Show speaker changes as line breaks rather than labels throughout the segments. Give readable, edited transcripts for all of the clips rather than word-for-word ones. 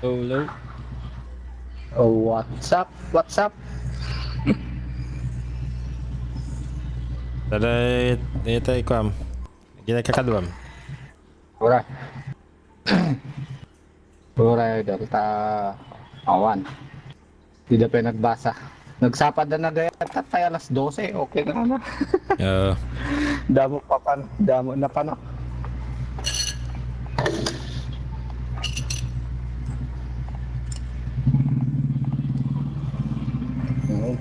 Hello.
Oh, what's up? What's up?
Tada ito ikwam. Gina kakadwam.
Ura. Ura, Delta awan. Hindi pa nagbasa. Nagsapad na gayat tayo alas 12. Okay na na.
Uh,
Damo pa pan. Damo na pa no. Hmm.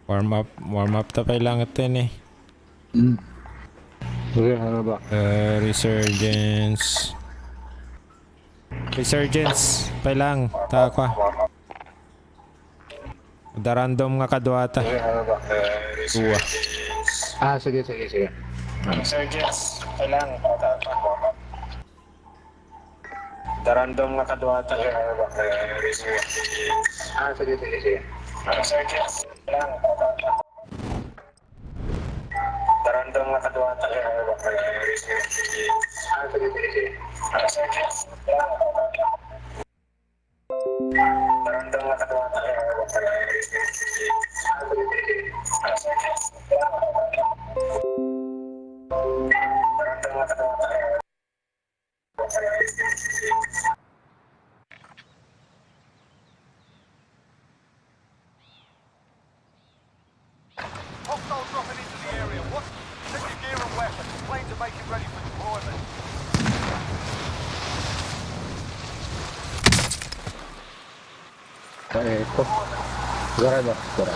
warm up ta kailangan tin eh.
Okay, ano ba?
Resurgence. Resurgence pa lang ta kwa. Da random nga kadwata.
Okay, ano ba?
Dua.
Sige.
Resurgence pa lang ta kwa. Da random nga kadwata.
Okay, ano ba? Sige.
Resurgence pa lang ta kwa. Da random nga kadwata.
Okay, ano ba? Sige.
Resurgence pa lang ta kwa. Da random nga kadwata. Resurgence pa lang ta kwa.
Hostile dropping into the area. What? Check your gear and weapons. Planes are making ready for deployment.
Ito. Sigara ba? Sigara.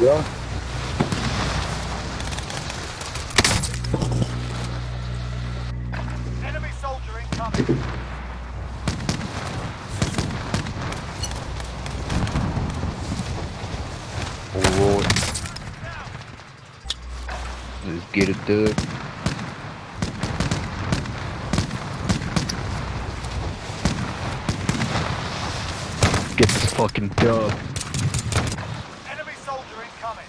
Yun.
Enemy soldier incoming.
Oh, let's get it done. Get this fucking dub.
Enemy soldier incoming.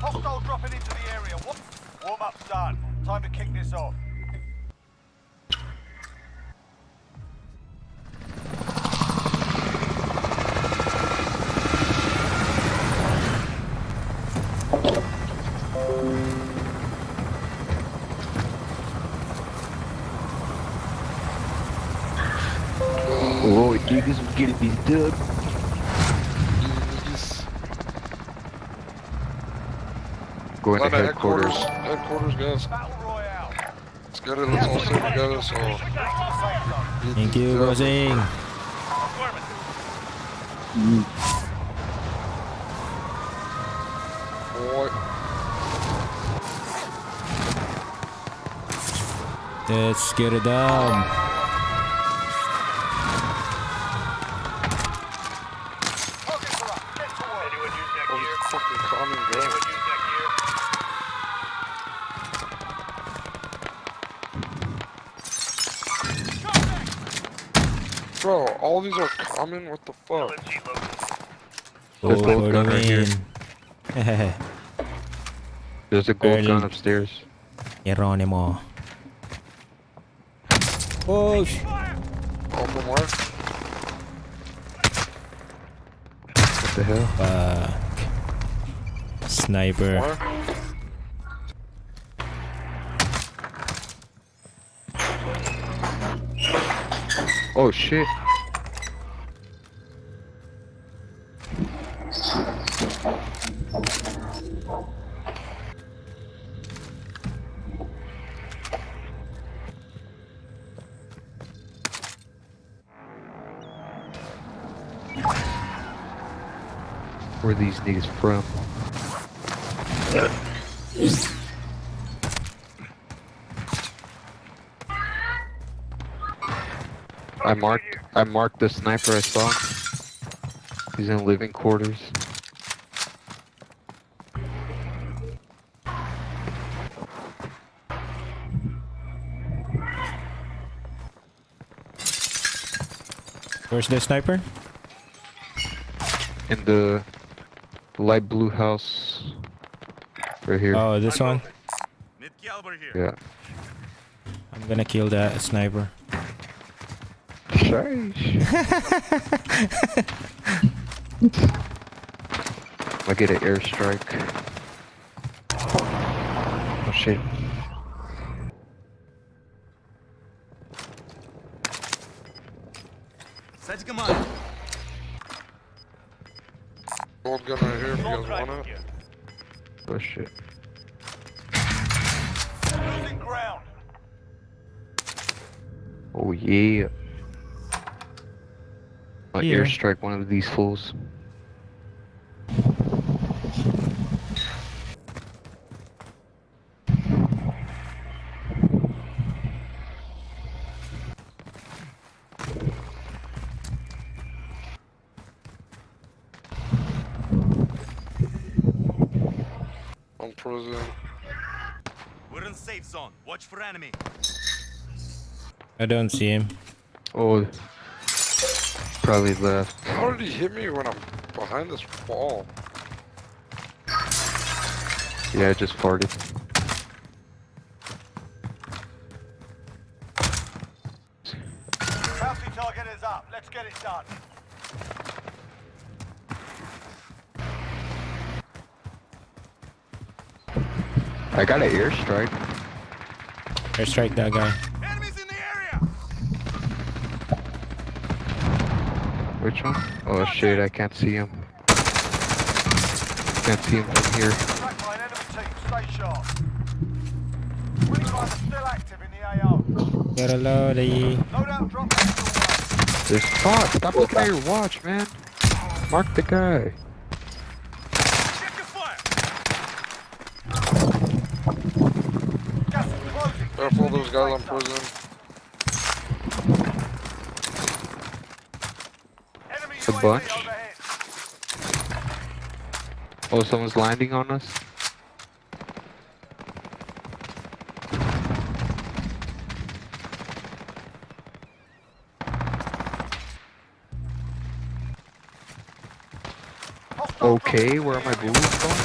Hostile dropping into the area. What? Warm up's done. Time to kick this off.
Oh, niggas, we getting these dubs. Going to
Atlanta
headquarters.
Headquarters, guys.
Battle Royale.
Let's get it. Let's all stay together. So.
Return to the safe zone.
Thank you, bossing.
Boy.
Let's get it down.
Targets are up. Get to work.
Oh, this fucking common gun. Bro, all these are common? What the fuck?
Go
There's
for
gold
the
gun right here.
win.
There's a gold
Early.
gun upstairs.
Geronimo. Push.
One more.
What the hell?
Fuck. Sniper.
More.
Oh shit. Where are these niggas from? I marked. I marked the sniper I saw. He's in living quarters.
Where's the sniper?
In the light blue house. Right here.
Oh, this one?
Need caliber here.
Yeah.
I'm gonna kill that sniper.
Sheesh. I get an airstrike. Oh shit.
Set command.
Gold gun right here if you guys want it.
Oh shit.
Losing ground.
Oh yeah. I'll
Here.
airstrike one of these fools.
On prison.
We're in safe zone. Watch for enemy.
I don't see him.
Oh, probably left.
How did he hit me when I'm behind this wall?
Yeah, I just farted.
Bounty target is up. Let's get it done.
I got an airstrike.
Airstrike that guy.
Enemies in the area.
Which one? Oh shit, I can't see him. Can't see him from here.
Track line enemy team. Stay sharp. Wingman is still active in the AO.
Get a loadie.
Loadout drop back to the
There's spots. Stop looking at your watch, man. Mark the guy.
Check your fire. Gas is closing.
Careful, those guys on prison.
Enemy
A
UAV
bunch.
overhead.
Oh, someone's landing on us.
Hostile
Okay,
dropping
where are
into
my
the area.
bullets going?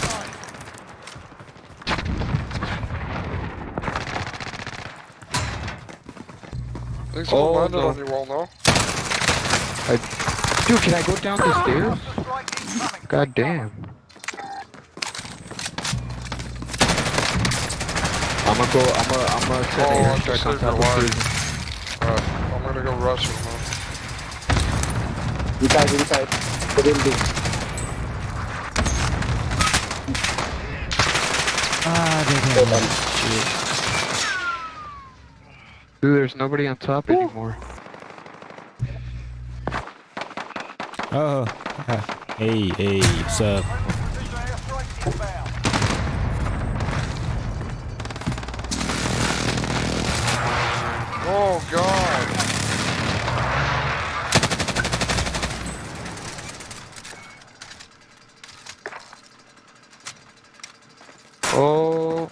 I think someone
Oh,
landed
no.
on you all now.
Dude, can I go down the stairs?
Hostile strike incoming.
God damn. I'm gonna set
Oh,
an
I
airstrike
just
on
saved
top
your
of
life.
prison.
I'm gonna go rush him, man.
Inside the building.
Dude, there's nobody on top anymore.
Oh. Hey, what's up?
Precision airstrike inbound.
Oh god!
Oh.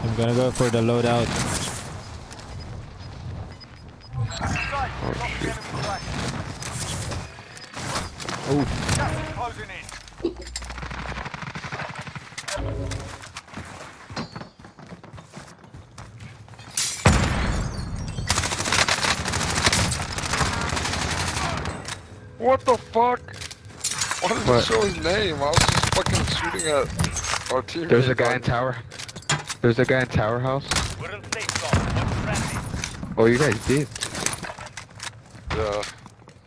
I'm gonna go for the loadout.
Safe. Drop the enemy track.
Oh.
Gas is closing in.
What the fuck? Why does
What?
it show his name? I was just fucking shooting at our team.
There's a guy in tower. There's a guy in tower house.
We're in safe zone. Watch friendly.
Oh, you guys did.
Yeah.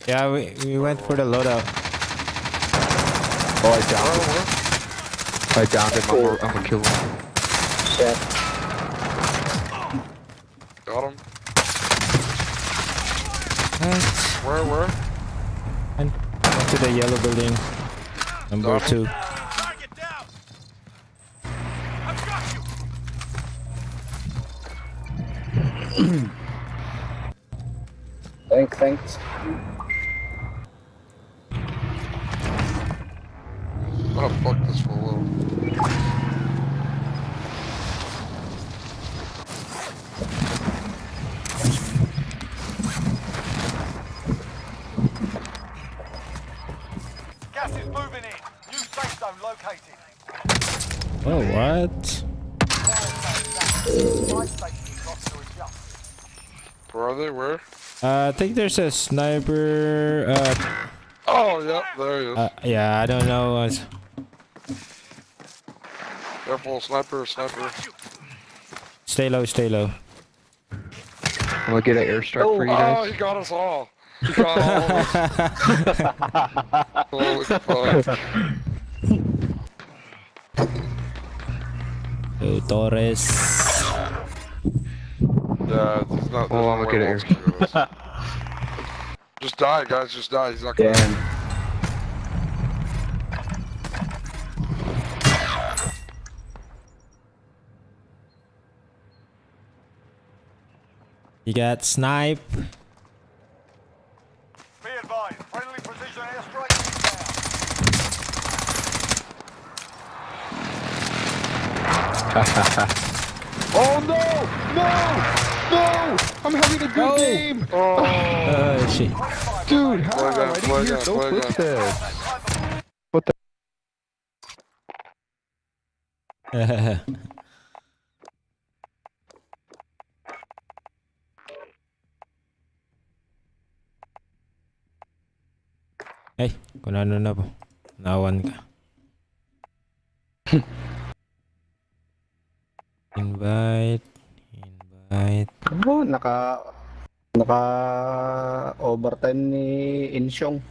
Yeah, we went for the loadout.
Oh, I downed him. I'm gonna kill him.
Got him.
What?
Where?
Went to the yellow building. Number 2.
Target down. I've got you.
Thanks.
Oh, fuck this for a little.
Gas is moving in. New safe zone located.
Oh, what?
Fire station costs to adjust.
Where are they? Where?
I think there's a sniper.
Oh, yep, there he is.
Yeah, I don't know.
Careful, sniper.
Stay low, stay low.
I'm gonna get an airstrike for you
Oh,
guys.
he got us all. He got all of us. Holy fuck.
Oh, Torres.
Yeah, there's not.
Oh, I'm
no
gonna
way
get
Walt's gonna do this. Just die, guys. Just die. He's not gonna.
Yan.
You got snipe.
Be advised, friendly precision airstrike inbound.
Oh no! No! No! I'm having a good game!
Oh, shit.
Dude, how?
Play again,
I
play
didn't hear
again,
no
play again.
footsteps.
Hey, kung ano na po. Nawan ka. Invite.
Oh, naka overtime ni Insyong.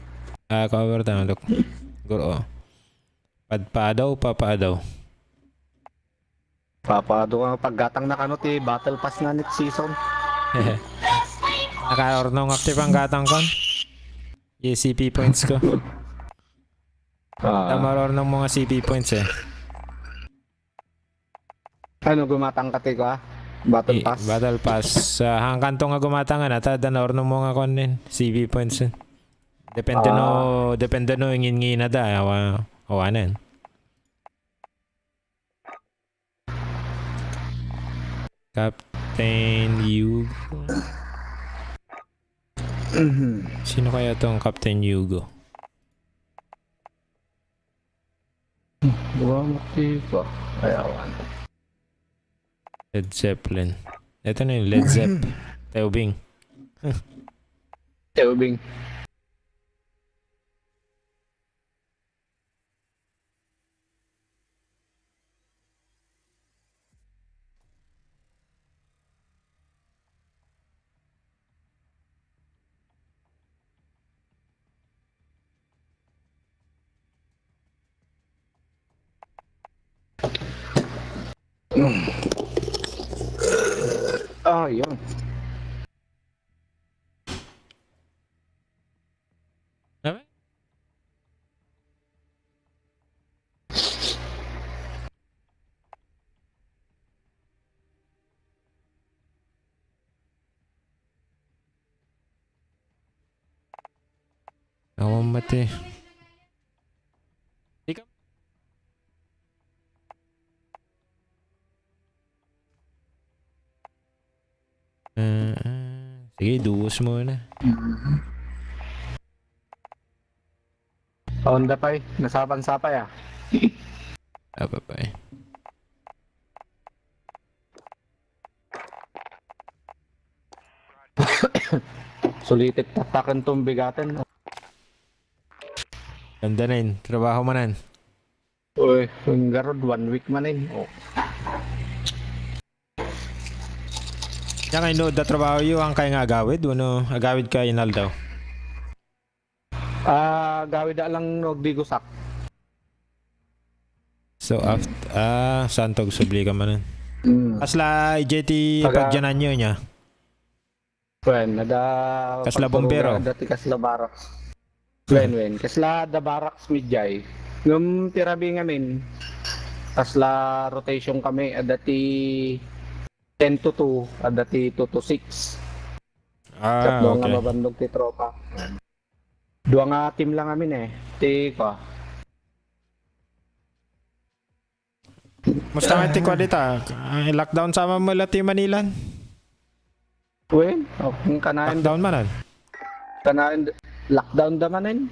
Cover tayo, look. Guro. Padpadaw, papadaw.
Papado ka paggatang nakanuti battle pass na next season.
Naka-ornong active ang gatang kon. Yung CP points ko. Tama ng mga CP points eh.
Ano gumatang ka ko ah? Battle pass.
Battle pass. Sa hanggang to nga gumatangan ata danor ng mga kon din. CP points din. Depende no ingin na da. Awanan. Captain Hugo. Sino kaya tong Captain Hugo?
Bumati pa. Ayawan.
Led Zeppelin. Ito na yung Led Zepp. Teobing.
Teobing. Ah, yun.
Sabi? Awang mati. Ikaw? Sige, duos muna.
Onda pa eh. Nasapan-sapay ah.
Apa pa eh.
Sulitit tatakan tong bigatan.
Ganda na yun. Trabaho mo na yun.
Uy, yung garod 1 week man eh. Oh.
Yan kayo no, trabaho yun ang kaya nga agawid. Ano, agawid ka inal daw.
Gawid na lang nagdigusak.
So after, santog subli ka man. Kasla IJT
Taga-
pagjanan nyo niya.
Wen, nada...
Kasla bombero.
Dati kasla barracks. Wen, kasla da barracks midjay. Yung tirabi ngamin, tas la rotation kami, dati 10 to 2, dati 2 to 6.
Ah,
Tatlo nga
okay.
mabandog ti tropa. Dua nga team lang amin eh. Ti ko.
Musta nga ti kwa dita? Lockdown sama mo lati Manilan?
Wen, kung kanain
Lockdown manan?
lockdown damanin.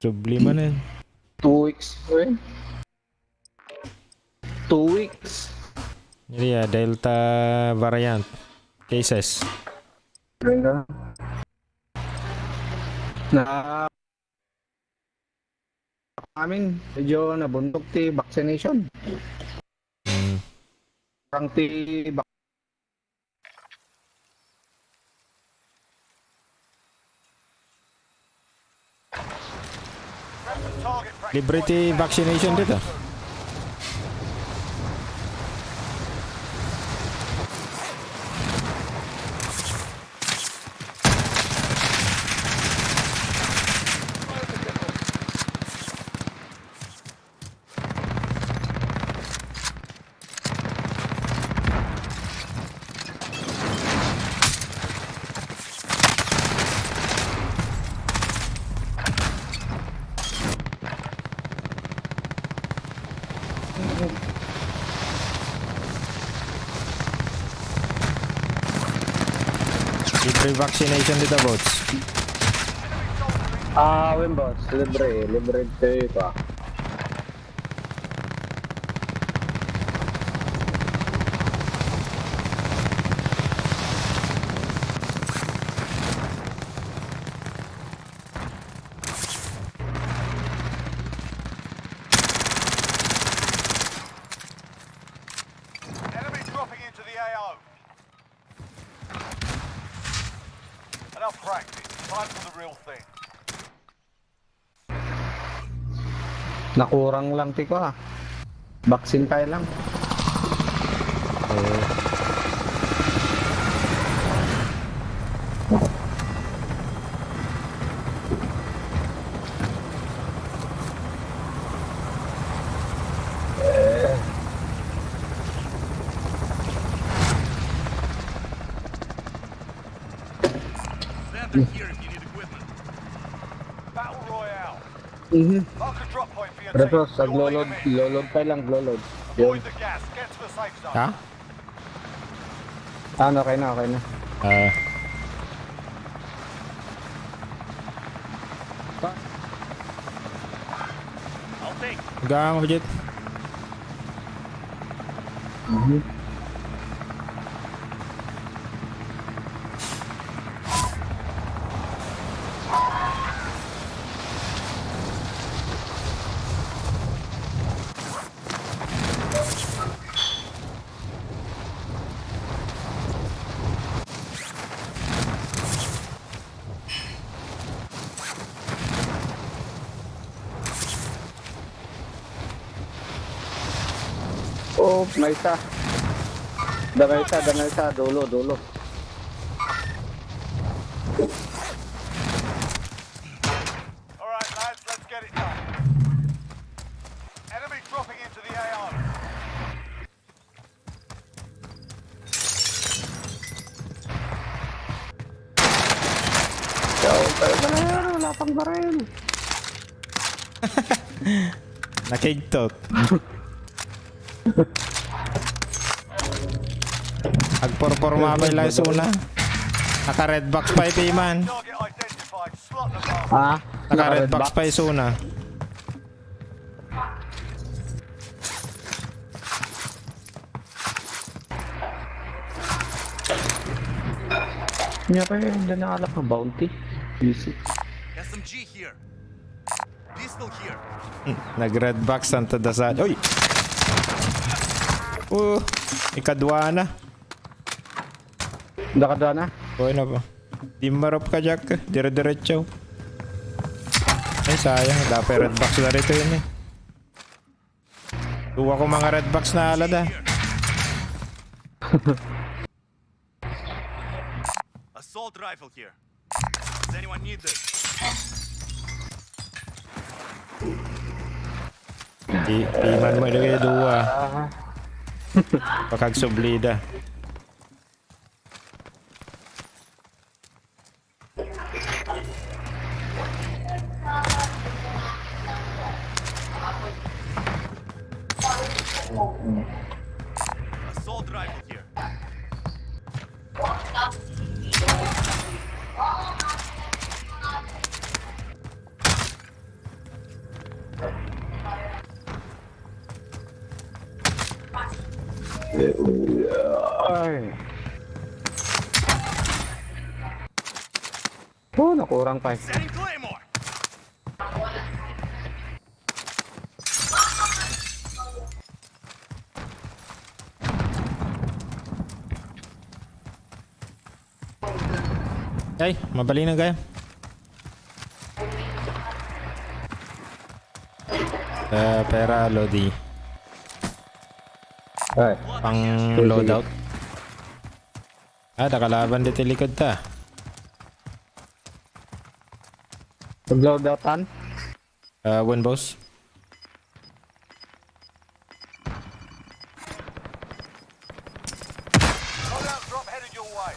Subli manan.
2 weeks, wen. 2 weeks.
Yeah, Delta variant cases.
Na amin, medyo nabundok ti vaccination.
Mm.
Parang ti
Target practice
Libre
point
ti
is now.
vaccination dito. Libre vaccination dito, bots.
wen boss, libre ti ko.
Enemy dropping into the AO. Enough practice. Time for the real thing.
Nakurang lang ti ko. Vaccine pa lang.
Battle Royale.
Mhm.
Mark a drop point for your
Pero
team.
bro, sa
You'll lead 'em in.
lolod pa lang, lolod. Yun.
Avoid the gas. Get to the safe zone.
Ha?
Okay na, okay na.
Ah. Gang ako dyan.
Oh, may isa. Dana isa, dulo.
All right, lads. Let's get it done. Enemy dropping into the AO.
Wala pang baril.
Nakigtot. Agporporma pa lang suna. Naka red box pa ito man.
Target identified. Slot the bomb.
Ha?
Naka red box pa yung suna.
Niya pa yun, hindi nakalap ng bounty. Easy.
SMG here. Pistol here.
Nag red box ang tadasan. Uy! Ikadwa na.
Nakadwa na?
Okay na pa. Di marap ka, Jack. Dire-diretso. Ay, sayang. Dapat red box na rito yun eh. Tuwa ko mga red box na alada.
Assault rifle here. Does anyone need this?
Piman mo ilagay dua. Pakagsublida.
Assault rifle here.
Ay. Oh, nakurang pa.
Setting Claymore.
Ay, mabali na gaya. Pera Lodi.
Ay.
Pang loadout. Nakalaban dito likod ta.
Loadoutan?
One boss.
Loadout drop headed your way.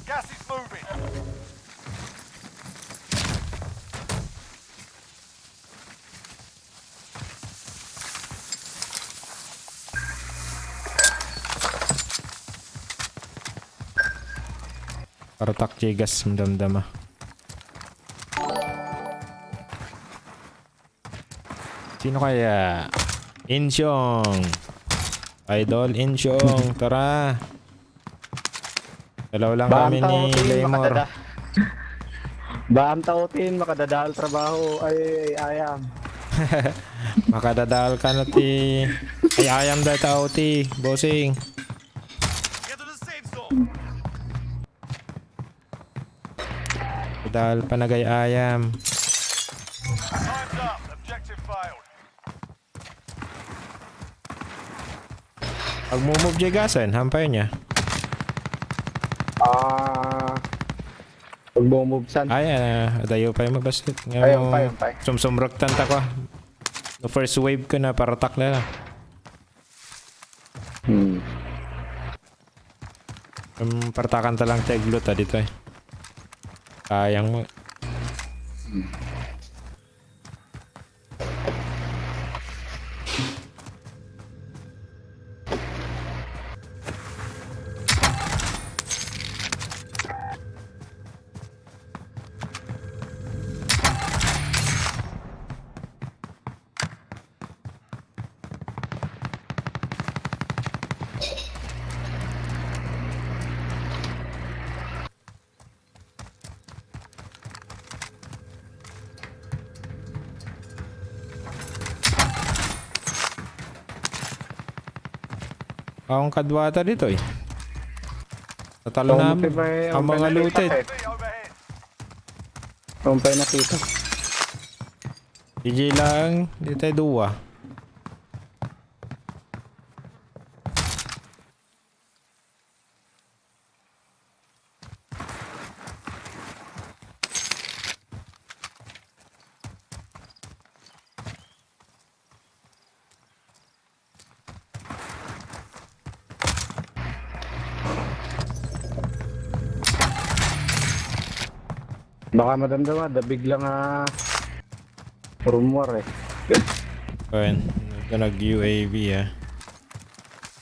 Gas is moving.
Paratak Jigas damdama. Sino kaya? Insyong. Idol Insyong. Tara. Dalaw lang kami ni Claymore.
Baam tautin, makadadal trabaho. Ay, ayam.
Makadadal ka na ti. Ay ayam da tao ti. Bossing.
Get to the safe zone.
Dahil pa nagay ayam.
Time's up. Objective failed.
Pag mumove Jigasan, hampay niya.
Pag bumubsan.
Ay, adayo pa yung mabasket.
Ayun pa.
Sumsumrok tanta ko. The first wave ko na paratak na lang. Partakan ta lang teglo ta dito eh. Kayang mo. Akong kadwata dito eh. Tatalo na ang mga looted.
Enemy overhead.
Rumpay na kita.
DJ lang, di tayo duwa.
Baka madamdaman, dabig lang rumor eh.
Ayun, nag-UAV ah.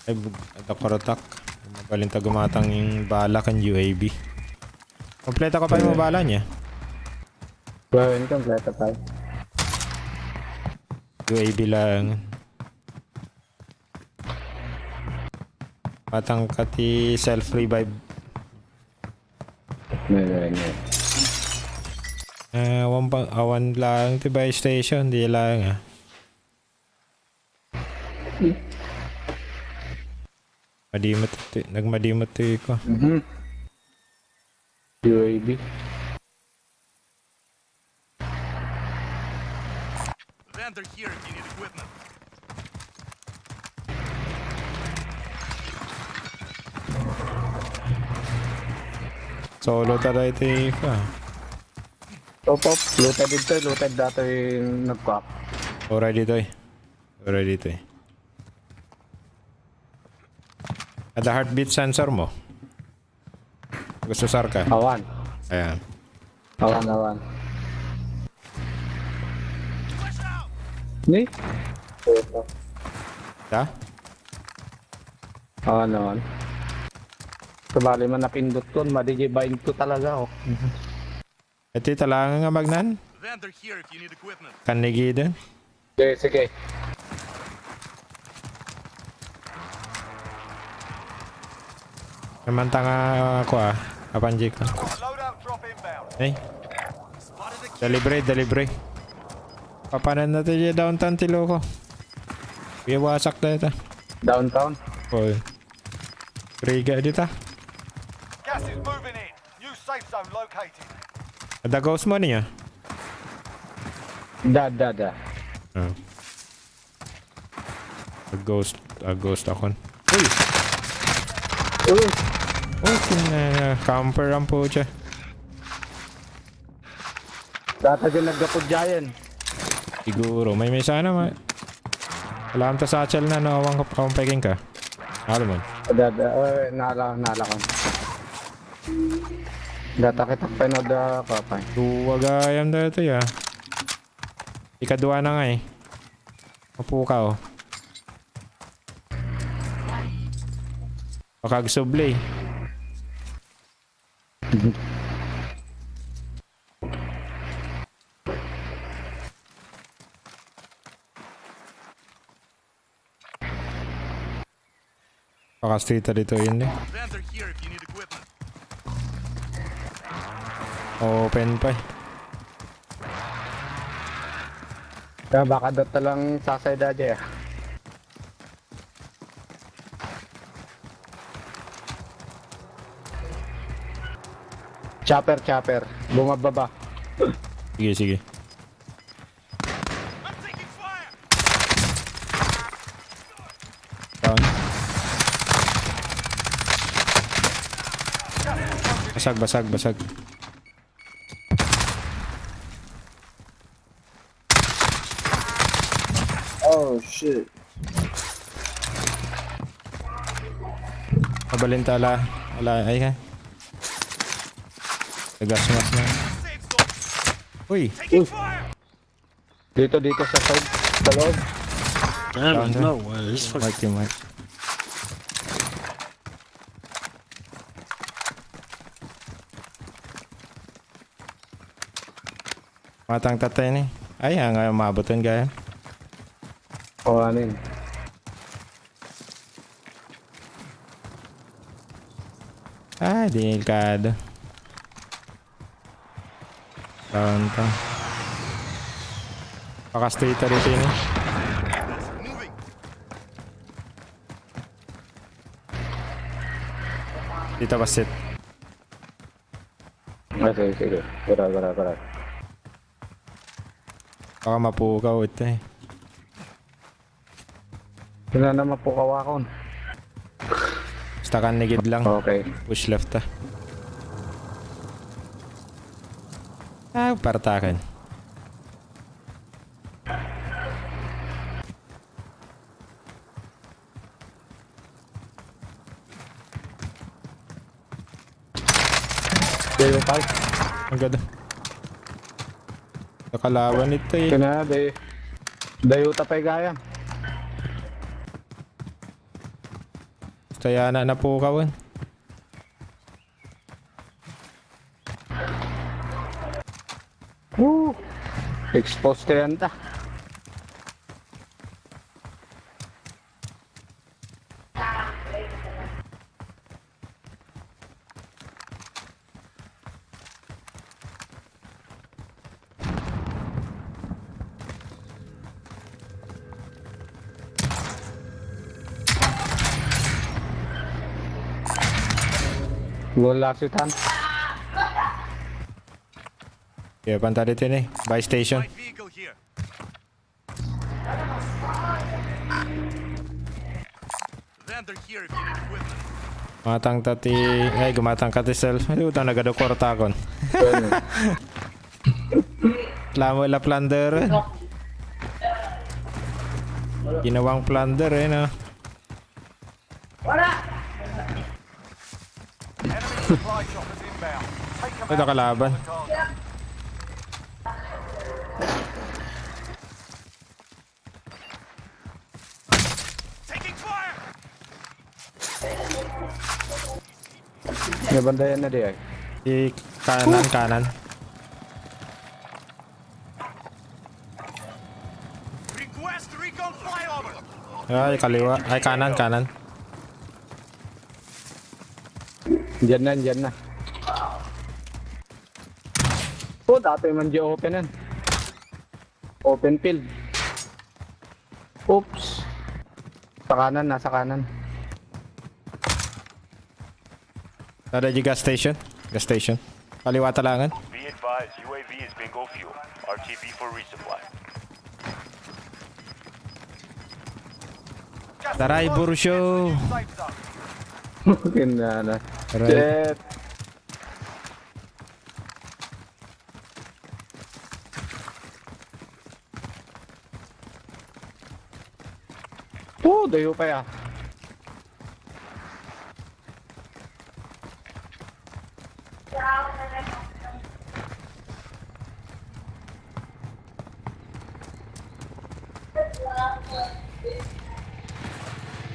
Ay, korotak. Magaling gumatang yung bala kan UAV. Kompleto ka pa yung bala niya.
Gawin kompleto tayo.
UAV lang. Patang kati self-revive.
Ngayon.
Awan lang tibay station, di lang ah. Nagmadimot ko.
UAV.
Vendor here if you need equipment.
Solo taray ka.
Top up, looted dito, looted dito yung nag-pop.
Ora dito eh. Ora dito eh. Ada heartbeat sensor mo? Gusto sarka?
Awan.
Ayan.
Awan. Ni?
Ha?
Awan. Sabali man napindot ko, madigibain ko talaga, oh.
Ito talaga nga magnan?
Vendor here if you need equipment.
Kanigi din?
Sige.
Naman tanga ako Kapanji ko.
Loadout drop inbound.
Eh,
Spotted a kill.
delivery. Papanan natin yung downtown tilo ko. Iwasak na ito.
Downtown.
Oy. Riga dito.
Gas is moving in. New safe zone located.
Ada ghost mo niya?
Da.
Oh. A ghost ako. Uy! Oh, camper ang po siya.
Data dyan nagdapod dyan.
Siguro. May sana alam ta sa achal na nawawang kapakang peking ka. Alam mo.
Nala ko. Data kita penoda kapay.
Duwagayam na ito ya. Ikadua na nga eh. Mapuka oh. Pakagsublay. Pakastita dito yun eh.
Vendor here if you need equipment.
Open pa eh.
Kaya baka data lang sasay dati ah. Chopper. Bumababa.
Sige.
I'm taking fire.
Down. Basag.
Oh shit.
Mabalenta ala ay ha. Tagasmas na.
Safe zone.
Uy,
Taking fire.
Dito sa side. Sa loob.
down no way. Mike. Matang tatay ni. Ay, nga mabutan gaya.
O anin.
Ah, delikado. Downtown. Pakastita rito yun eh.
Moving.
Dito ba sit?
Sige. Bara.
Baka mapukaw ito eh.
Sila na mapukawakon.
Basta kan nigid lang.
Okay.
Push left partakan.
Dito fight.
Ang ganda. Nakalawan ito eh.
Kina dayo tapay gaya.
Kaya na napukawan.
Exposed ka yan ta. Wala sitan.
Kaya panta dito eh. Buy station.
Light vehicle here. Vendor here if you need equipment.
Matang tati. Ay, gumatang ka ti self. Ay, utang nagadokorta kon. Wala plunder. Ginawang plunder eh, no?
Enemy supply choppers inbound. Take them
Ito
out.
kalaban.
Taking fire!
May bandayan na di ay.
Di kanan.
Request recon flyover!
Ay, kaliwa. Ay, kanan.
Diyan na. Oh, dati man di open yan. Open field. Oops. Nasa kanan.
Ada di gas station. Kaliwa talangan.
Be advised, UAV is bingo fuel. RTB for resupply.
Taray, Burusyo.
Safe zone.
Kinana.
Right.
Shit. Oh, dayo pa ya.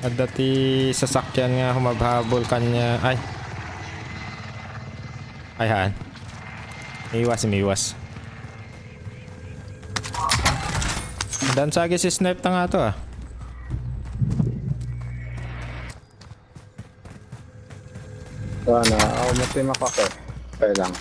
At dati sasakyan nga humabhabol kanya. Ay haan. Miwas. Dan sagi si snipe na nga to ah.
Sana, matimak ako. Kaya lang.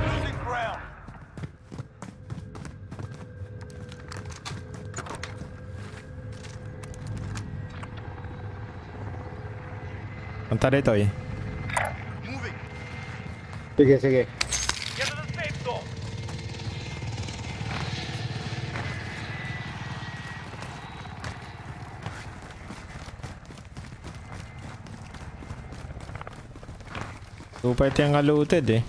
Losing ground.
Punta dito eh.
Moving!
Sige.
Get to the safe zone!
Supay tiyang looted eh.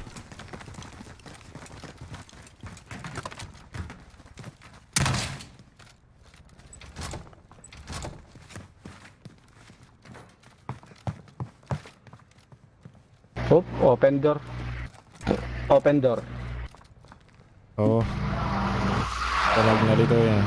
Open door.
Oo. Talag na dito yan.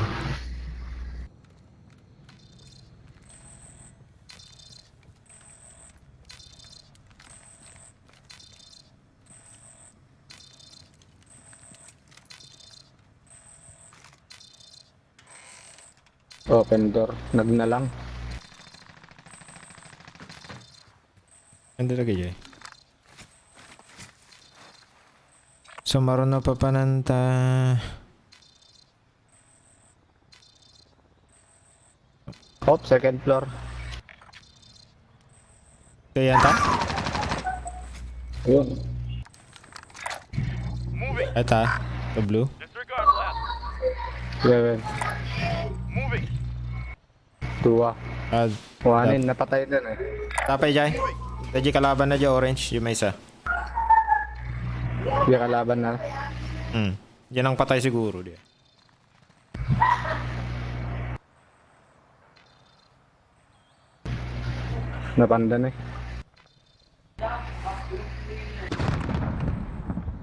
Open door. Nagnalang.
Hindi lagi eh. Sumaron na papananta.
Second floor.
Kaya ta?
Yun.
Moving!
Eta. The blue.
Disregard last.
11.
Moving!
2. Kuhanin, napatay din eh.
Tapay jay. Daddy kalaban na dyan orange. Yung may isa.
Hindi kalaban na.
Yan ang patay siguro dia.
Napandan eh.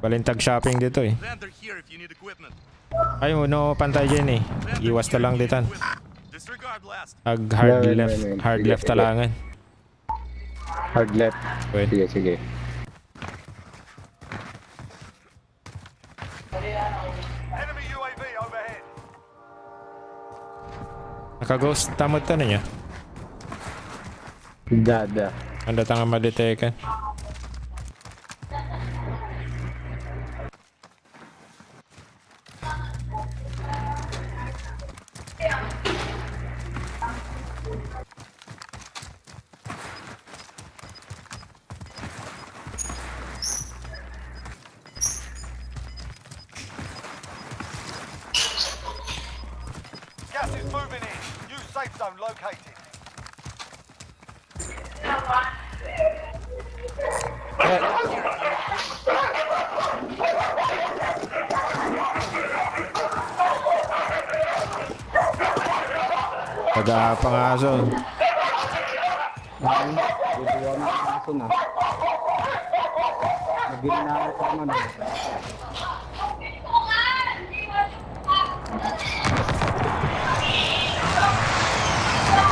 Balintag shopping dito eh.
Lander here if you need equipment.
Ay, no, pantay dyan eh.
Lander
Iwas
here
na lang
if you need
ditan.
equipment. Disregard last.
Hard
Wait.
hard
Sige,
left
sige.
talangan.
Hard left.
Pwede.
Sige.
Enemy UAV overhead.
Naka-ghost tamod to na niya.
Dada.
Ang datang ang maditekan.
zone located.
Nag-aapang aso.
Ayun, bubuwa ng aso na. Naging na ako sa man.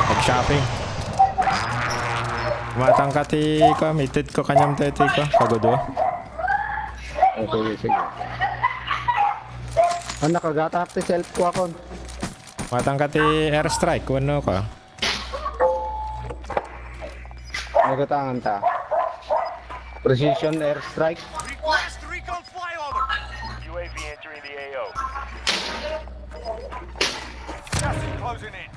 Nag-shopping. Matangkati ko, mitit ko kanyang tete ko. Kagudo.
Okay, sige. Ah, nakagata ti self ko ako.
Matangkati airstrike, ano ka?
Nagatangan ta. Precision airstrike.
Request recon flyover.
UAV entering the AO.
Gas is closing in.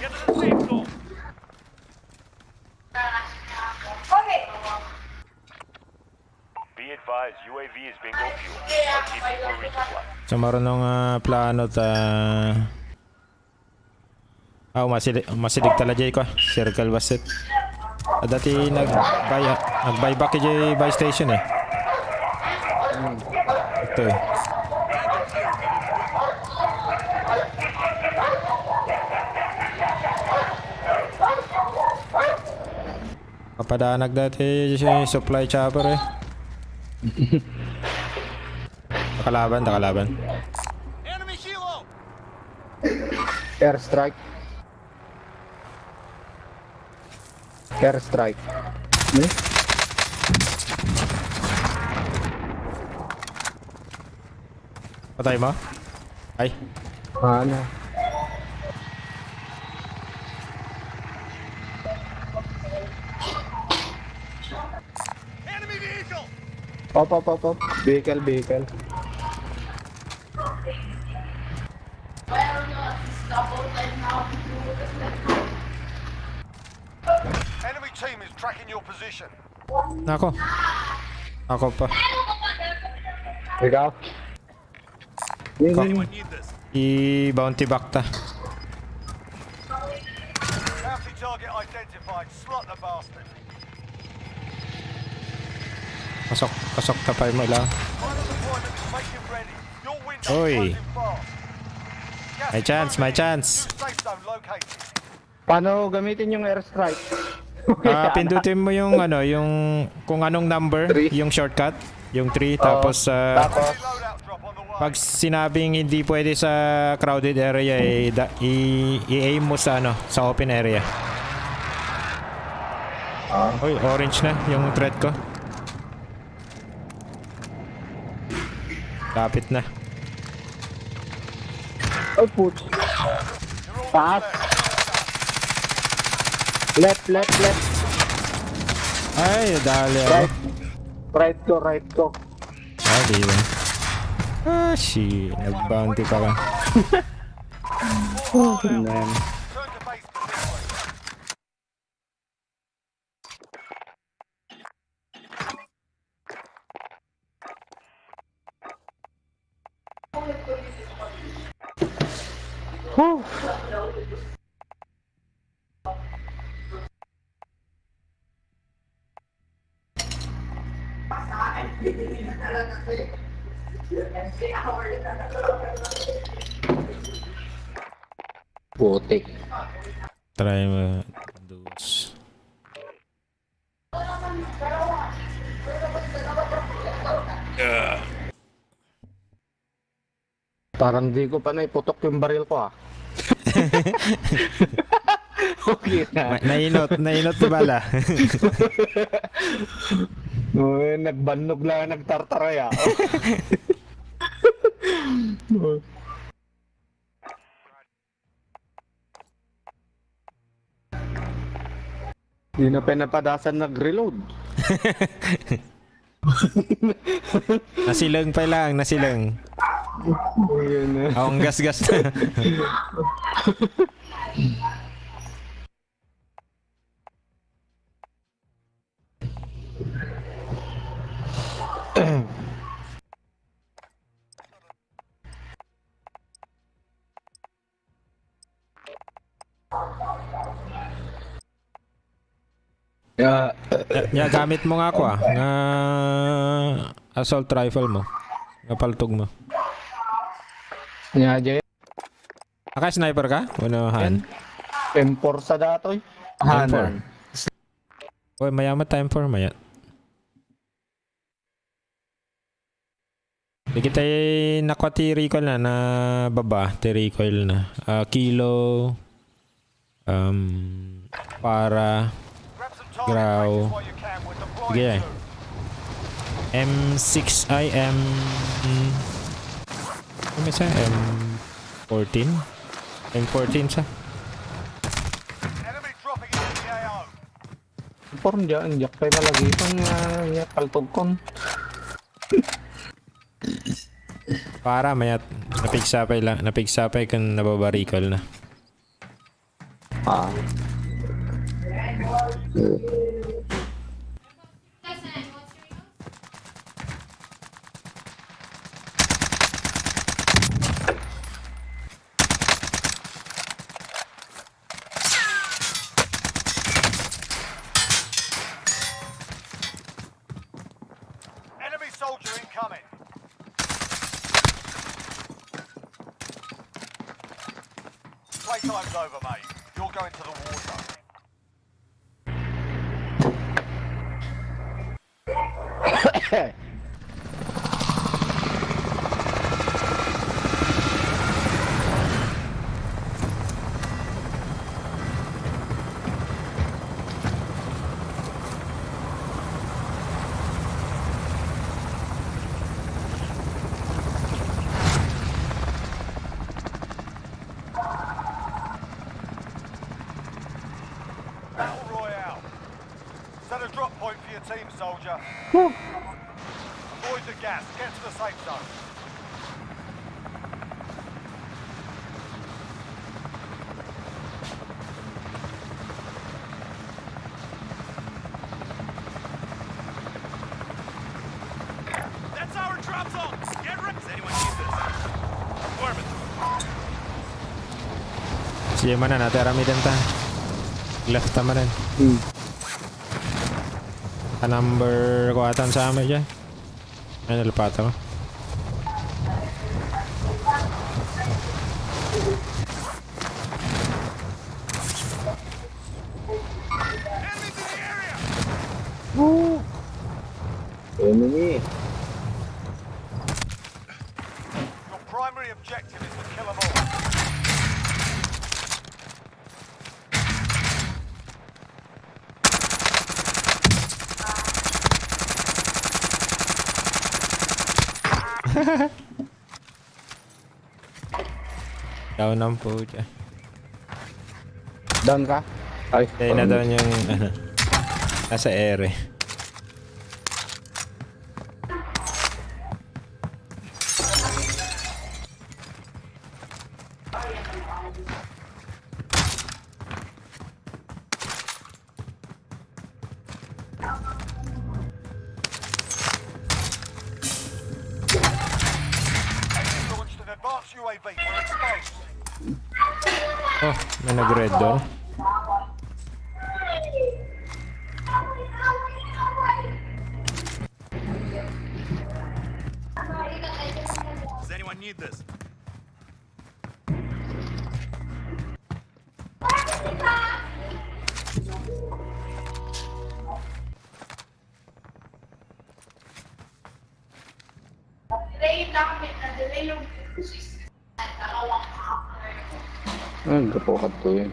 Get to the safe zone.
Be advised, UAV is bingo fuel. RTB for resupply.
So marunong plano ta. Masilig talaga ko. Circle basit. Dati nag-buy back kay buy station eh. Ito eh. Kapadanag dati si supply chopper eh. Takalaban.
Enemy helo.
Airstrike. Airstrike. Hmm?
Patay mo? Ay.
Ano?
Enemy vehicle.
Op. Vehicle.
Enemy team is tracking your position.
Nako. Ako pa.
Ikaw?
Anyone need this?
I-bounty back ta.
Bounty target identified. Slot the bastard.
Pasok tapay mo lang.
Final deployment is making ready. Your window
Oi.
closing fast. Gas
May
is
chance,
closing
may
in.
chance.
New safe zone located.
Paano gamitin yung airstrike?
Pindutin mo yung kung anong number,
Three.
yung shortcut, yung 3 tapos
Tapos,
Loadout drop on the way.
pag sinabing hindi pwede sa crowded area i-aim mo sa sa open area. Oy, orange na yung thread ko. Lapit na.
oh put. Taas. Left.
Ay, dali ako.
Right ko.
Ah, di ba? Ah, shit. Nag-bounty pa ka.
Man.
Turn to base position.
Whew. Putik.
Try mo. Dos.
Parang di ko pa naiputok yung baril ko ah. Okay na.
Nainot na bala.
Uy, nagbannog lang, nagtartaray ah. Di na pinapadasan nag-reload.
Nasilang pa lang, nasilang.
Ayun na.
Ang gas-gas na.
Yeah.
Ya, gamit mo nga ako nga assault rifle mo. Nga paltog mo.
Nya Jay.
Naka-sniper ka? Unahan.
M4 sa datoy. Hanan.
Uy, mayaman time for maya. Di kita nakuha recoil na baba. Recoil na. Kilo. Para.
Grab some
Graw.
target practice while you can. We're deploying
Sige.
soon.
M6I ano siya? M14? M14 siya.
Enemy dropping into the AO.
M4 dyan. Diyak kayo nalagi. Ang kaltog kon.
Para mayat napigsapay kan nababarikol na.
Enemy soldier incoming. Playtime's over, mate. You're going to the war zone. Battle Royale. Set a drop point for your team, soldier. Avoid the gas. Get to the safe zone.
That's our drop zone. Get ready. Does anyone need this? Corbin.
Sige man na natin aramidan ta. Left tama rin. Number ko atan sa amin dyan. Ay, nalapata ko.
Enemies in the area.
Enemy.
Your primary objective is to kill them all.
Down ang po dyan.
Down ka? Ay.
Kaya na down yung nasa air eh.
Enemy launched an advanced UAV. We're exposed.
Oh, may nag-red door.
Does anyone need this?
Gapokat to yun.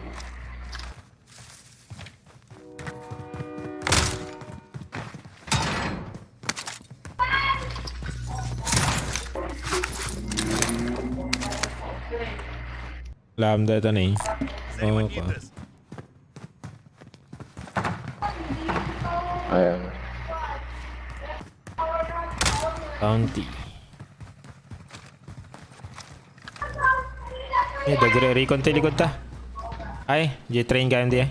Lambda ito na eh.
Does anyone need
Okay.
this?
Ayan.
Bounty. Eh, dagre recon tayo likod ta. Ay, J-train ka hindi eh.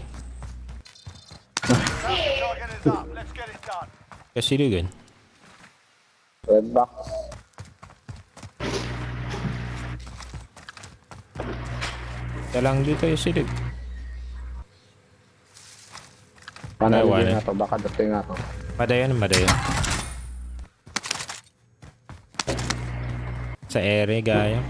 Target is up. Let's get it done.
Kasi lugan.
Red box.
Ito lang dito yung silid.
Panalagyan
Ewan
nga to, baka dating nga to.
Madayon. Sa ere, gaya.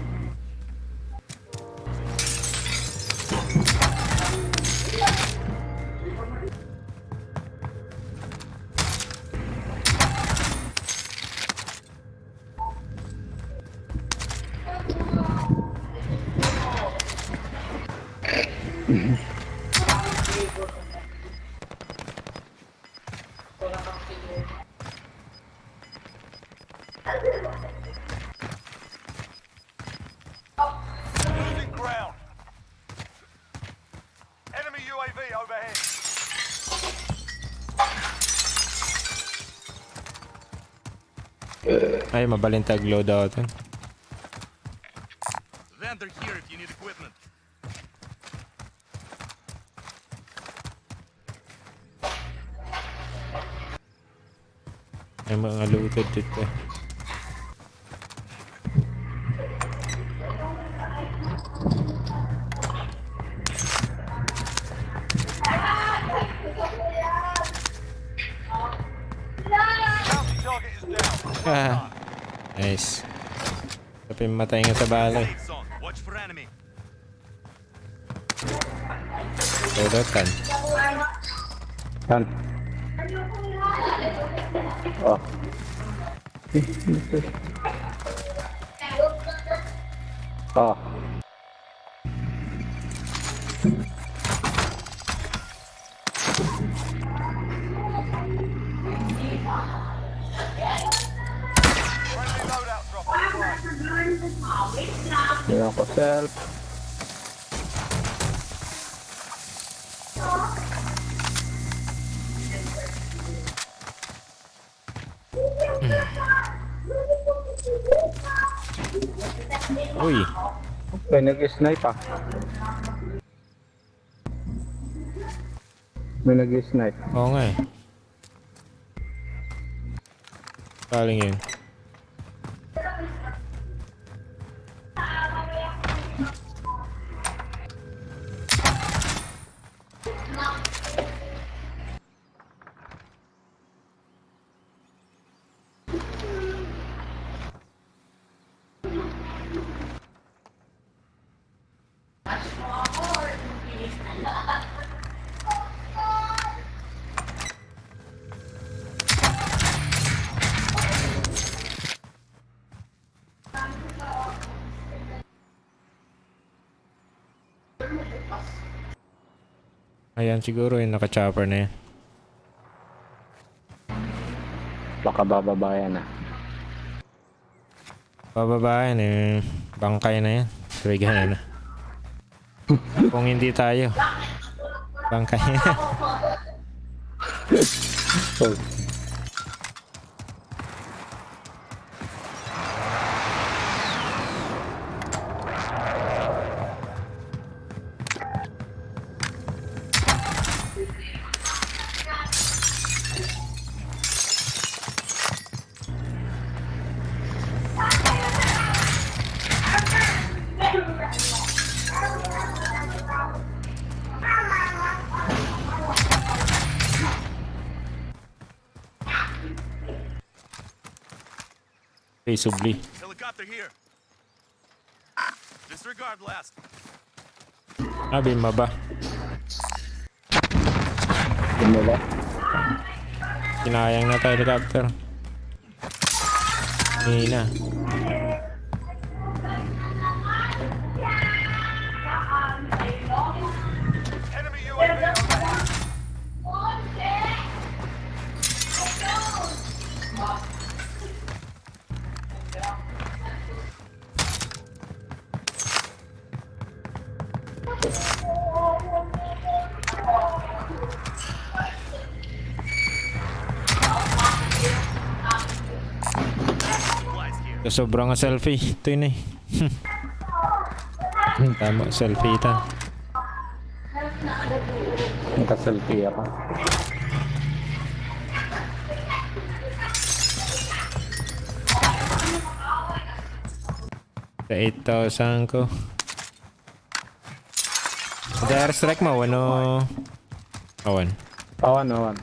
Losing ground. Enemy UAV overhead.
Ay, mabalintag loadout.
Vendor here if you need equipment.
May mga looted dito.
Bounty target is down.
Ah, nice. Tapi matay nga sa bala.
Safe zone. Watch for enemy.
Loadoutan.
Yan. Oh. Oh.
Friendly loadout drop on the way.
Yan ako self.
Uy,
May nag-snipe ah. May nag-snipe.
oo nga eh. Galing yun. Ayan, siguro yung naka-chopper na yan.
Baka bababayan na.
Bababayan eh. Bangkay na yan. Trigan na. Kung hindi tayo. Bangkay na.
Oh.
Okay, subli.
Helicopter here. Disregard last.
Abi, maba.
Tumula.
Kinayang na tayo helicopter. Hindi na.
Enemy UAV overhead.
Sobrang selfie. Ito yun eh. Tama, selfie ito.
Naka-selfie ako.
Sa 8,000 ko. Sa airstrike mo, ano? Awan.
Awan.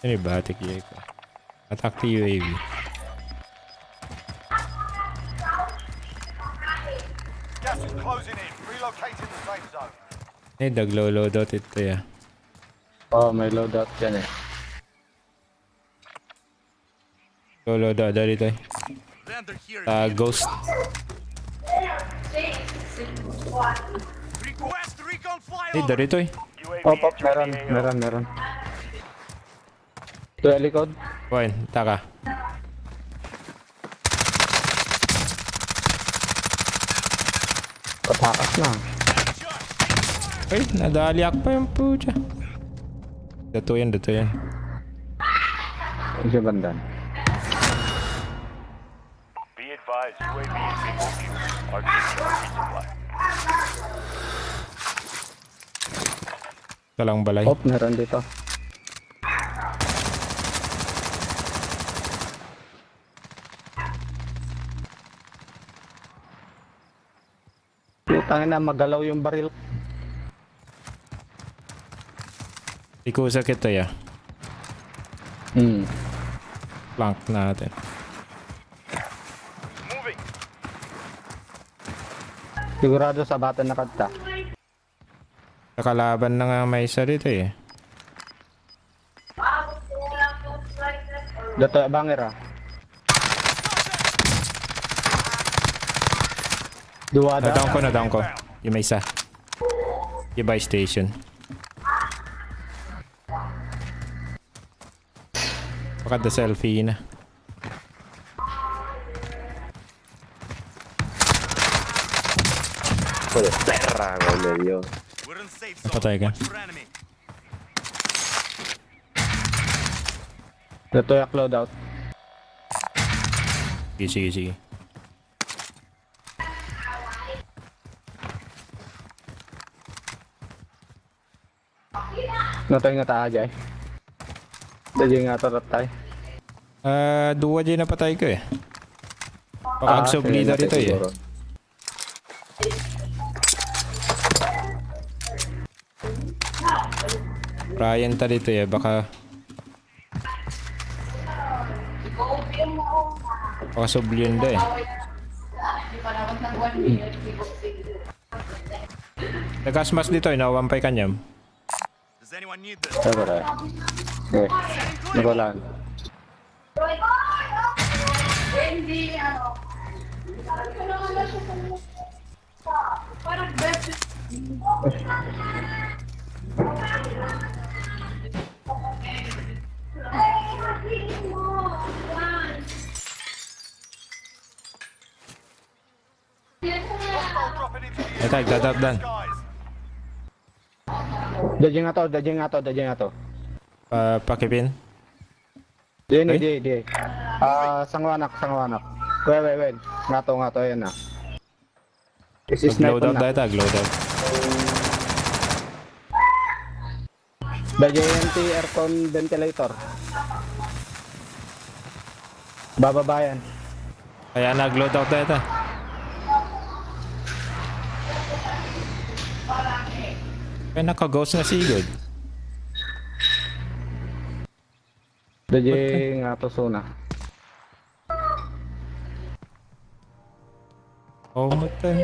Ini batik ya Ikaw. Attack the UAV.
Gas is closing in. Relocating the safe zone.
Eh, naglo-loadout ito ya.
May loadout yan eh.
Loadout dari ito eh.
Plunder here.
Ghost.
Request recon
Eh,
flyover.
dari ito eh.
UAV entering the AO.
Meron. Ito yung likod.
Fine, taka.
Patakas na.
Ay, nadaliak pa yung pucha. Dato yan.
Yung sa bandan.
Be advised, UAV is being overviewed. Our team for resupply.
Talang balay.
Meron dito. Putangin na, magalaw yung baril.
Ikusa kita ya. Flank natin.
Moving.
Sigurado sa bata na kanta.
Nakalaban na nga may isa dito eh.
Dito, banger ah. Duwada.
Nadown ko. Yung may isa. Yung buy station. Baka the selfie na.
We're in safe zone.
Patay ka.
Watch for enemy.
Dito yung loadout.
Sige.
Natoy nga tayo dyan. Dali nga to ratay.
Duwa dyan na patay ko eh. Baka agsob leader ito eh. Ryan ta dito eh, baka sublion da eh. Nagkasmas dito eh, nawampay kanyam.
Does anyone need this?
Sabar ah. Okay. Nagolan.
Hostile dropping into the
Ito, dadabdan.
skies.
Dali nga to.
Pakipin.
Di. Sangwanak. Wen. Nga to, yan na.
Loadout na ito, loadout.
The JNT aircon ventilator. Bababayan.
Kaya nag-loadout na ito. Kaya naka-ghost na sigod.
The J nga to suna.
Oh, matan.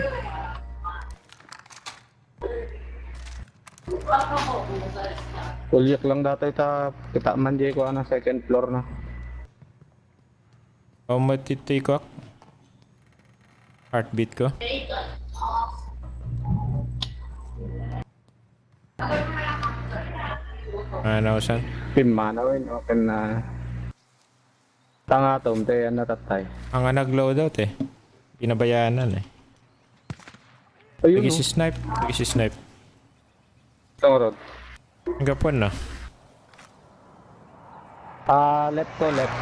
Ulyak lang dati kita man di ko ana second floor na.
Oh, matitay ko. Heartbeat ko. Ano siya?
Pimanawin open na. Tanga to, mte yan natatay.
Ang nag-loadout eh. Pinabayaanan eh.
Ayun
Lagi si snipe.
Tungurod.
Ang gapon na.
Left to left.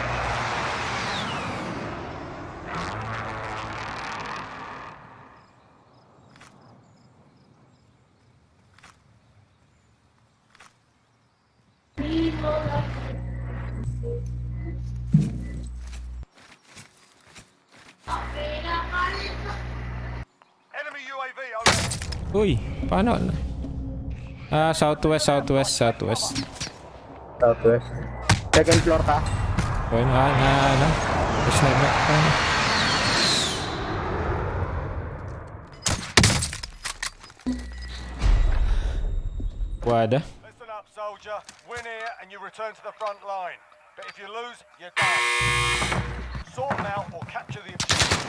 Enemy UAV over.
Uy, paano? Southwest.
Southwest. Second floor ka.
Ayun, ano? Sniper. Wada.
Listen up, soldier. Win here and you return to the front line. But if you lose, you're done. Sort them out or capture the objective.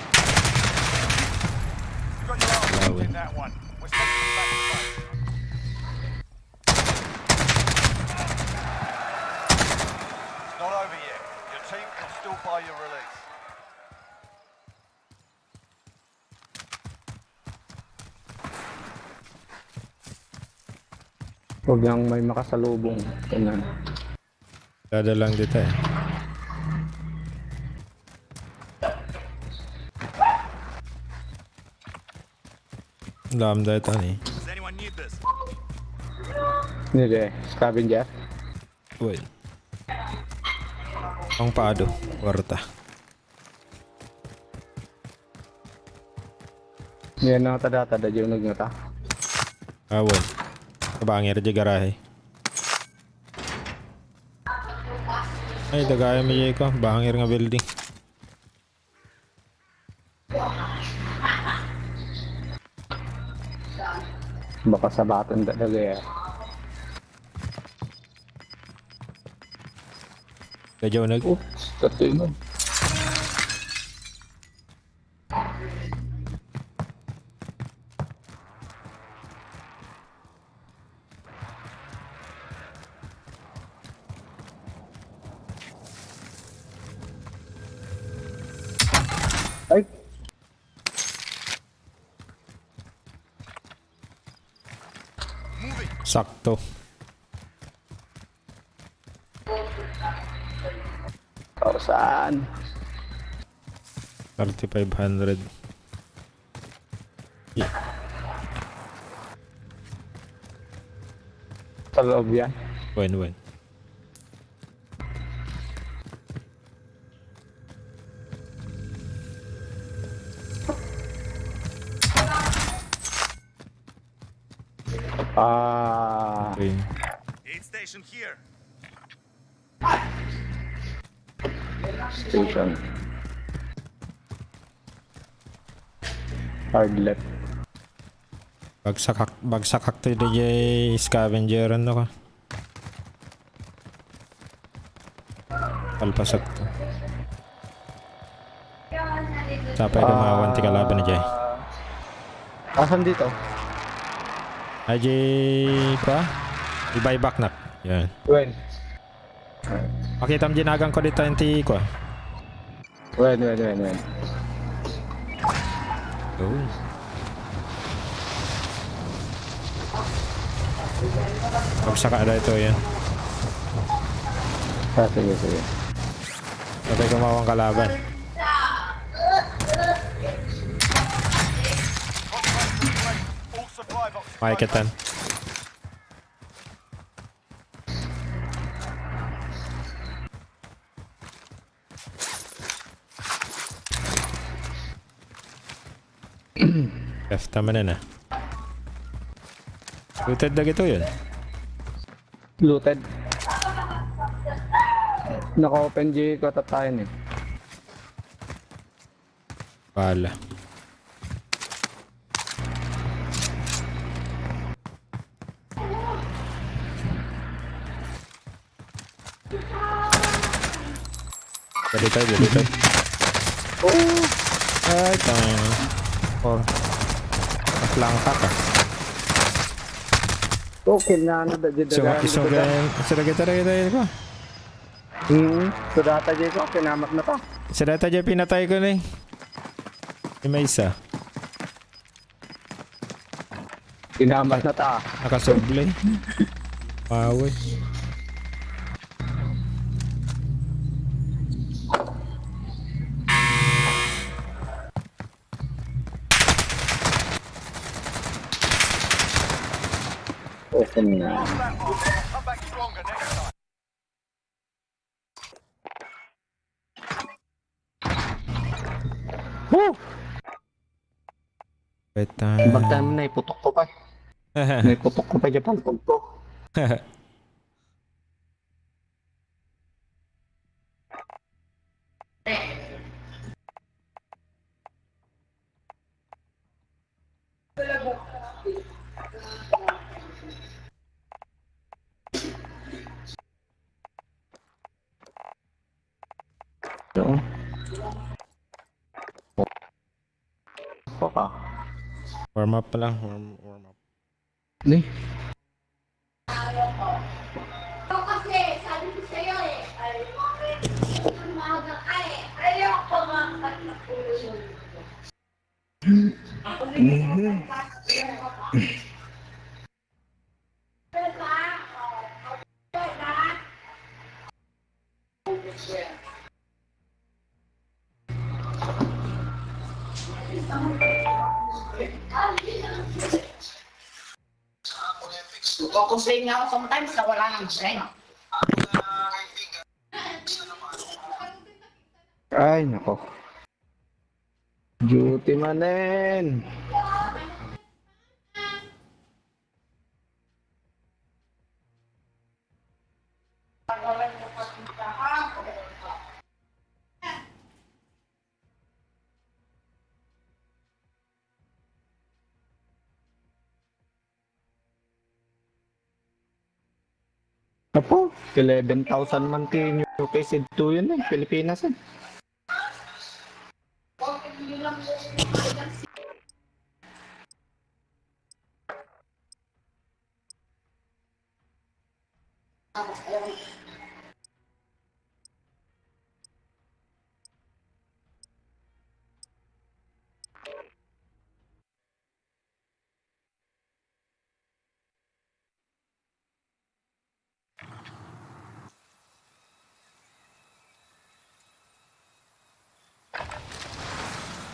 You got your arms in that one. We're sending you back to base. It's not over yet. Your team can still buy your release.
Huwag nang may makasalubong. Tingnan.
Dada lang dito eh. Alam dito ni.
Does anyone need this?
Hindi, scavenger.
Wait. Ang paado. Kwarta.
Yan na tada yung nagngata.
Wait. Kabangir di garahe. Ay, dagaya mo dyan ko. Bangir nga building.
Baka sa baton talaga eh.
Kadyaw nag...
Oops, tato yun. Ay!
Sakto.
O saan?
3,500.
Sa loob yan.
Win. Okay.
Aid station here.
Station. Hard left.
Bagsak to DJ scavenger ano ka. Palpasak to. Sapay dumawan ti kalaban na jay.
Asan dito?
AJ pa? I-buyback na. Yan.
When?
Makita mo ginagang ko dito yung ti ko.
When?
Oh. Pagsaka na ito yan.
Sige.
Patay kumawang kalaban.
All supply boxes.
Makikitan. Left naman na. Looted na ito yun.
Looted. Naka-open G ko tatayin eh.
Pala. Dali tayo. Oh! Ay, tangin. Oh. Naklangka ka.
Okay na ano
Suragat ko.
So data J ko, kinamat na to.
Sa data dyan pinatay ko na eh. May isa.
Kinamat na ta.
Nakasublay. Paway.
Okay na.
Lost that one. Come back stronger next time.
Woo!
Wait time.
Ibang time na iputok ko pa. May putok ko pa dyan pang to. Oo. Poka.
Warm up pa lang. Warm up.
Ni.
Kasi sabi ko sa'yo umaga ka ayoko makakatulog. Kukusing nga ako sometimes na wala nang strength.
Ay, nako. Duty manen. Apo, 11,000 man kayo UK SID 2 yun Pilipinas eh.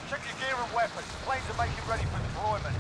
Check your gear and weapons. Planes are making ready for deployment.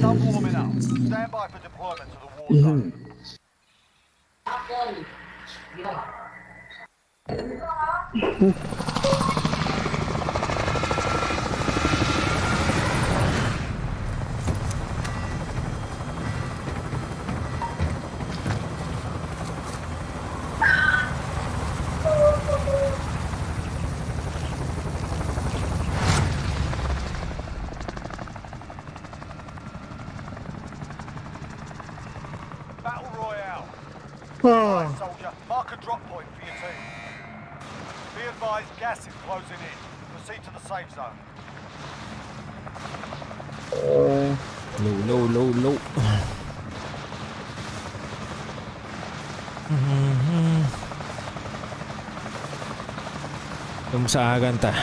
You're done warming up. Stand by for deployment to the war zone. Battle Royale. Right, soldier, mark a drop point for your team. Be advised, gas is closing in. Proceed to the safe zone.
Low. Tumsagan ta.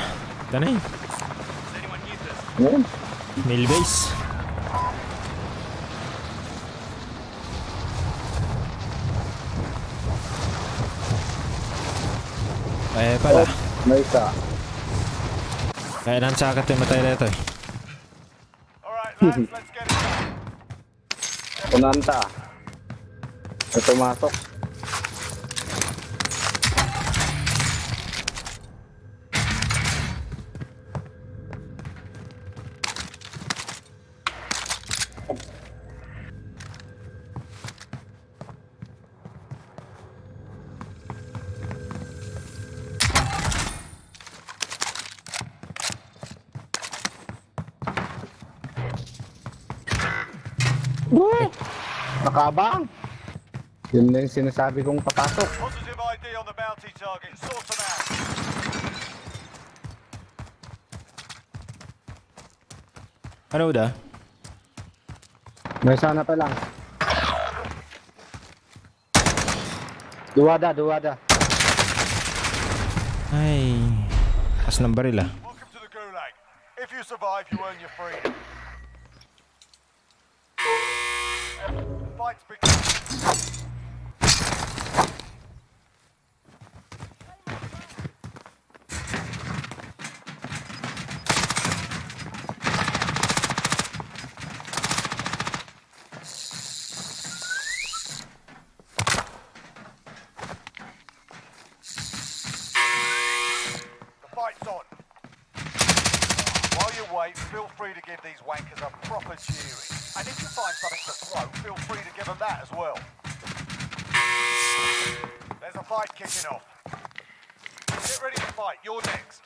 Tanay.
Does anyone need this?
Yan.
Mill base. Pala.
May isa.
Kaya nang sakat yung matay na ito eh.
Alright, lads, let's get it done.
Punanta. May pumasok. Nakabang. Yun na yung sinasabi kong papasok.
Positive ID on the bounty target. Sort them out.
Ano da?
May sana pa lang. Duwada.
Ay. Pas ng baril ah.
Welcome to the Gulag. If you survive, you earn your freedom. Fights begin. The fight's on. While you wait, feel free to give these wankers a proper cheering. And if you find something to throw, feel free to give them that as well. There's a fight kicking off. Get ready to fight. You're next.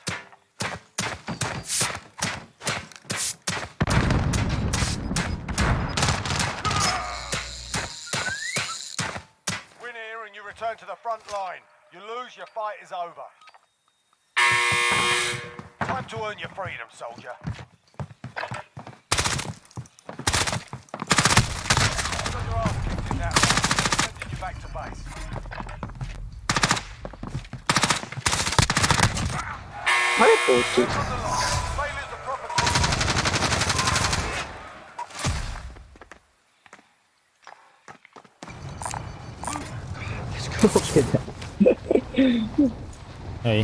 Win here and you return to the front line. You lose, your fight is over. Time to earn your freedom, soldier. You got your ass kicked in that one. Sending you back to base.
Ay, puti.
On the line. Failures are proper.
Okay na.
Ay.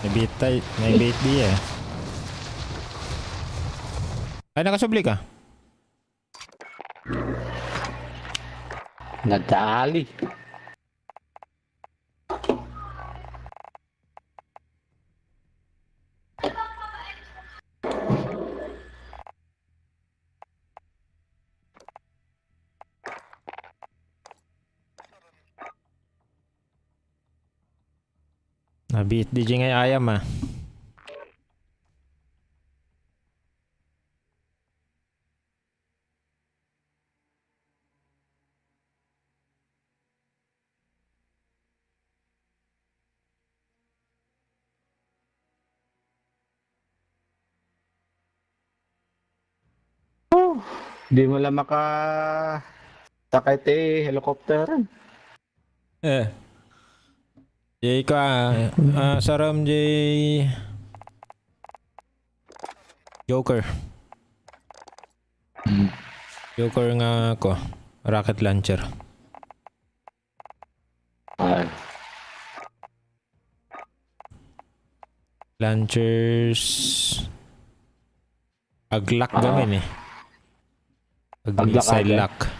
May bait di eh. Ay, nakasubli ka?
Nadali.
Nabit di ngay ayam ah.
Di mo lang sakay helicopter.
Eh. Jay ka saram Jay Joker. Joker nga ako. Rocket launcher.
Ay.
Launchers Aglak gamin eh. Missile lock.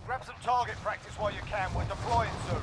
Grab some target practice while you can. We're deploying soon.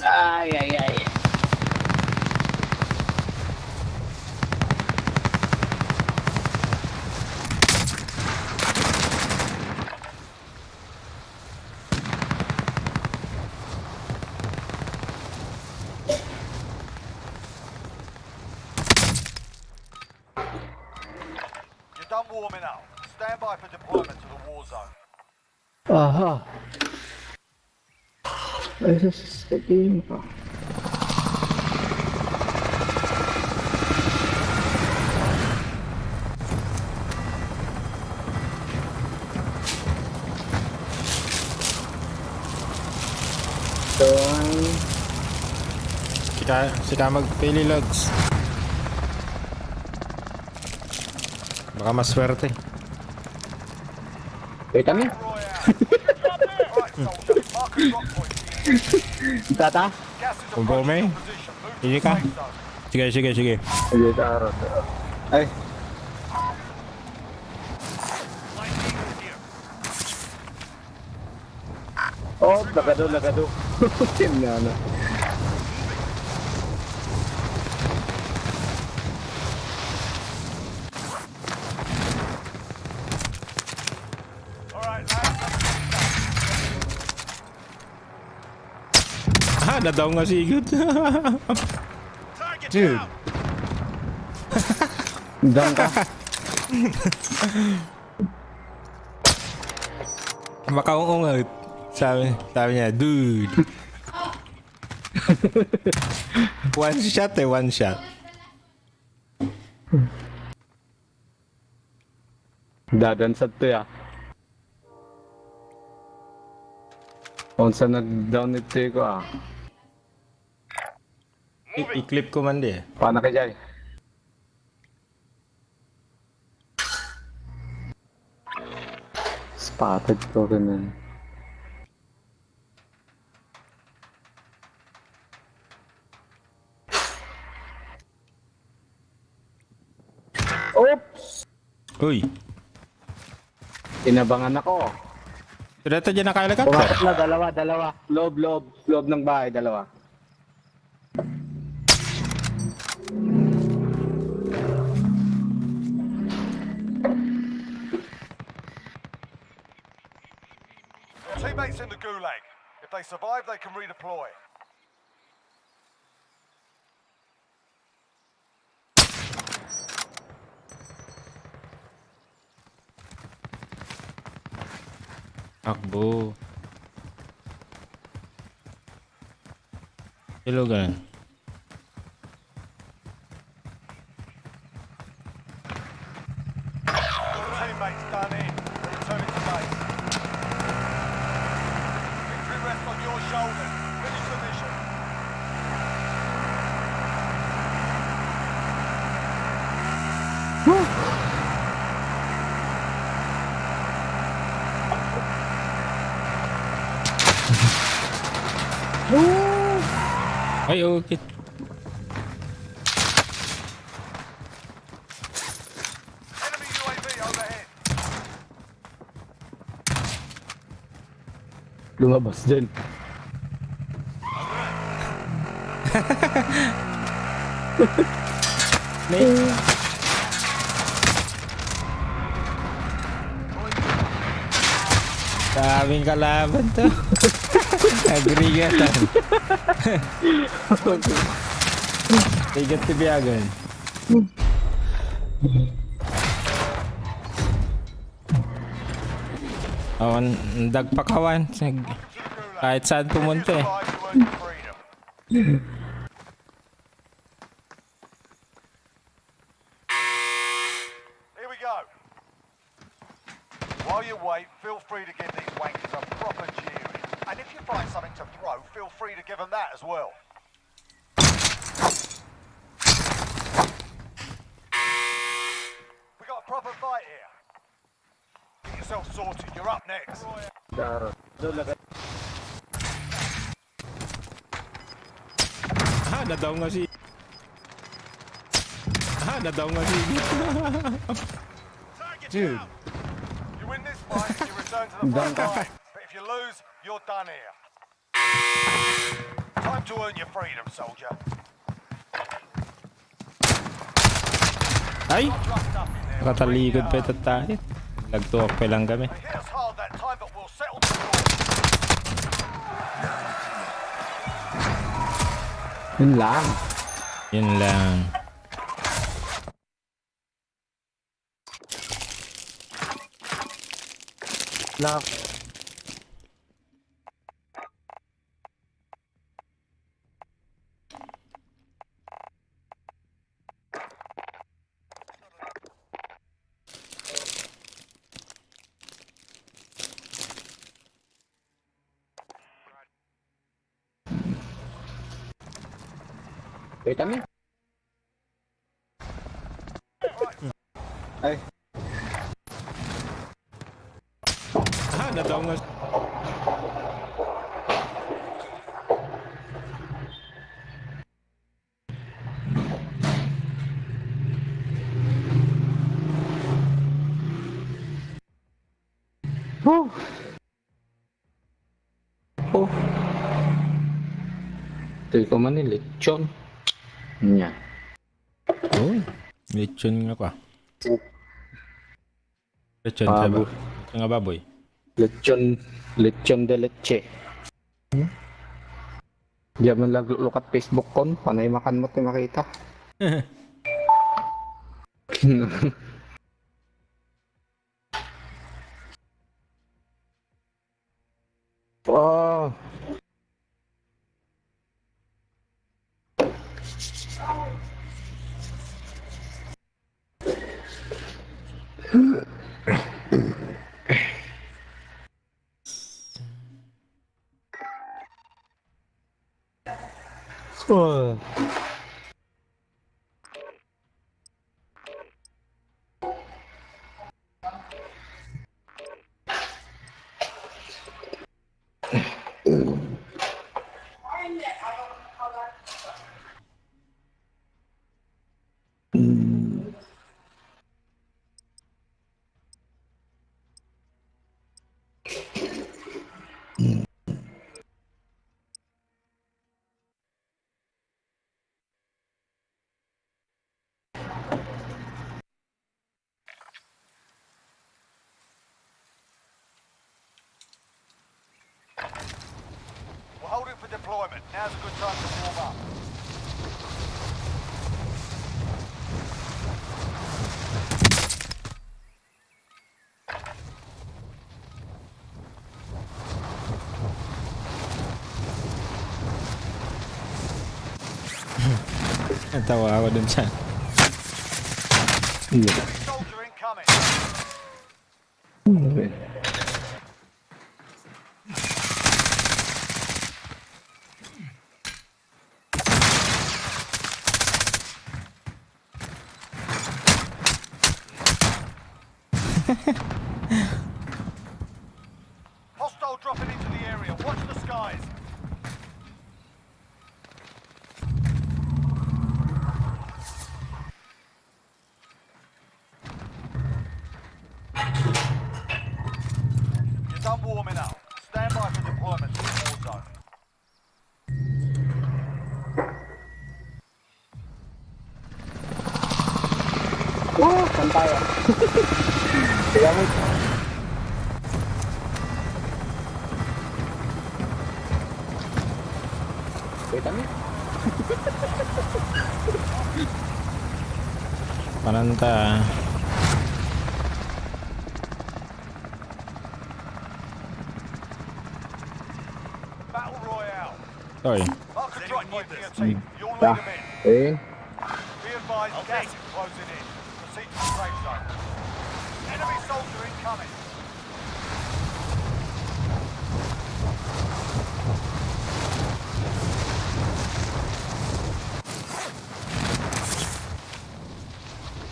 Ay.
You're done warming up. Stand by for deployment to the war zone.
Aha. Ay, sasabihin pa.
Sika magpili, Lods. Baka maswerte.
Wait kami.
Right, soldier. Mark a drop point to you.
Tata?
Gas is
Kumpo,
approaching
may.
your position. Move to
Sige
the
ka.
safe zone.
Sige.
Sige, taro. Ay. Oh, lagado. Yan nga na.
All right, lads.
Nadaw nga sigod.
Target
Dude.
down.
Diyan ka.
Makaungot. Sabi niya, dude. One shot.
Dadansad to ya. Kung saan nag-down ito ko
I-clip ko man di.
Paano ka dyan? Spotted ko rin yan. Oops!
Uy.
Inabangan ako.
Direto dyan naka-helicopter.
Pumasok na, dalawa. Loob ng bahay, dalawa.
Your teammates in the gulag. If they survive, they can redeploy.
Akbo. Hello, ganun.
Your teammates done in. Returning to base. Victory rests on your shoulders. Finish the mission.
Ay, okay.
Enemy UAV overhead.
Lumabas din.
Daming kalaban to. Agrigatan. Tigat tibiagan. Oh, dagpakawan. Kahit saan pumunta eh.
Survive, you earn your freedom. Here we go. While you wait, feel free to give these wankers a proper cheering. And if you find something to throw, feel free to give them that as well. We got a proper fight here. Get yourself sorted. You're up next.
Nadaw nga si... Nadaw nga si...
Target
Dude.
down.
You win this fight, you return to the front line. But if you lose, you're done here. Time to earn your freedom, soldier.
Ay!
Trucked up in there.
Nakatalikod pa ito tayo. Nagtuwak pa lang kami.
They hit us hard that time, but we'll settle the score.
Yun lang.
Yun lang.
Na. Wait a minute. Ay.
Ah, na-down na.
Oh. Oh. Ito ko man lechon. Nya.
Oh, lechon nga pa. Lechon sa ba? Lechon nga baboy.
Lechon de leche. Di man lukat Facebook kon, panay makan mo tayo makita. Oh. Oh.
We're holding for deployment. Now's a good time to warm up.
Natawa ako dun sa...
Soldier incoming. Hostile dropping into the area. Watch the skies. You're done warming up. Stand by for deployment to the war zone.
Oh, saan tayo? Kaya mo. Wait a minute.
Pananta.
Battle Royale.
Sorry.
Mark a drop point for your team. You'll
Ta.
lead them in. Be advised, gas is closing in. Proceed to the safe zone. Enemy soldier incoming.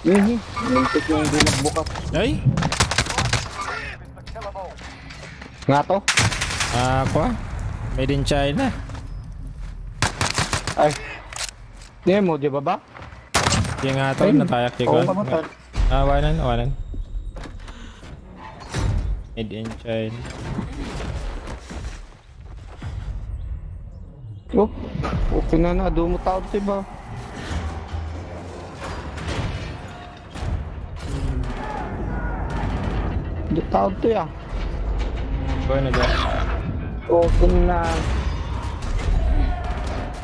Lintik na hindi nagbukas.
Ay!
Is the kill 'em all.
Nga to?
Ako ah. Made in China.
Ay. Di mo, di ba ba?
Yung nga to, natayak di ko.
Oo, kamatay.
Awanan. Made in China.
Oh, okay na, doon mo tao di ba? Di tao to ya.
Go na dyan.
Okay na.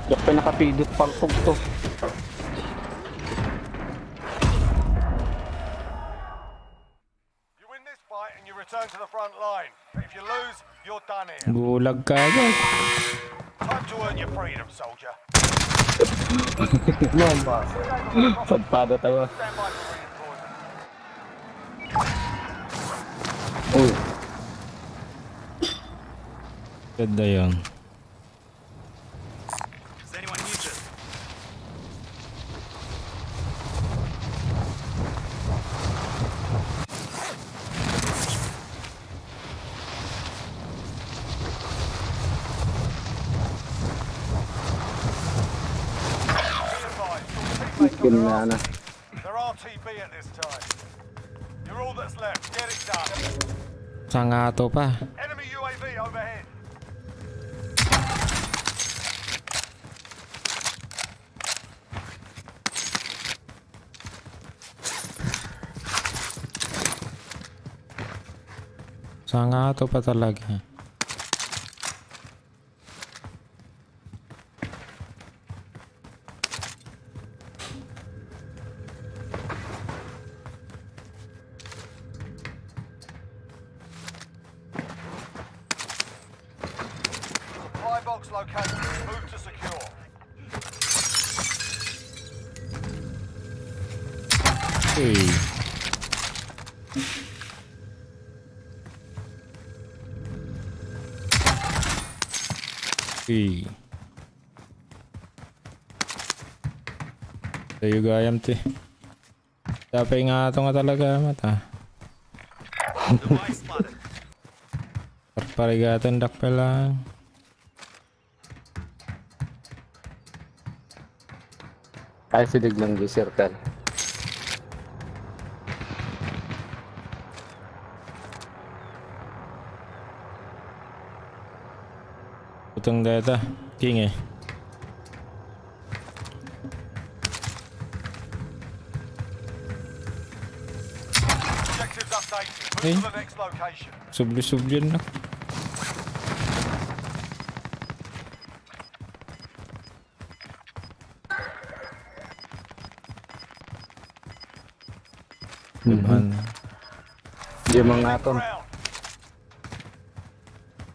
Di pa nakapidot paltog to.
You win this fight, and you return to the front line. But if you lose, you're done here.
Bulag ka agad.
Time to earn your freedom, soldier.
Mama. Padpada tayo.
Stand by for reinforcement.
Uy.
Ganda yun.
Does anyone need this?
Be advised, your teammates
Yun
are
na.
They're RTB at this time. You're all that's left. Get it done.
Sangato pa.
Enemy UAV overhead.
Sangato pa talaga.
Supply box located. Move to secure.
Uy. Uy. Tayo gayam ti. Dapat nga ito nga talaga mata.
Device spotted.
Parigatan dak pa lang.
Kaya sinig lang yung circle.
Putong data. King eh.
Objectives updated. Move to the next location.
Subli-sublin na. Diban.
Di mga aton.
Ground.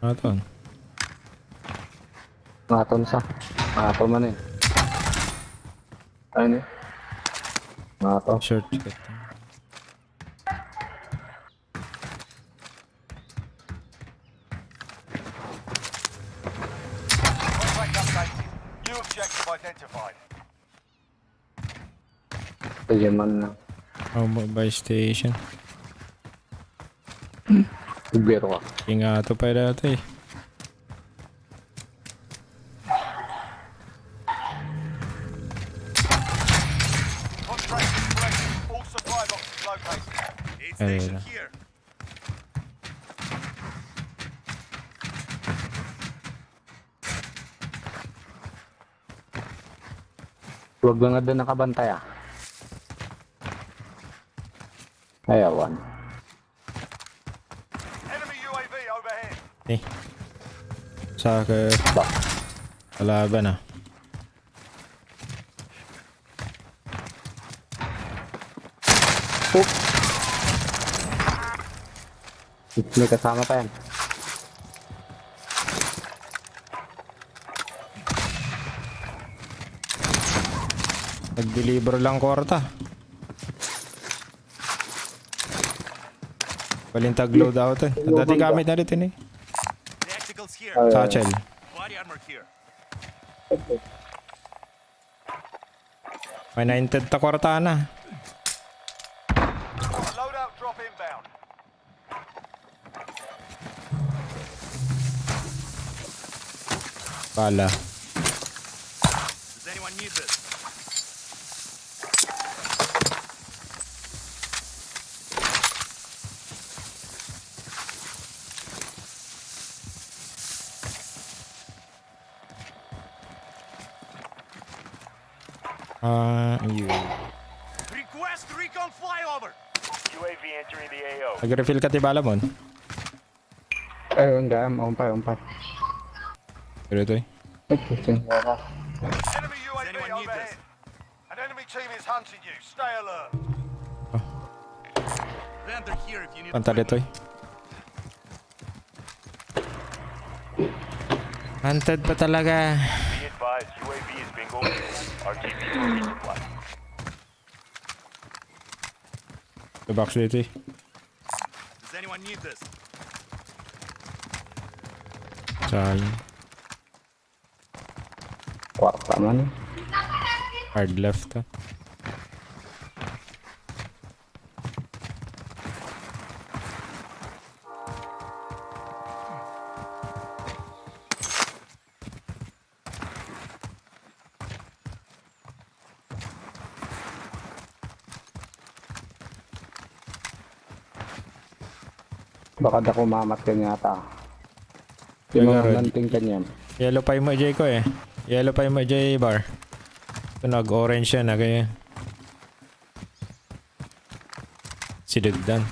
Aton.
Mga aton sa. Mga aton man eh. Ayun eh. Mga aton.
Shortcut.
Contract updated. New objective identified.
Kaya man na.
Oh, by station.
Ibero ka.
Ingato pa dati.
Contract selected. All supply boxes located.
Aid
Ayun
station
na.
here.
Huwag lang nga doon nakabantay ah. Ayawan.
Enemy UAV overhead.
Eh. Saka. Kalaban ah.
May kasama pa yan.
Nag-deliver lang kwarta. Balintag loadout eh. Dati gamit na rin eh.
Tacticals here.
Satchel.
Body armor here.
May 910 ta kwarta na.
Loadout drop inbound.
Pala.
Does anyone need this?
You.
Request recon flyover.
UAV entering the AO.
Nag-refill ka tibala mo.
Ayun nga, umpay.
Pero ito eh.
Enemy UAV
anyone need
overhead.
this?
An enemy team is hunting you. Stay alert.
Commander here if you need
Panta dito eh. Hunted pa talaga.
Be advised, UAV is bingo fuel. RTV for resupply.
May box dito eh.
Does anyone need this?
Sayang.
Kwarta man.
Hard left ah.
Baka dako mamat ka yata. Yung
Wala,
mga
Rod.
lanting kanyan.
Yellow pa yung J ko eh. Yellow pa yung J bar. Ito nag-orange siya na kaya. Si Dugdan.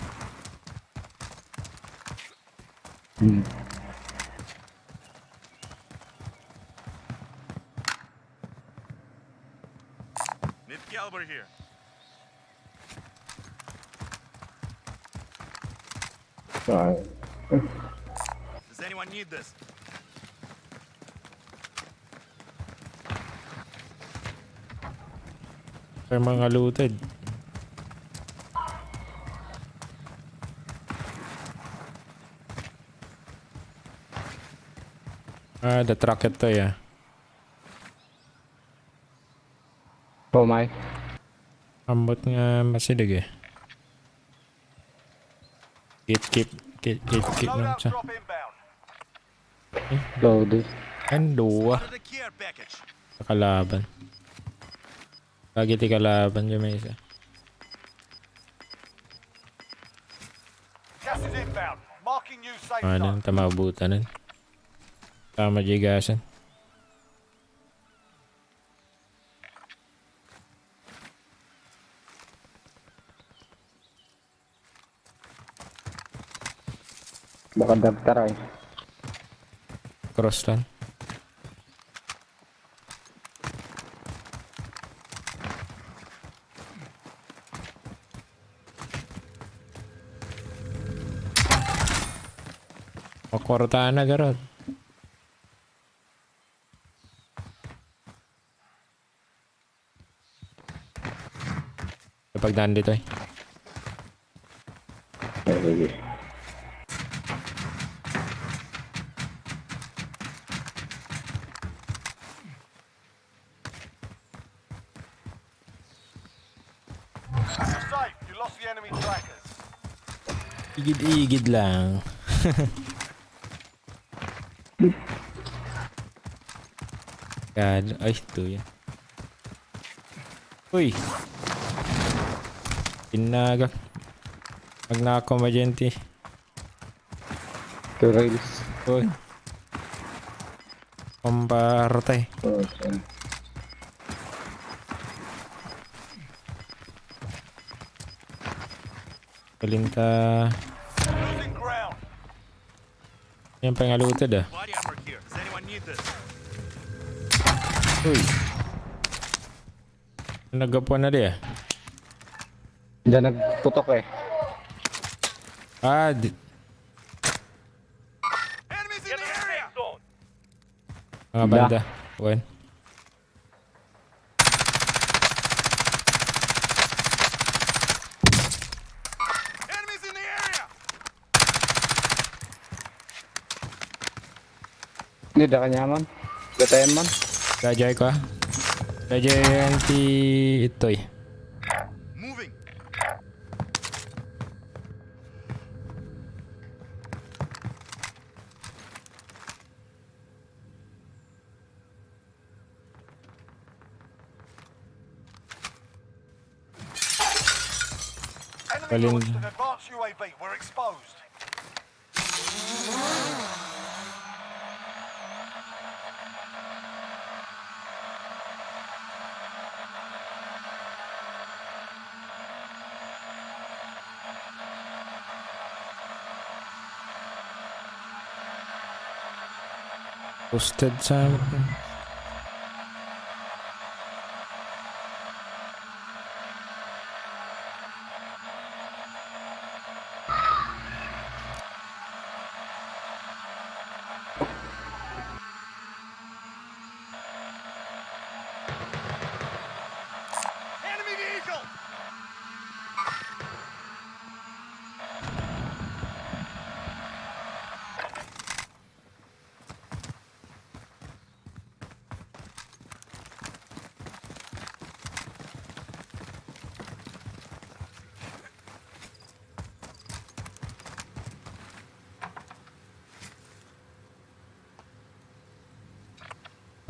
Need caliber here.
Ay.
Does anyone need this?
May mga looted. The truck ito ya.
Oh my.
Ambot nga masilig eh. Keep lang
Loadout
siya.
drop inbound.
Loaded.
Ang duwa.
Order the care package.
Sa kalaban. Lagi ti kalaban dyan may isa.
Gas is inbound. Marking new safe
Ano,
zone.
tamabutan nun. Tama jigasan.
Baka dagtaray.
Cross lang. Makwartahan na garot. Kapag nandito eh.
Sige.
Safe. You lost the enemy trackers.
Igid-igid lang. God, ay, ito yan. Uy! Pinagak. Magnako magenti.
Two rails.
Uy. Pambartay.
Okay.
Palinta.
Losing ground.
Yan pa nga looted ah.
Body armor here. Does anyone need this?
Uy. Nagapuan na di ah.
Diyan nagputok eh.
Ah,
Enemies in the area!
mga banda. Wen.
Enemies in the area!
Hindi da kanya man. Gatayan man.
Gajay ko ah. Gajay yan ti itoy.
Moving.
Enemy
Balin-
launched an advanced UAV. We're exposed.
Posted sa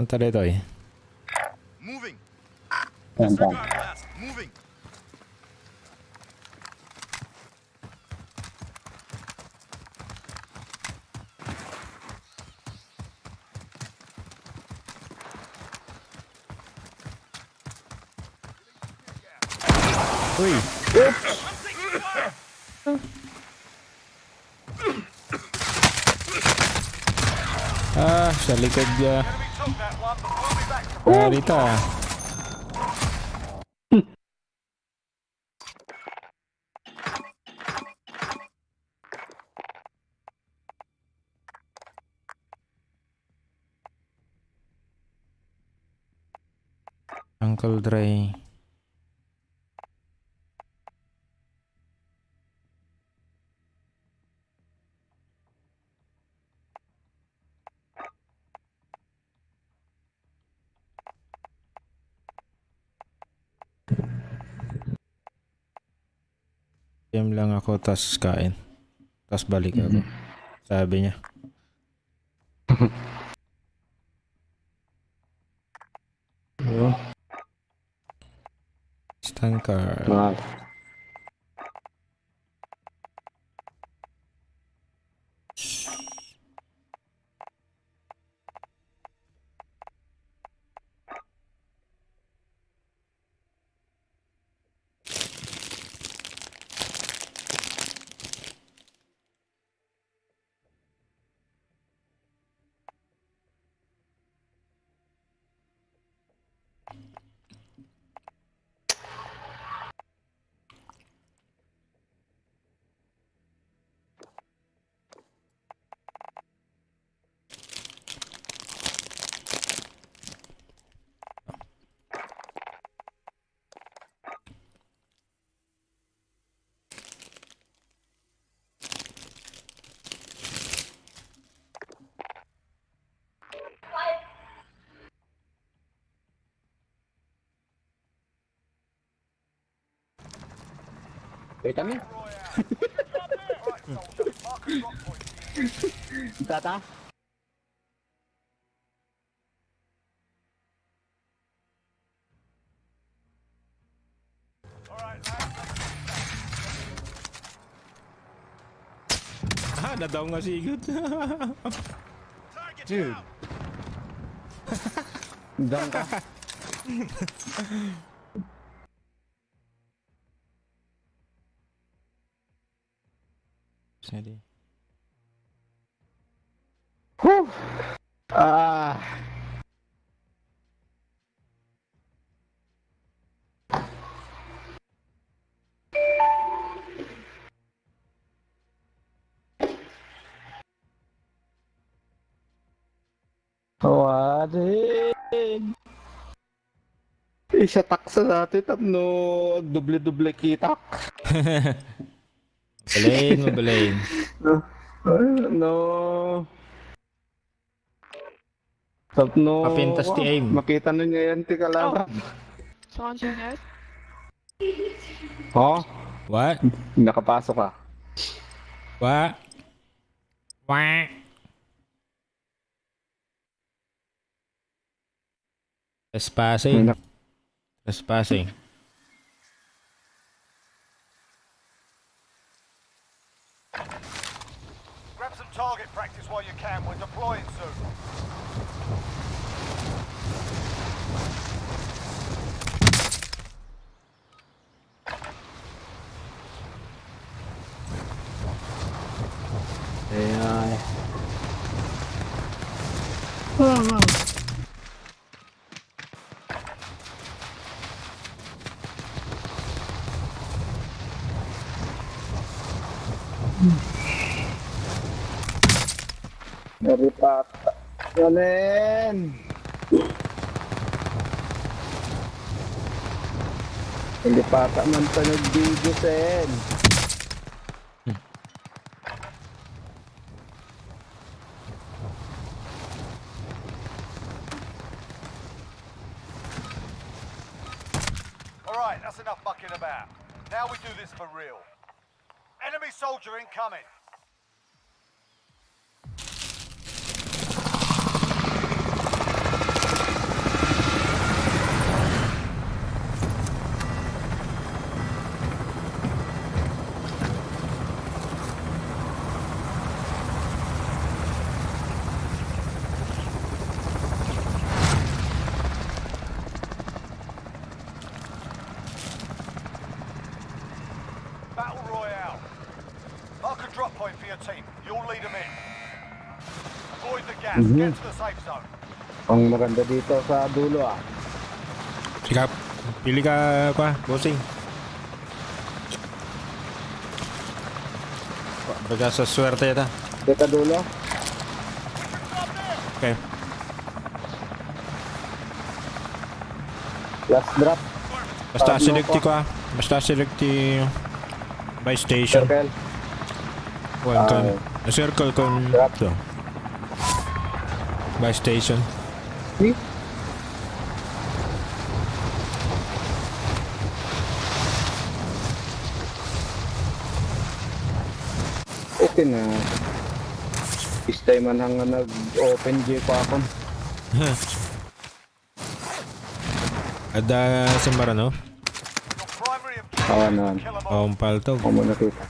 Punta dito eh.
Moving.
Yan,
Disregard
yan.
blast. Moving.
Uy! Sa likod niya.
Enemy took that one, but we'll be back to
Narito ah. Uncle Dre. Game lang ako tas kain. Tas balik ako. Sabi niya. Stand card.
Ah, wait a minute. Tata?
Nadaw nga sigod.
Target
Dude.
down.
Down ka.
Sorry.
Whew. Ah. Tawarin. Isa taksa natin no doble-doble kitak.
Mabalain.
No. No.
Kapintas ti aim.
Makita na niya yan ti kalaban.
Saan siya nga?
Oh,
What?
nakapasok ka.
What? What? Trespassing. Trespassing.
grab some target practice while you can. We're deploying soon.
Ay. Naripat. Yanin. Hindi pata man pa nag-video sen.
Alright, that's enough mucking about. Now we do this for real. Enemy soldier incoming. point for your team. You'll lead them in. Avoid the gas.
Mhm.
Get to the safe zone.
Ang maganda dito sa dulo ah.
Sikap. Pili ka pa, bossing. Baga sa swerte yata.
Dito dulo.
Okay.
Last drop.
Basta
Ano
selecti
pa?
ko ah. Basta selecti by station.
Circle.
Well, circle con
Drop.
to. By station.
See? Okay na. This time man hang nag-open J pa ako.
Ada sa Marano.
Your primary objective
Awan
is
naman.
to kill them all.
Paltog.
Ako muna kita.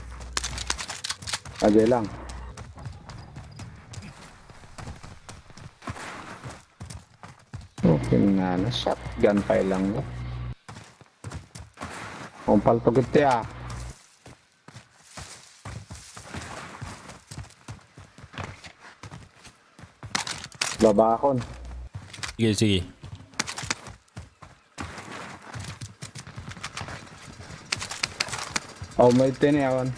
Ajay lang. Okay na na. Shotgun pa lang. Kumpal to giti ah. Babakon.
Sige, sige.
Oh, may tiniyawan.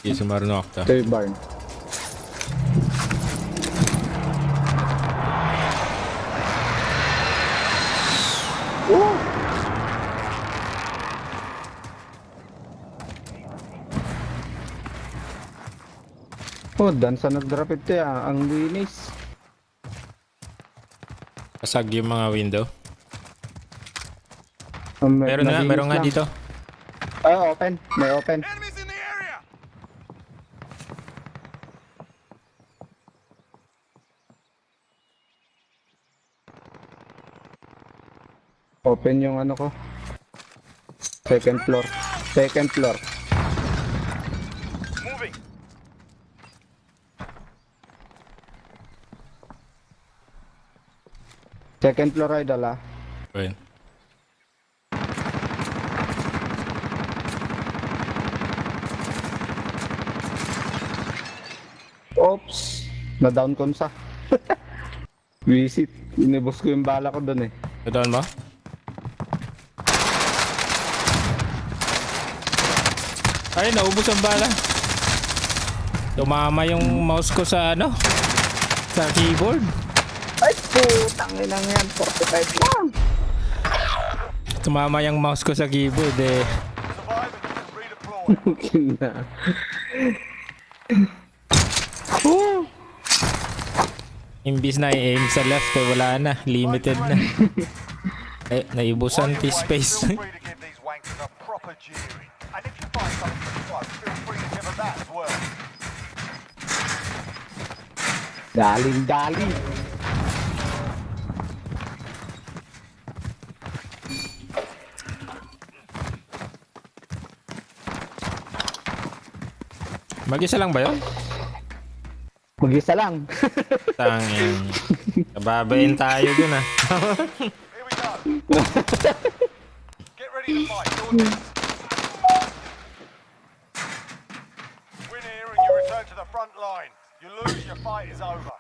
Sige, sa Marano ako.
Ito yung barn. Oh, dan sa nag-drop ito ah. Ang linis.
Pasag yung mga window.
Meron
Meron nga dito.
Ah, open. May open.
Enemies in the area!
Open yung ano ko. Second floor. Second floor.
Moving.
Second floor ay dala.
Okay.
Oops. Na-down ko sa. Visit. Inibos ko yung bala ko dun eh.
Nadaan mo? Ay, naubos ang bala. Tumama yung mouse ko sa ano? Sa keyboard.
Ay, putang inang yan. 45 lang.
Tumama yung mouse ko sa keyboard eh.
Survive and you can redeploy.
Okay na.
Imbis na i-aim sa left eh, wala na. Limited na. Eh, naibusan
While you're
space.
away, feel free to give these wankers a proper jeering. And if you find something to quote, feel free to give them that as well.
Galing.
Mag-isa lang ba yun?
Mag-isa lang.
Tangin. Nababayin tayo dun ah.
Here we go. Get ready to fight. You're next. Win here and you return to the front line. You lose, your fight is over.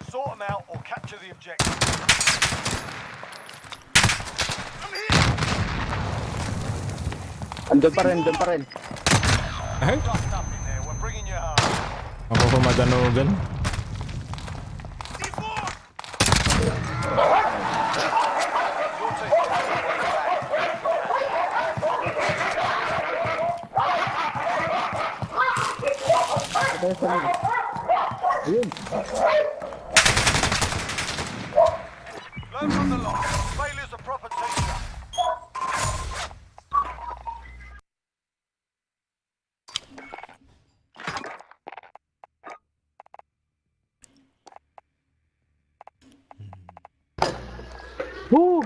Sort them out or capture the objective.
Andun pa rin.
Ay,
Dust up in there. We're bringing you home.
ako pa madanugan.
Your team is on the way back.
Ayun.
Learn from the loss. Failure's a proper teacher.
Woo!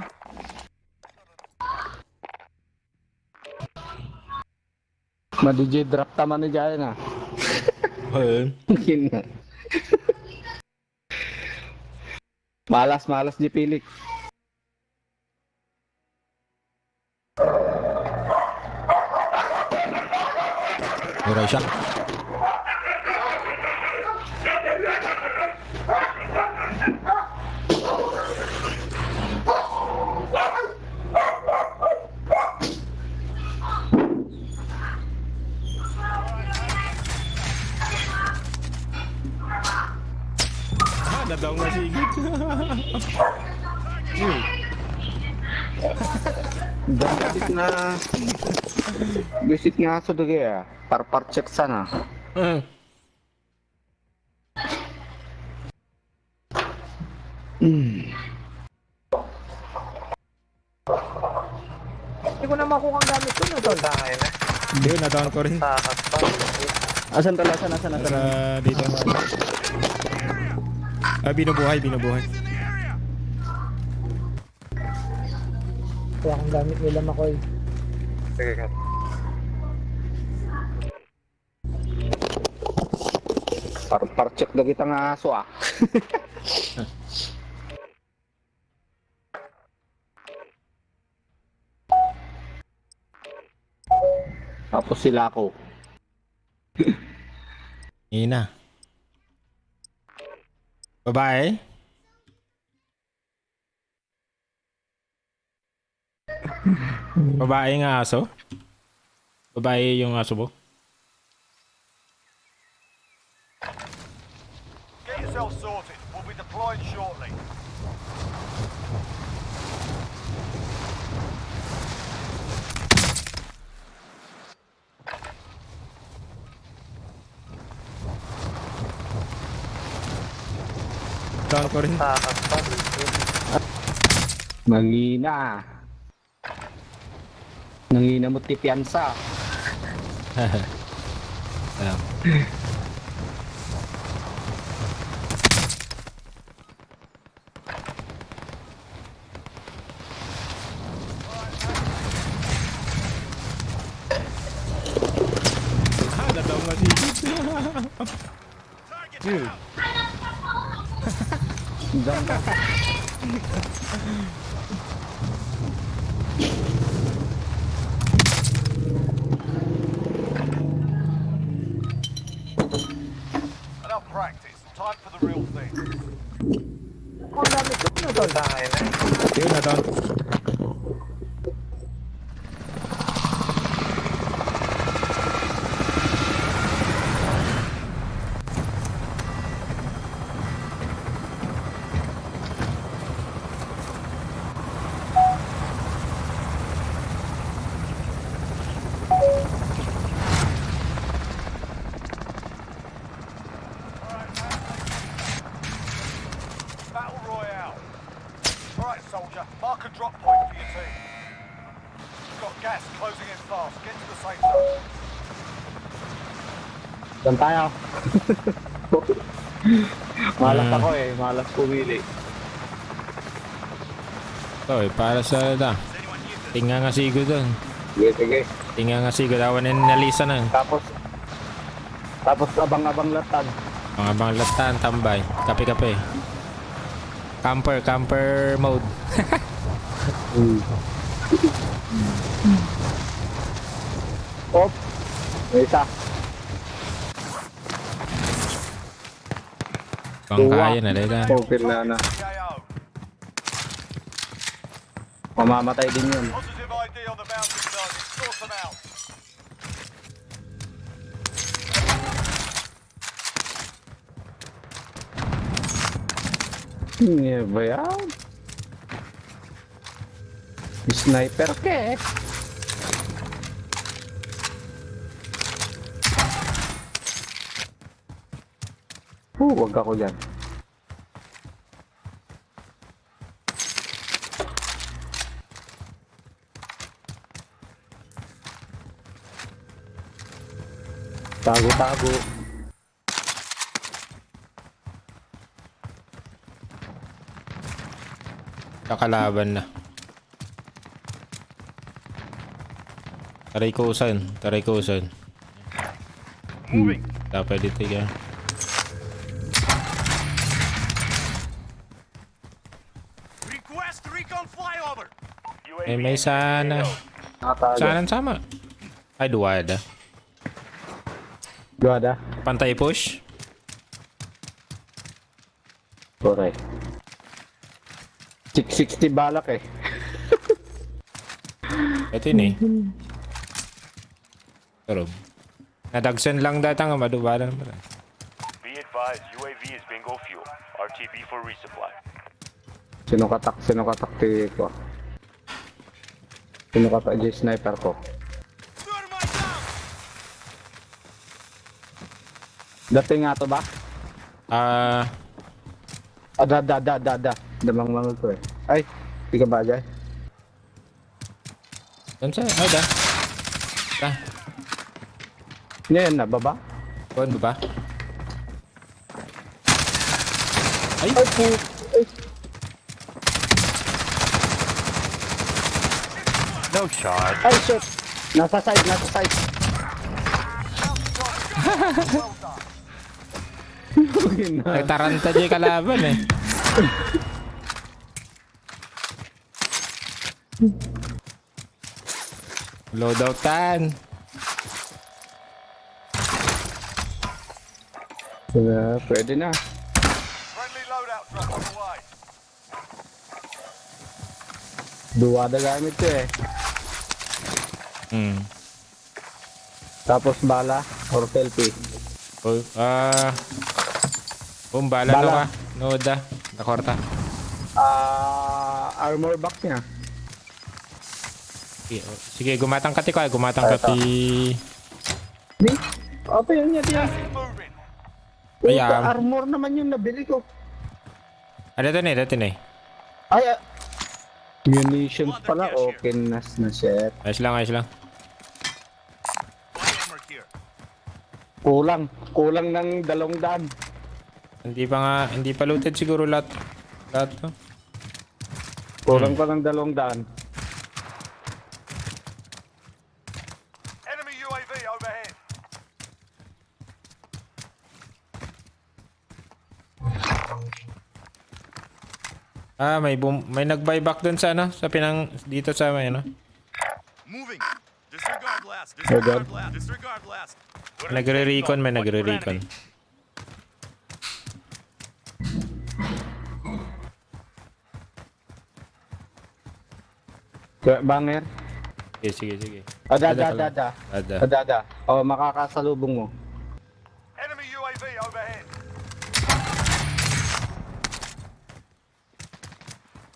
Ma-DJ drop taman ni Jaya na.
Ayun.
Mungkin na. Malas di pilik.
Muray siya. Nadaw nga sigit.
Basic na... Basic nga aso doon kaya. Par check sana.
Hindi ko na makuha ang gamit ko. Natoon sa akin eh.
Hindi, nadawan ko rin.
Takas pa.
Asan tala? Asan?
Sa dito. Binubuhay.
Kaya akong gamit nila makoy.
Sige, kat.
Par check na kita nga aso ah. Tapos sila ako.
Ina. Babae? Babae nga aso? Babae yung aso mo?
Get yourself sorted. We'll be deployed shortly.
Down ko rin.
Takas pa.
Nangina. Nangina mo tipiansa.
Ayan. Nadaw nga sigit. Dude.
Enough practice. Time for the real thing.
Ang gamit ko. Natoon sa akin eh.
Yun, nadaw.
Battle Royale. Alright, soldier. Mark a drop point for your team. You've got gas closing in fast. Get to the safe zone.
Doon tayo. Malas ako eh. Malas pumili.
Ito eh, para sa da. Tinga nga sigo doon.
Sige.
Tinga nga sigo. Dawan na nalisa na.
Tapos abang-abang latag.
Mga bang latan, tambay. Kape-kape. Camper mode.
Op. May isa.
Pangkaya na dahil.
Okay na.
PAO.
Mamamatay din yun.
Positive ID on the mountain target. Sort them out.
Ano ba yan? Sniper ka eh. Wag ako dyan. Tago.
Kakalaban na. Taray kusan. Dapat dito ka.
Request recon flyover.
Eh may sana. Sana sama. Ay duwada.
Duwada.
Pantay push.
Correct. 660 balak eh.
Ito yun eh. Pero, nadagsan lang datang madubala naman.
Be advised, UAV is bingo fuel. RTB for resupply.
Sino katak ko. Sino katak yung sniper ko. Dating nga to ba? Damang mga ko eh. Ay, di ka ba dyan?
Doon sa, ay da. Da.
Ngayon na, baba?
Kuhan ba ba?
Ay, po. Ay,
No shot.
ay, shit. Nasa side. Yun na.
Nagtaranta dyan yung kalaban eh. Loadoutan.
Pwede na.
Friendly loadout truck on the way.
Duwada gamit ko eh. Tapos bala or selfie.
Oh, bala
Bala.
no ka. Noda. Nakorta.
Armor box niya.
Sige, gumatang kati ko. Gumatang kati.
Di? Apa yun niya diya?
Moving.
Ayan.
Armor naman yung nabili ko.
Ano ito na eh.
Ay, munitions pala. Okay na set.
Ayos lang.
Hammer here.
Kulang ng 200.
Hindi pa looted siguro lahat to.
Kulang pa ng 200.
Enemy UAV overhead.
May nag-buyback dun sa dito sa may
Moving. Disregard blast.
God.
Disregard blast.
Nagre-recon.
Banger.
Sige.
Ada. Oh, makakasalubong mo.
Enemy UAV overhead.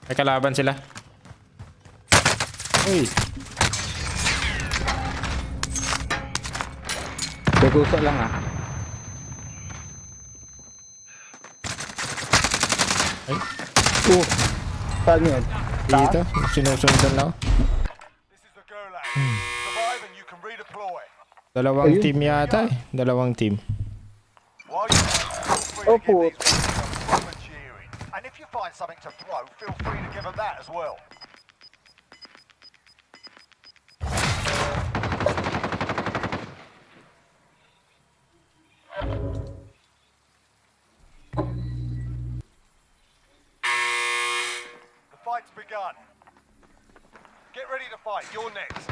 May kalaban sila. Uy.
Tutuso lang ah.
Ay.
Saan yun?
Dito. Sinusundan lang.
This is the Gulag. Survive and you can redeploy.
Dalawang
Ayun.
team yata eh. Dalawang team.
While you're there, feel free to
Opo.
give these guys some proper cheering. And if you find something to throw, feel free to give them that as well. The fight's begun. Get ready to fight. You're next.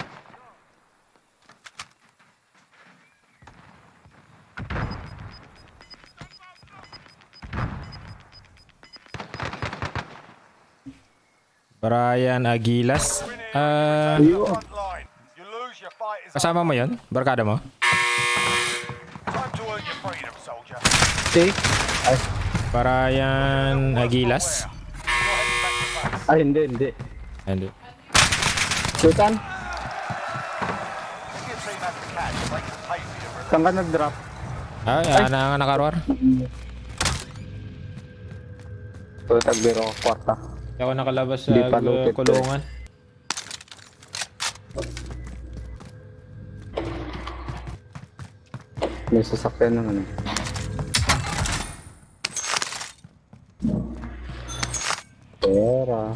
Brian Aguilas.
Return to the front line. You lose, your fight is
Kasama mo yun? Barkada mo?
time to earn your freedom, soldier.
See?
Brian Aguilas.
You're heading back to base.
Ay, hindi.
Hindi.
Sultan,
If your team has the cash, they can pay for your release.
saan ka nag-drop?
Nakarwar.
So, tagbiro, kwarta.
Hindi ako nakalabas sa
Hindi pa looted to.
kulungan.
May sasakyan naman eh. Pera.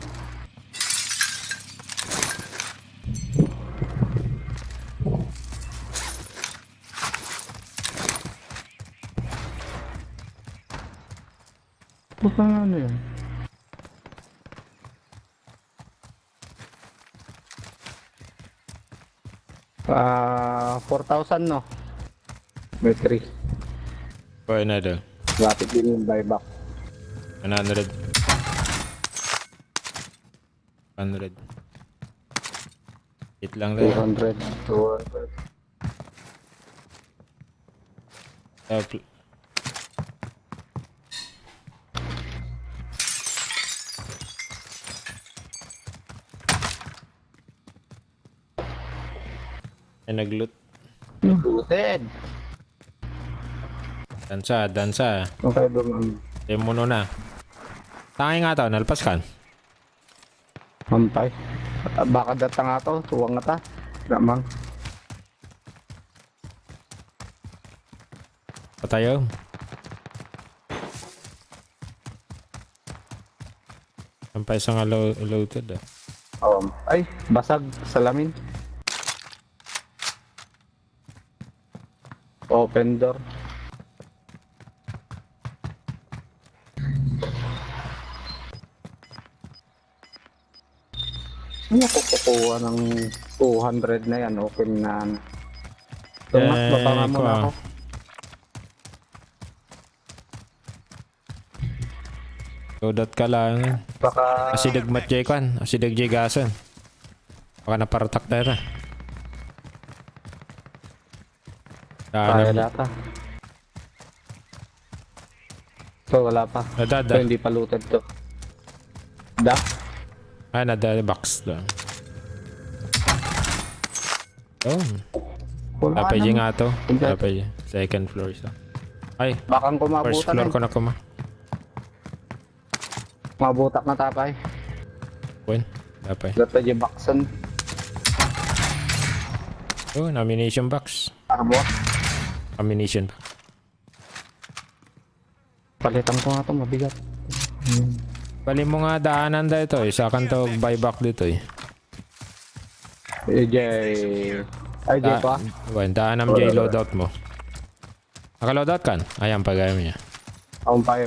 Baka ano yun? Ah, 4,000 no? May 3.
Go another.
Rapid din yung buyback.
100. 100. Hit lang tayo.
200. 200.
Ay, nag-loot.
Looted.
Dansa.
Okay, doon.
Demono na. Tangay nga to, nalpas kan.
Mampay. Baka data nga to, tuwang nga ta. Namang.
Patayo. Sampay sa nga loaded ah.
Ay, basag salamin. Open door. Ano ako kukuha ng 200 na yan, open na. Tumas, baba nga muna ako.
Loadout ka lang.
Baka...
Asidag matjay kan. Asidag jay gasan. Baka naparatak na rin.
Kaya data. So, wala pa.
Nadada.
So, hindi pa looted to. Da?
Ah, nada box doon. Oh.
Wala
Kapay
naman.
nga to. Kapay. Second floor isa. Ay,
Bakang
first
kumabutan
floor
eh.
ko na kuma.
Mabutak na tapay.
Win. Kapay.
Data yung boxan.
Oh, ammunition box.
Arbo.
Ammunition box.
Palitan ko nga to, mabigat.
Bali mo nga daanan da ito eh. Sa kanto buyback dito eh.
Jay. Ay, Jay pa.
Daanan J loadout mo. Naka-loadout kan? Ayan pagaya niya.
Umpay.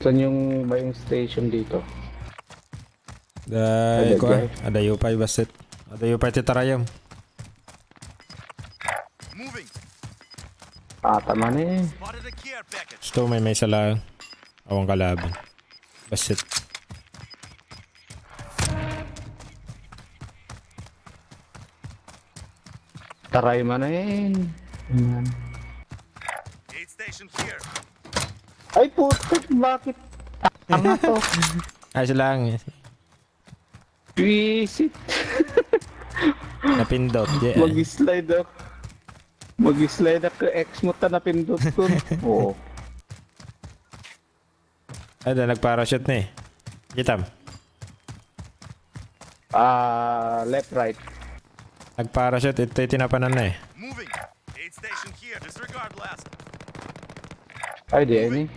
Saan yung buying station dito?
Dahil ko ada yupay basit. Ada yupay titarayam.
Moving.
Tama na eh.
Spotted a care package.
Gusto may sala awang kalaban. Basit.
Taray man na eh.
Aid station here.
Ay putik, bakit? Tanga to.
Ayos lang.
Visit.
Napindot. Yeah.
Mag-slide ako. Mag-slide ako. X-mot na napindot ko. Oo.
Ada nagparachute na eh. Gitam.
Left, right.
Nagparachute. Ito yung tinapanan na eh.
Moving. Aid station here. Disregard last.
Ay, di yan eh.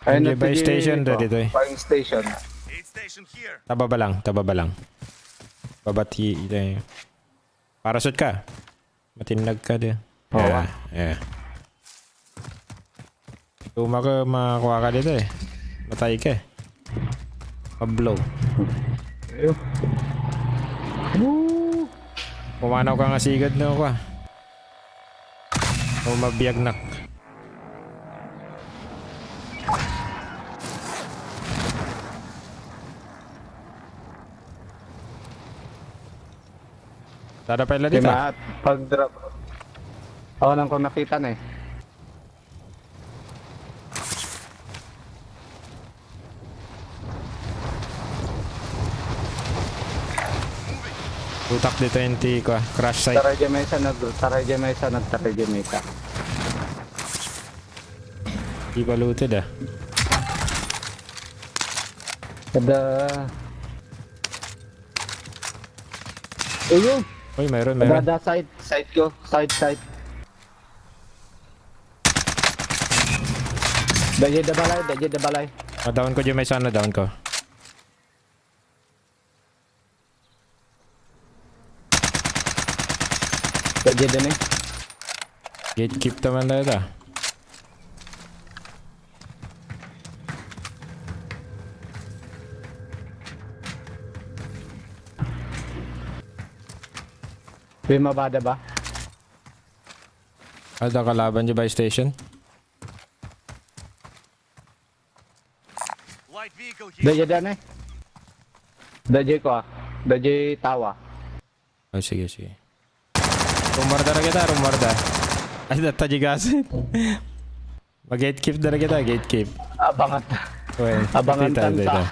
Ay,
Hindi ba yung station dito eh?
Buying station.
Aid station here.
Taba ba lang. Babati ito eh. Parachute ka. Matinag ka din.
Oo.
Yeah. Tuma ka makakuha ka dito eh. Matay ka eh. Pa-blow.
Ayun.
Pumanaw ka nga sigad na ako ah. O mabiyagnak. Tada pala dito.
Diba, pag-drop. Oo, nang kung nakita na eh.
Utak dito yung ko ah. Crash site.
Taray Jamesa, nagtaray Jamesa.
Di ba looted ah.
Kada... Ayun!
Uy, meron.
Kada side ko. Side. Dajay da balay.
Down ko dyan may sana, down ko.
Dajay din eh.
Gatekeep naman na ito.
May mabada ba?
Ada kalaban dyan by station?
Light vehicle here.
Dajay dan eh. Dajay ko ah. Dajay tawa.
Oh, sige, sige. Rumarda na kita, rumarda. Ay, data jigasin. Mag-gatekeep na kita, gatekeep.
Abangan.
Well,
Abangan tanta.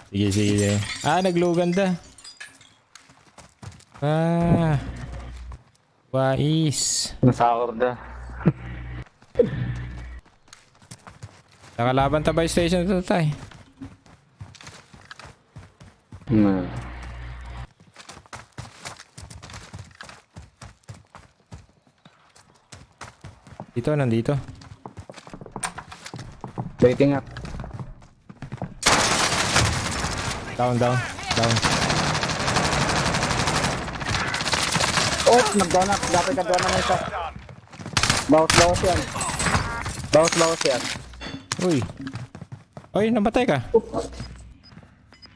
Sige, sige. Ah, naglugan da. Ah. Wais.
Nasa order.
Nakalaban ta by station ito tayo. Dito, nandito.
Waiting up.
Down, down, down.
Oh, nag-down up. Dapat ka-down naman isa. Bawas yan. Bawas yan.
Uy. Uy, namatay ka.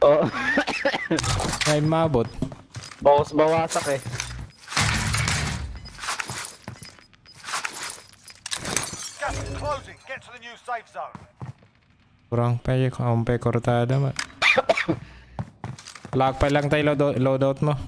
Oo.
Ay, mabot.
Bawasak eh.
Gas is closing. Get to the new safe zone.
Kurang pa yung kampe kortada ma. Lakpay lang tayo loadout mo.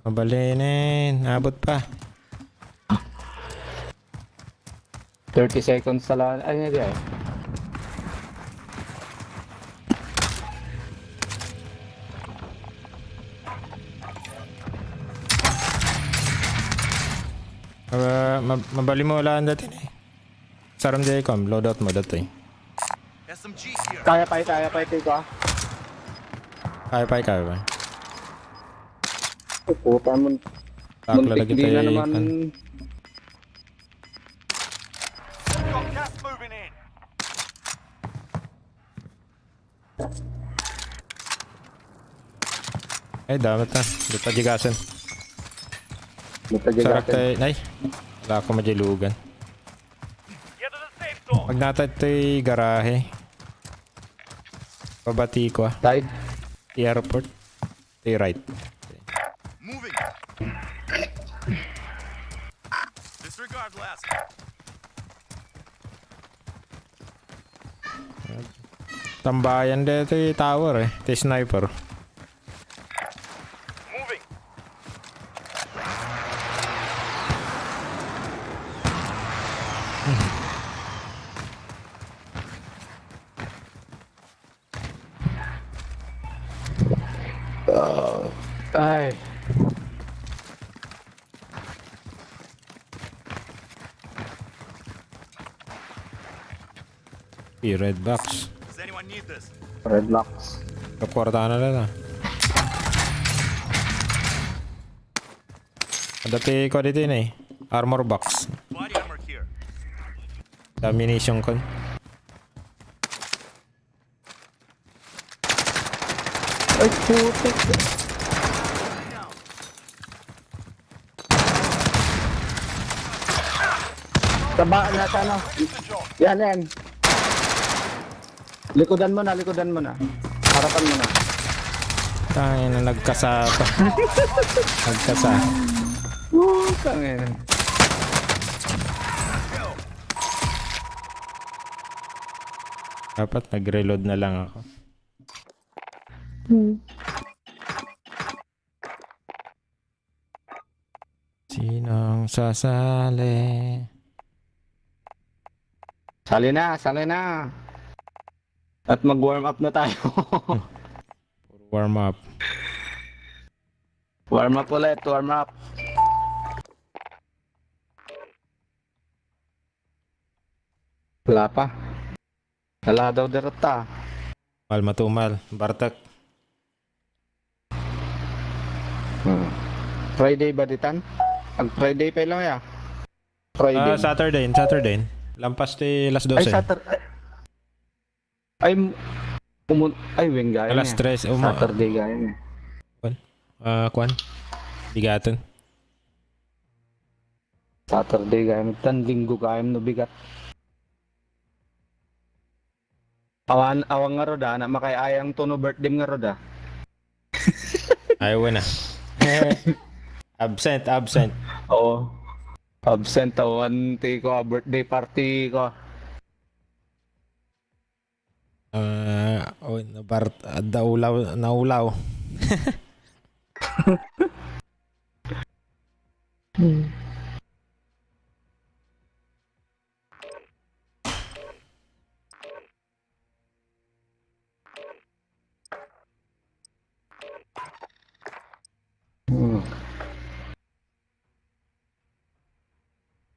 Mabalinin, abot pa.
30 seconds lang. Ay, hindi ay.
Mabali mo wala dati eh. Saram di kom, loadout mo dati.
SMG here.
Kaya pa ito ko ah.
Kaya pa.
Puta mo.
Takla lagi
Muntik di na
tayo.
naman.
Got gas moving in.
Ay, damat na. Di pa jigasan.
Matagigatin.
Sarap tayo. Ay, wala ako majilugan.
Get to the safe zone.
Pag natin ito'y garahe. Pabati ko ah.
Side.
Airport. Ito'y right.
Moving. Disregard last.
Tambayan dito yung tower eh. Ito'y sniper.
Moving.
Ay.
Red box.
Does anyone need this?
Red locks.
Kapwarta na lang ah. Dati ko dito yun eh. Armor box.
Body armor here.
Ammunition ko.
Ay, putik. Taba na sa ano. Yan. Likodan mo na. Harapan mo na.
Tangin na nagkasa pa. Nagkasa.
Tangin.
Dapat nag-reload na lang ako. Sinong sasali?
Sali na. At mag-warm up na tayo.
Warm up.
Warm up ulit. Wala pa. Wala daw derota.
Mal matumal. Bartek.
Friday ba ditan? Ang Friday pa lang ya. Friday.
Saturday. Lampas ti las 12.
Ay Saturday. Ay weng gaya
Alas
niya.
3.
Saturday gaya niya.
Kwan. Bigaton.
Saturday gaya niya. Tan linggo gaya no bigat. Awang nga roda, na makayayang tuno birthday nga roda.
Ayaw na. Absent.
Oo. Absent awan ti ko, birthday party ko.
Naulaw.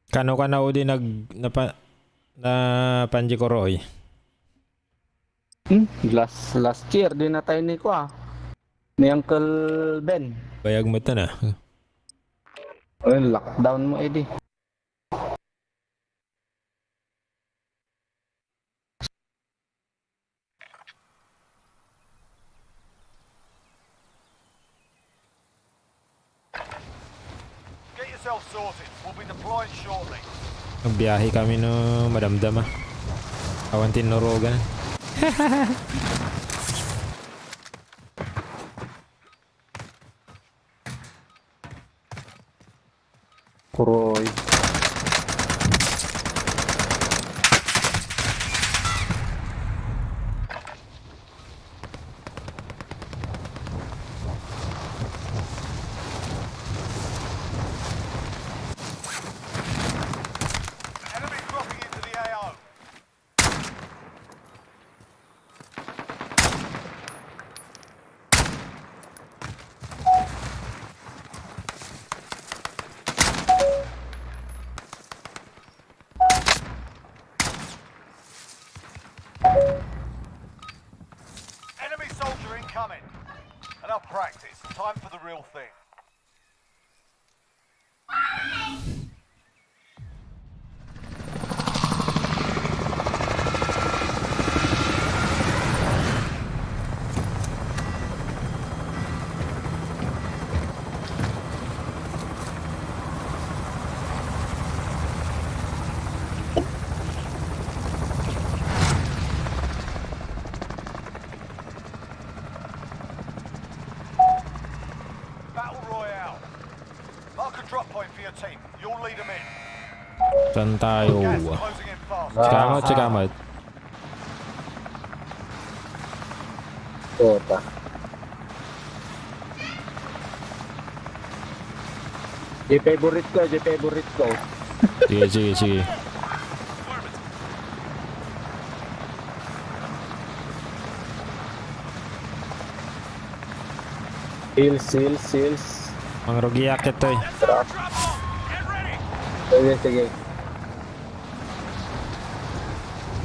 Kano ka na udi na panji ko roy.
Last year din na tayo ni ko ni Uncle Ben.
Bayag mo ito na.
Lockdown mo edi.
Get yourself sorted. We'll be deploying shortly.
Nagbiyahe kami no madamdama. Awan tinorogan.
Kuroy.
Enemy dropping into the AO. Enemy soldier incoming. Enough practice. Time for the real thing. Battle Royale. Mark a drop point for your team. You'll lead them in.
Saan tayo?
Gas closing in fast.
Sikamot.
Tota. Di favorite ko.
Sige.
Seals.
Ang rugiyak ito eh.
Drop off. Get ready.
Sige.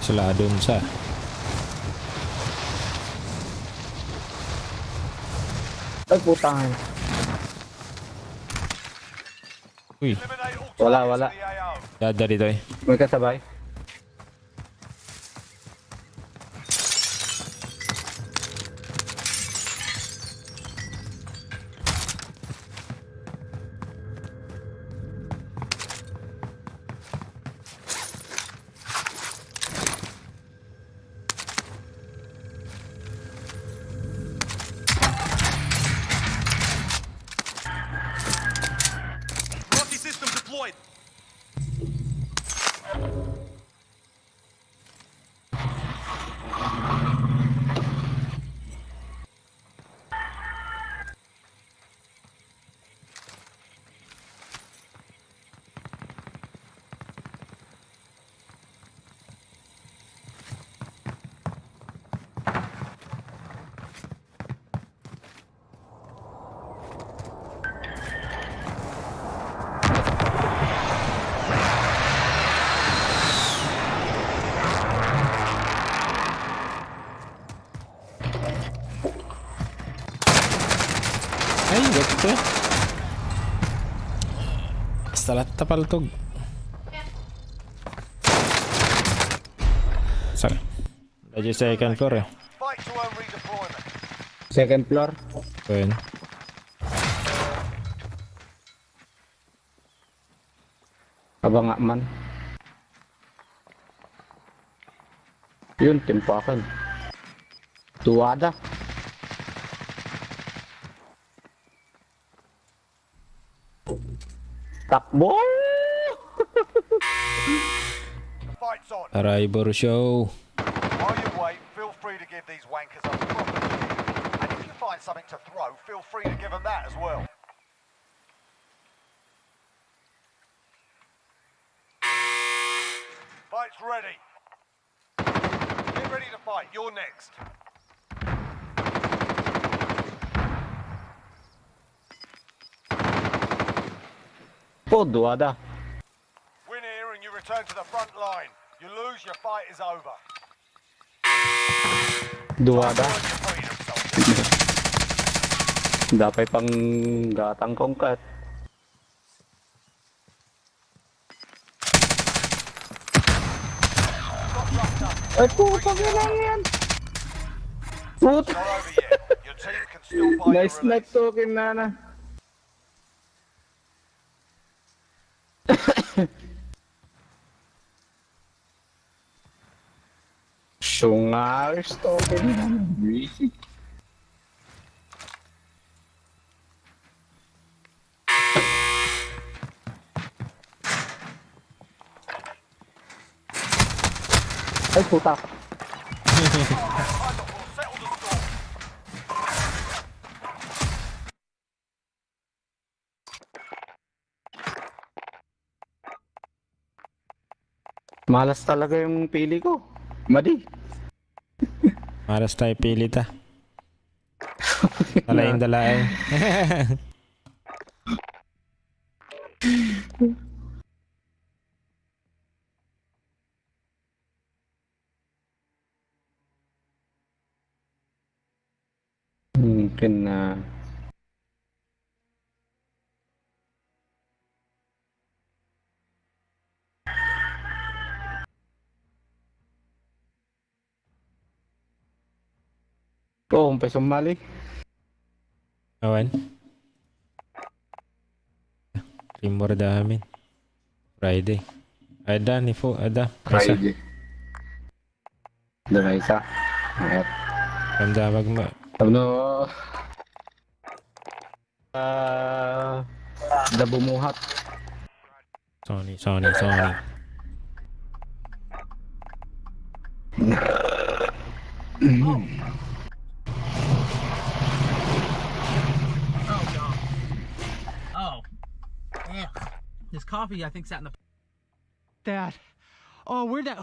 Sila dun sa.
Ay putang.
Uy,
Eliminate all
Wala.
targets in the AO.
dada dito eh.
May kasabay.
Rocky system deployed.
Ay, wag ito. talat tapaltog. Sorry. Medyo second floor eh.
Fight to earn redeployment.
Second floor.
Ayun.
Abang nga man. Yun, timpakan. Tuwada. Takbo!
The fight's on.
Arrival show.
While you wait, feel free to give these wankers a proper cheer. And if you find something to throw, feel free to give them that as well. Fight's ready. Get ready to fight. You're next.
Po, duwada.
Win here and you return to the front line. You lose, your fight is over.
Duwada.
Earn your freedom, soldier.
Dapat pang gatang kongkat. Ay, putang ina yan! Put!
It's not over yet. Your team can still fight
Nice
your
night
release.
talking, Nana. Sungars talking, Nana. Busy. Ay, puta.
Settle the score.
Malas talaga yung pili ko. Madi.
Maras tayo pilit ah. Dalaing dalaing.
Mungkin na... Oh, umpay sumali.
Awan. Timur damin. Friday. Ada ni Fo, ada. Isa.
Friday. Doon isa. Ayat.
Ramda magma.
Ano... Da bumuhat.
Sony.
Oh. Yeah. This coffee, I think, sat in the... Dad. Oh, where'd that...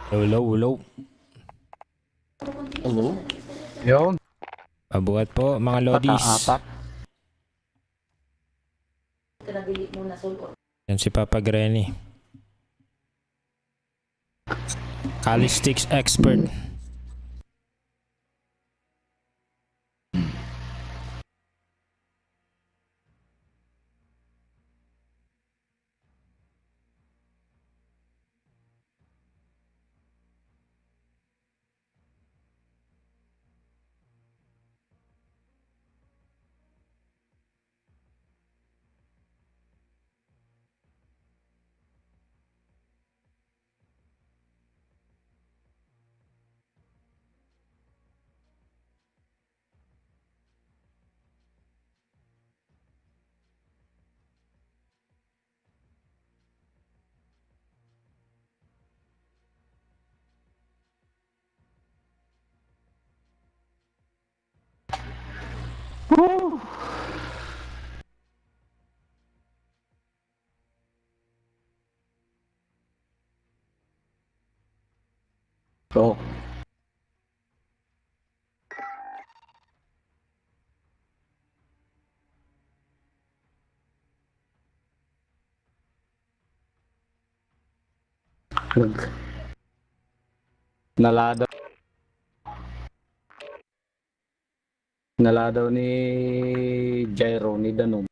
Hello.
Yun.
Pabuhat po mga lodis.
Apat.
Nabili mo na sulod.
Yan si Papa Granny. Calisthenics expert.
So, Naladaw. Naladaw ni Gyro ni Danom.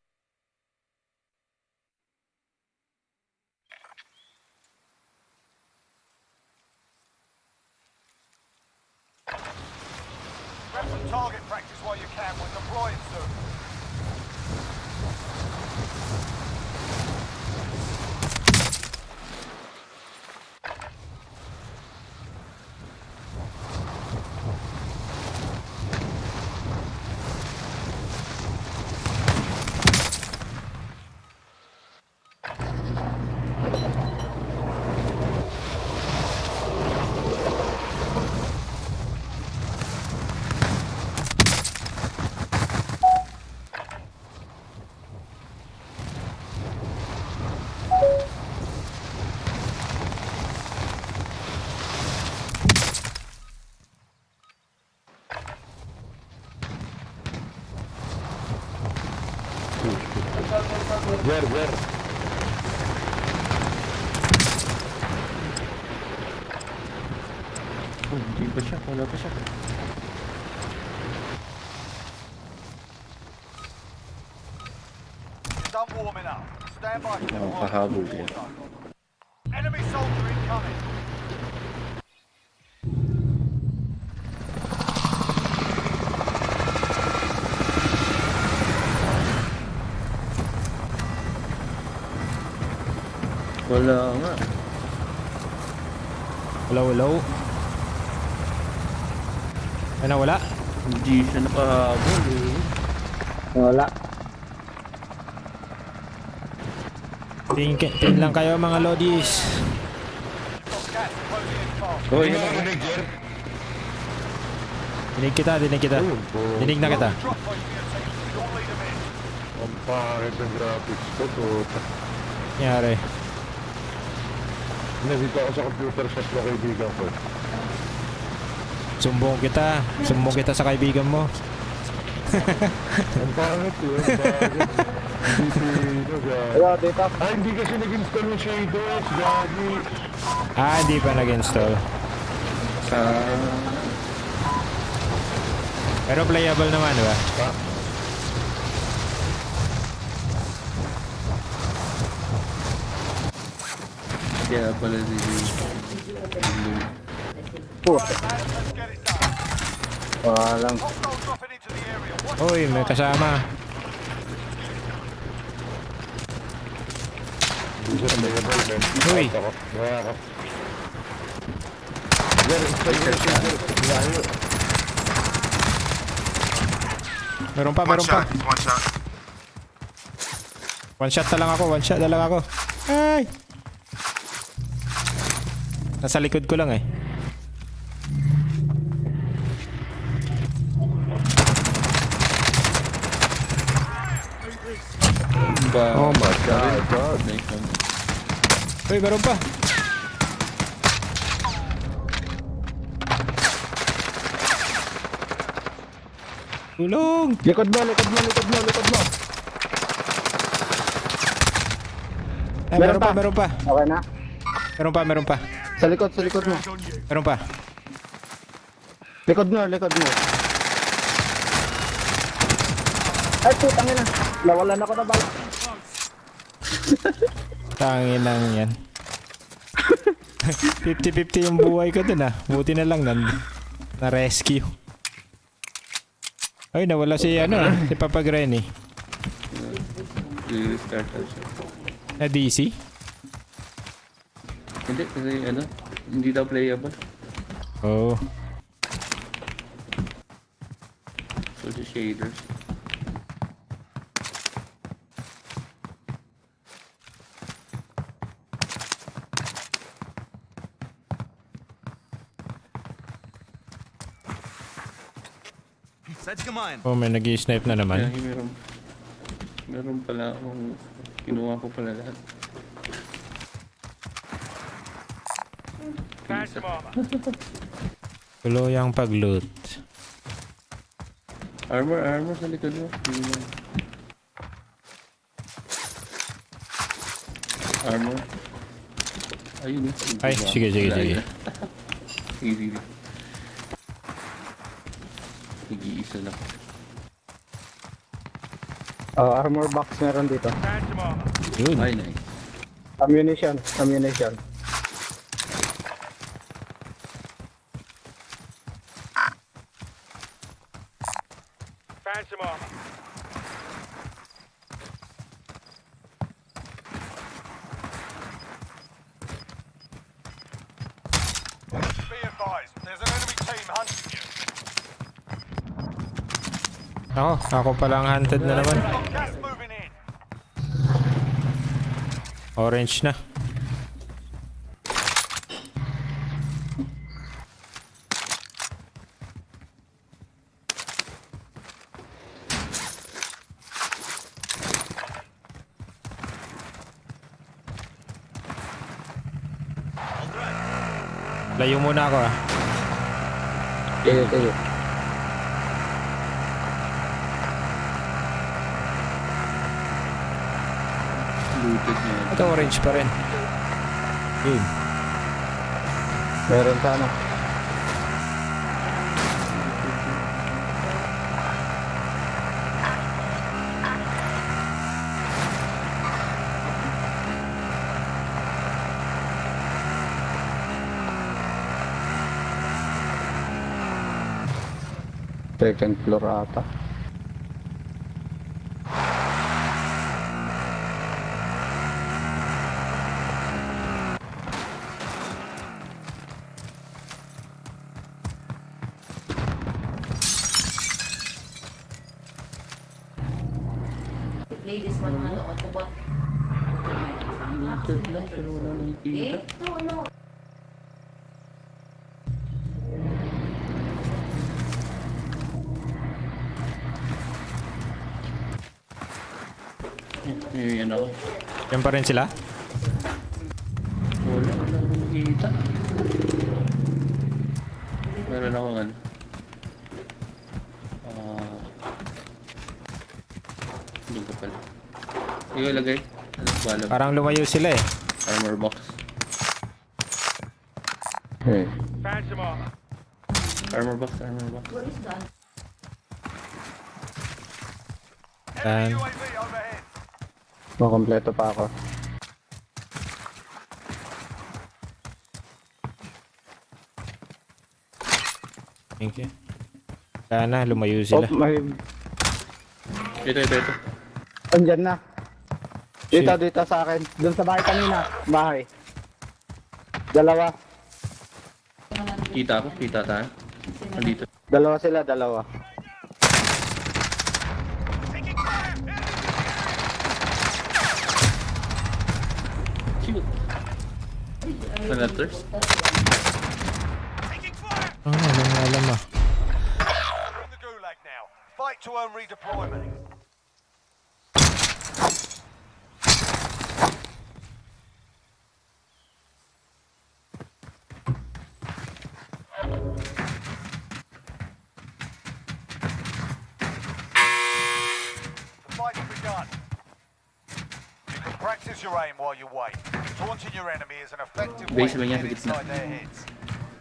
Grab some target practice while you can. We're deploying soon.
Where?
Oh, hindi pa siya. Wala pa siya.
You're done warming up. Stand by for the
Nakahabol yan.
enemy soldier incoming.
Wala nga.
Hello. Ay, nawala.
Hindi siya nakahabol eh.
Wala.
Tingin lang kayo mga lodis.
You've got gas closing in fast.
Hoy,
Dinig kita. Dinig na kita.
Drop point for your team. You'll lead them in.
Ang pangit ng graphics ko to.
Nangyari.
Nandito ako sa computer shop na kaibigan ko.
Sumbong kita sa kaibigan mo.
Ang pangit yun. Hindi
Wala, data.
hindi kasi nag-install ng shaders, gagi.
Hindi pa nag-install. Pero playable naman, di ba?
Kaya pala si
Right, man, let's get it done.
Walang.
Hostile dropping into the area. Watch
Uy, may kasama.
Hindi siya playable, man.
Uy.
Ako. Kaya ako.
Meron pa.
One shot.
One shot na lang ako. Ay! Nasa likod ko lang eh.
Oh my God.
Uy, meron pa. Tulong!
Likod mo.
Meron pa.
Okay na?
Meron pa.
Sa likod mo.
Meron pa.
Likod mo. Ay, putang ina. Nawalan ako na bala.
Tangin lang yan. 50-50 yung buhay ko dun ah. Buti na lang na rescue. Ay, nawala si si Papa Granny.
I-restart siya.
Na DC?
Hindi, kasi hindi daw playable.
Oh.
So the shaders.
Set command.
Oh, may nag-i-snipe na naman.
Kaya meron pala akong kinuha ko pala lahat.
Tuluyang pag-loot.
Armor sa likod mo. Armor.
Ayun.
Ay, sige.
Sige. Nag-iisa lang.
Armor box meron dito.
Phantom armor.
Yun.
Ay, nice.
Ammunition.
Phantom armor. Be advised, there's an enemy team hunting you.
Ako pala ang hunted na naman.
Got gas moving in.
Orange na. Layo muna ako
Sige.
Looted niya.
Ito orange pa rin. Yun.
Meron sa ano.
Second floor ata.
Ladies, one ano, otobot.
Looted lang pero wala nang kita.
No.
Yan ako.
Yan pa rin sila?
Wala nang kita. Meron ako ano. Hindi ko pala. Ikaw lagay. Balag.
Parang lumayo sila eh.
Armor box. Hey.
Phantom armor.
Armor box.
Where is that?
Enemy
Yan.
UAV overhead.
Kompleto pa ako.
Thank you. Kaya na, lumayo sila.
May...
Ito.
Andyan na. Dito sa akin. Doon sa bahay kanina. Bahay. Dalawa.
Kita tayo. Nandito.
Dalawa sila.
Taking fire.
Shoot. Another.
Taking fire.
Alam ah.
In the gulag now. Fight to earn redeployment. The fight's begun. You can practice your aim while you wait. Taunting your enemy is an effective way
Base
to
ba niya
get
sa gitna?
inside their heads.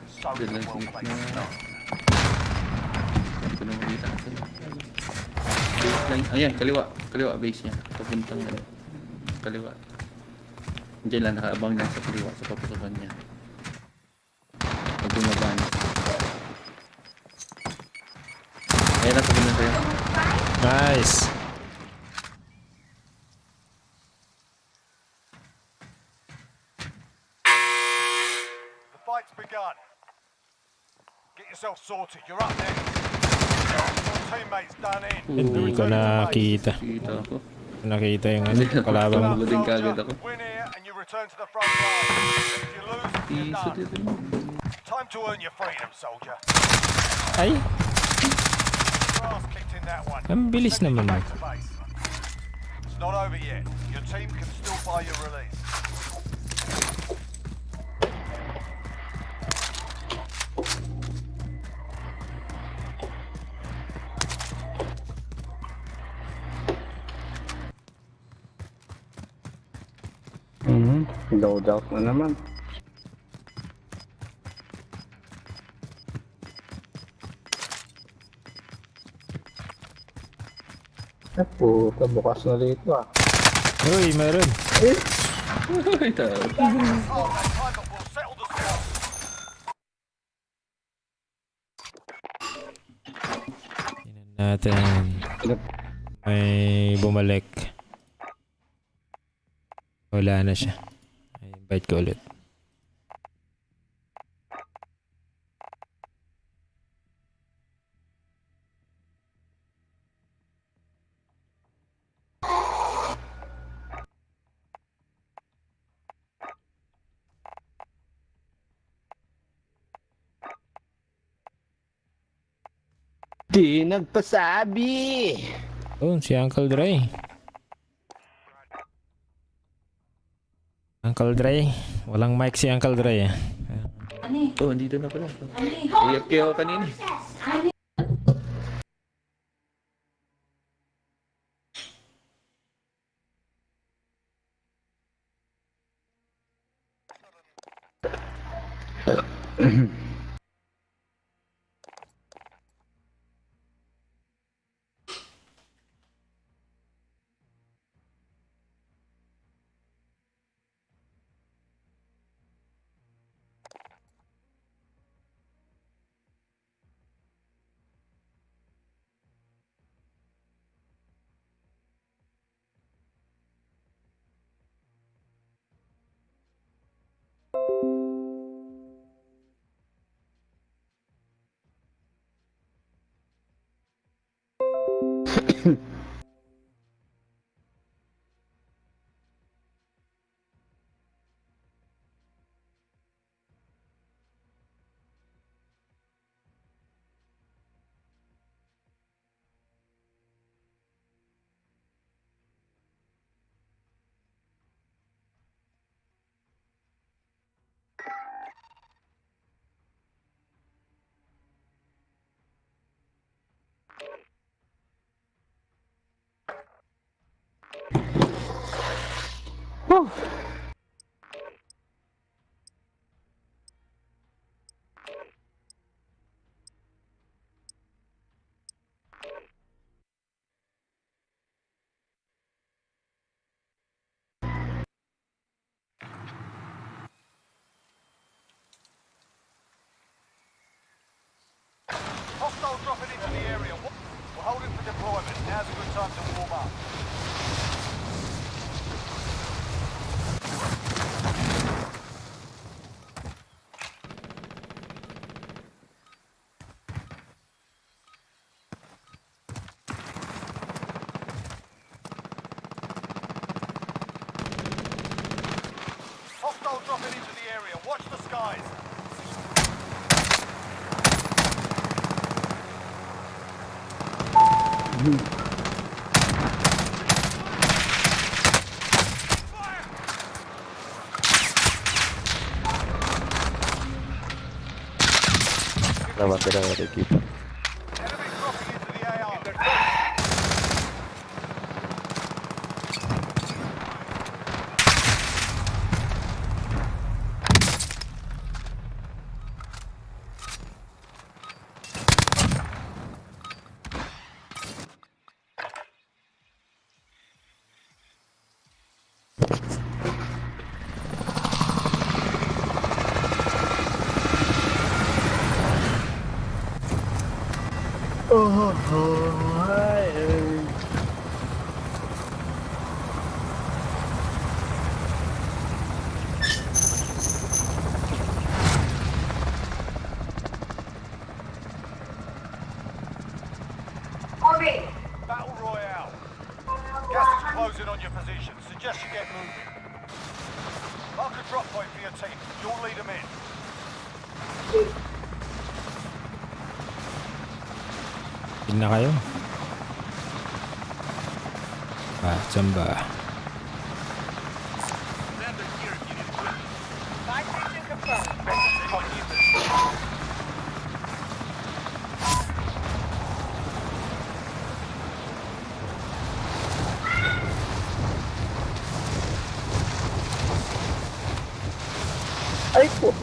So
Good lang sa
well
gitna.
played.
Hindi ko na makita natin. Base lang. Ayan, kaliwa. Kaliwa base niya. Papuntang kaliwa. Diyan lang nakaabang lang sa kaliwa sa paputukan niya. Pag bumaba na. Ayan na, sabihin na sa'yo.
Nice.
The fight's begun. Get yourself sorted. You're up next. Your teammates done in.
Hindi ko nakita.
Kita ako.
Nakita yung ano, kalaban mo.
Tumakbo din kagad ako.
Win here and you return to the front line. If you lose, you're
Piso
done.
din.
Time to earn your freedom, soldier.
Ay,
Your ass kicked in that one.
ang bilis
Send you
naman.
back to base. It's not over yet. Your team can still buy your release.
Load out na naman. Eh, puta, bukas na dito ah.
Uy, meron.
Uy, tao.
Oh, that time that will settle the score.
Tingnan natin. May bumalik. Wala na siya. Ay, invite ko ulit.
Di nagpasabi!
Oh, si Uncle Dre. Uncle Dre. Walang mic si Uncle Dre.
Oh, andito na pala. Iyak kayo kanina.
Hostile dropping into the area. We're holding for deployment. Now's a good time to warm up. Hostile dropping into the area. Watch the skies.
Namatira na rin kita.
Enemy dropping into the AR.
Okay.
Battle Royale. Gas is closing on your position. Suggest you get moving. Mark a drop point for your team. You'll lead them in.
Tignan na kayo. Samba.
Ay po!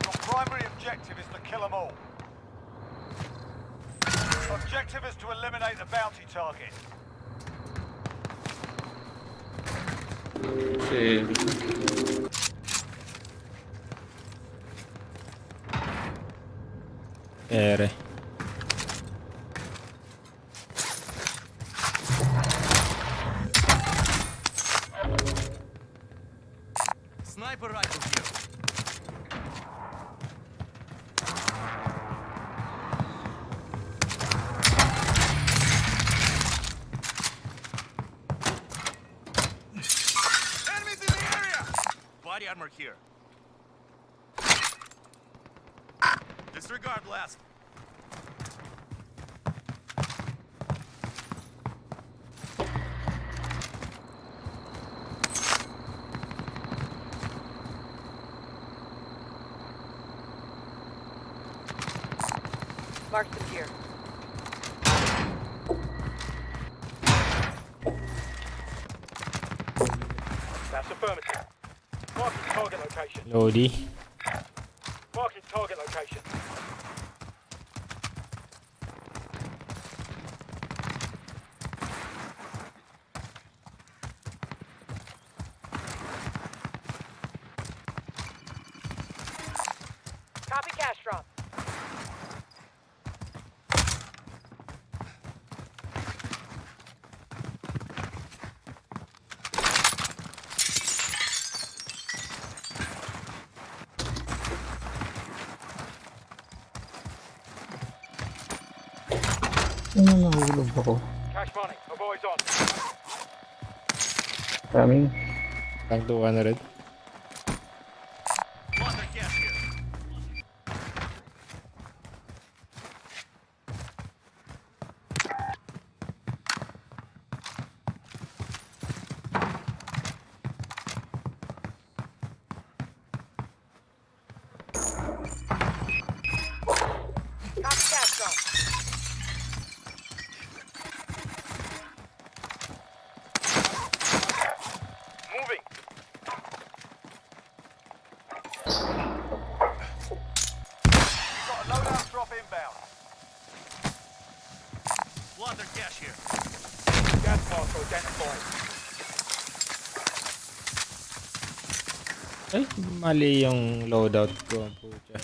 Your primary objective is to kill them all.
Objective is to eliminate the bounty target.
Ere.
Sniper rifle here. Enemies in the area! Body armor here. Disregard last.
Mark them here.
That's affirmative. Marking target location.
Lodi.
Marking target location.
Copy cash drop.
Ano nahulog ako?
Cash money. My boy's on.
Coming.
Tank 200.
Plunder gas here.
Copy cash drop.
Moving. We've got a loadout drop inbound. Plunder gas here. Gas mask identified.
Ay, mali yung loadout ko. Pucha.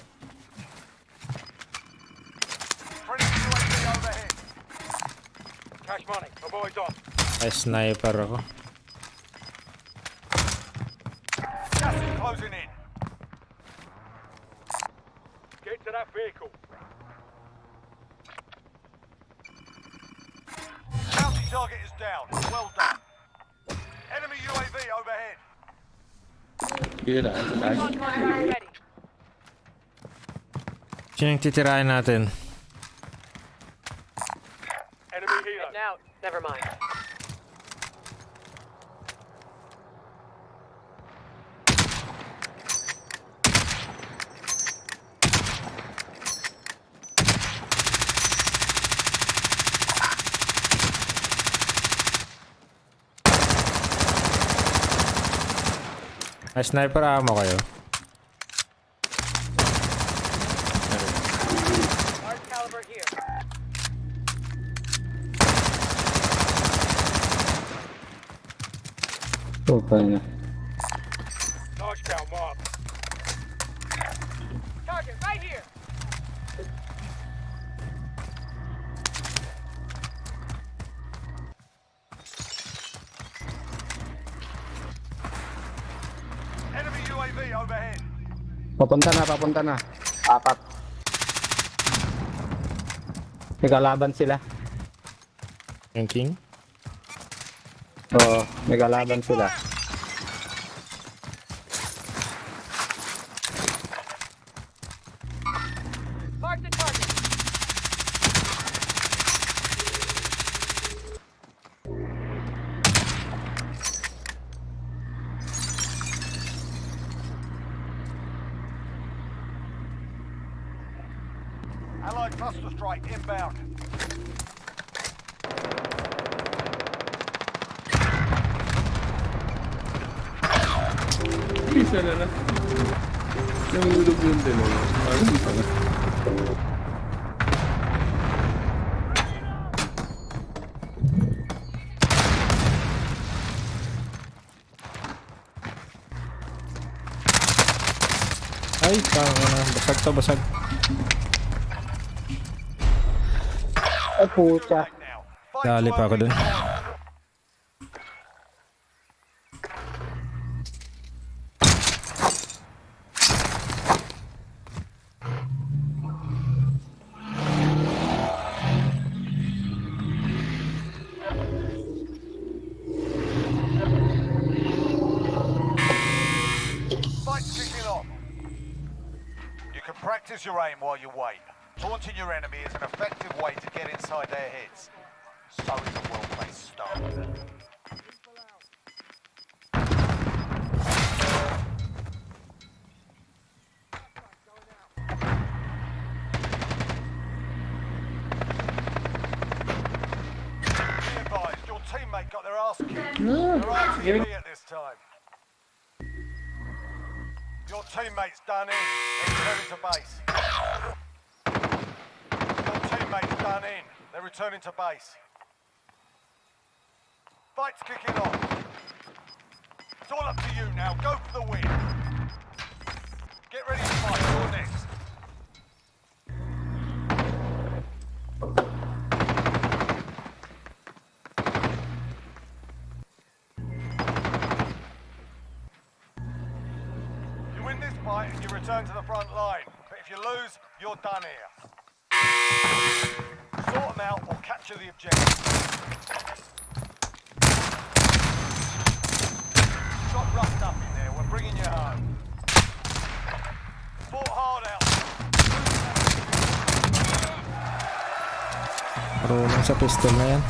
Friendly UAV overhead.
Cash money. My boy's on.
Ay, sniper ako.
Gas is closing in.
Get to that vehicle.
Bounty target is down. Well done. Enemy UAV overhead.
Kira, tayo.
Ready.
Sino yung titirahin natin?
Enemy helo.
Heading out. Never mind.
May sniper ammo kayo.
Large caliber here.
Okay na.
Large cow mark.
Target right here.
Enemy UAV overhead.
Papunta na. Apat. May kalaban sila.
Yung king?
Oo, may kalaban sila.
Mark the target.
Allied cluster strike inbound.
Isa na na. Nahulog yung dalawa. Parang isa na.
Basag to, basag.
Ay, pucha.
Now. Fight
Dali
to
pa ako
open
dun.
the door. Fight's kicking off. You can practice your aim while you wait. Taunting your enemy is an effective way to get inside their heads. So is a well-placed start. Be advised, your teammate got their ass kicked. They're RTV at this time. Your teammate's done in. They're returning to base. Your teammate's done in. They're returning to base. Fight's kicking off. It's all up to you now. Go for the win. Get ready to fight. You're next. You win this fight and you return to the front line. But if you lose, you're done here. Sort them out or capture the objective. Got roughed up in there. We're bringing you home. Fought hard out.
Marunong sa pistol na yan.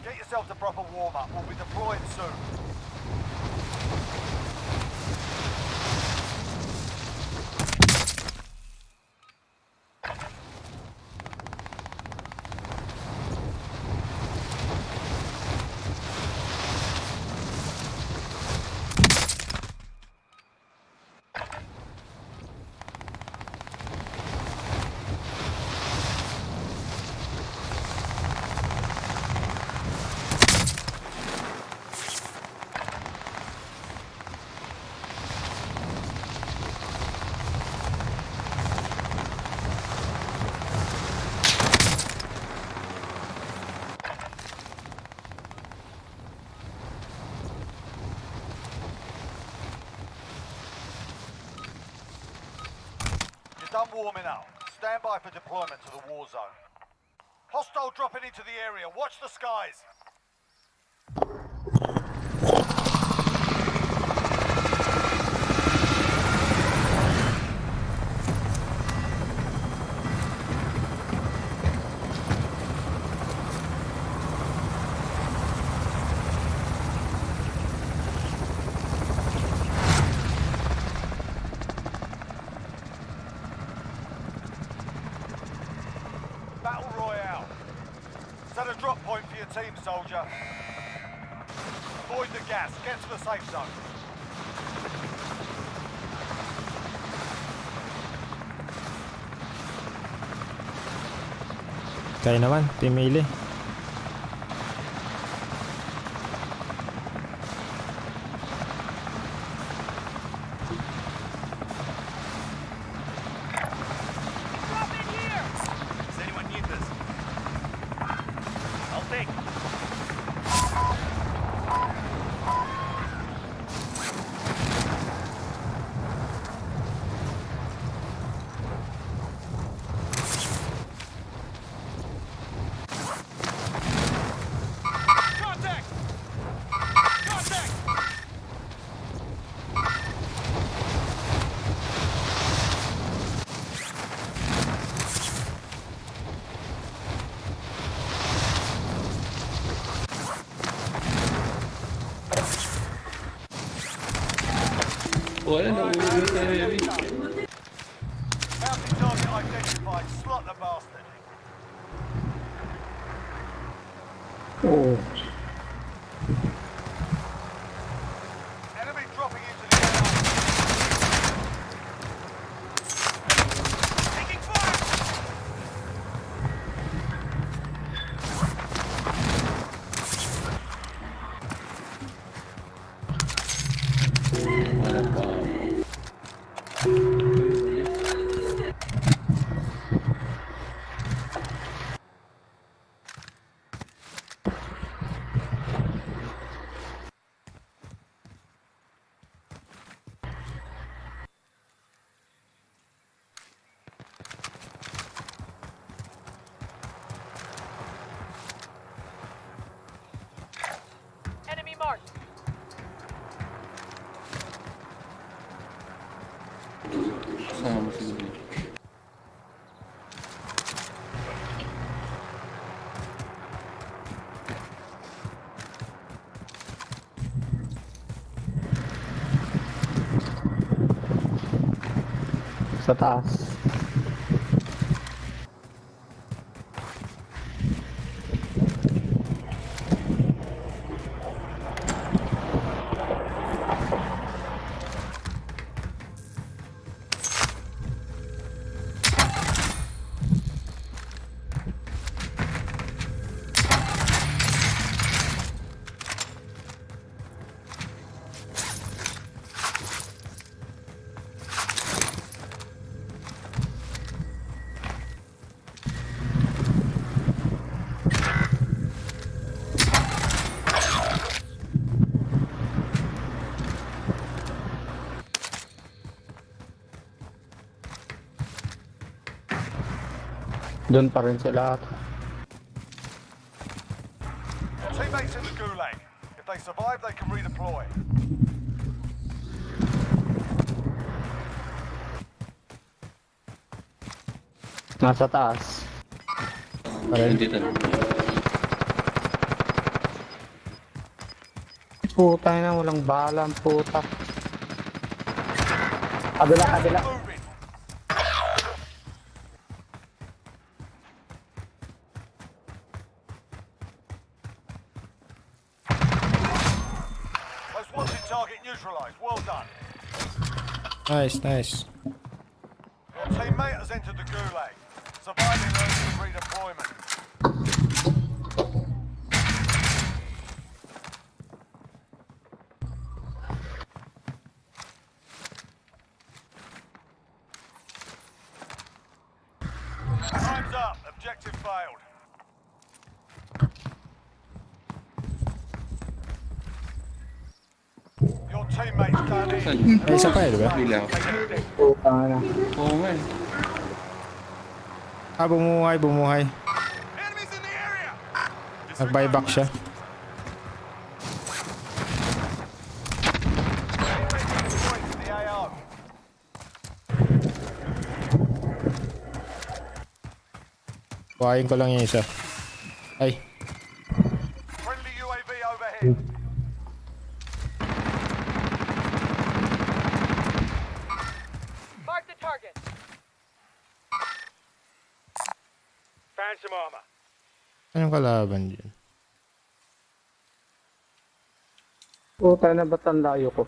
Get yourselves a proper warm-up. We'll be deployed soon. You're done warming up. Stand by for deployment to the war zone. Hostile dropping into the area. Watch the skies. Battle Royale. Set a drop point for your team, soldier. Avoid the gas. Get to the safe zone.
Kaya naman, pimili.
Drop in here!
Does anyone need this? I'll take.
Contact! Contact!
Wala na ulo sa heavy.
Bounty target identified. Slot the bastard.
Oh.
Enemy dropping into the AO.
Taking fire!
Wala pa.
Enemy marked.
Sama mo siguro.
Sa taas. Doon pa rin sila.
Teammates in the gulag. If they survive, they can redeploy.
Nasa taas.
Hindi tayo.
Puta na, walang bala ang puta. Kabila, kabila.
Moving. Most wanted target neutralized. Well done.
Nice, nice.
Your teammate has entered the gulag. Surviving earns you redeployment. Time's up. Objective failed. Your teammate's done in.
Saan yun?
Ay, isa pa eh, di ba?
Bila.
Puta na.
Oo nga eh.
Ah, bumuhay, bumuhay.
Enemies in the area!
Nag-buyback siya.
Point to the AO.
Buhayin ko lang yung isa. Ay,
Friendly UAV overhead.
Mark the target.
Find some armor.
Anong kalaban dyan?
Puta na ba't ang layo ko?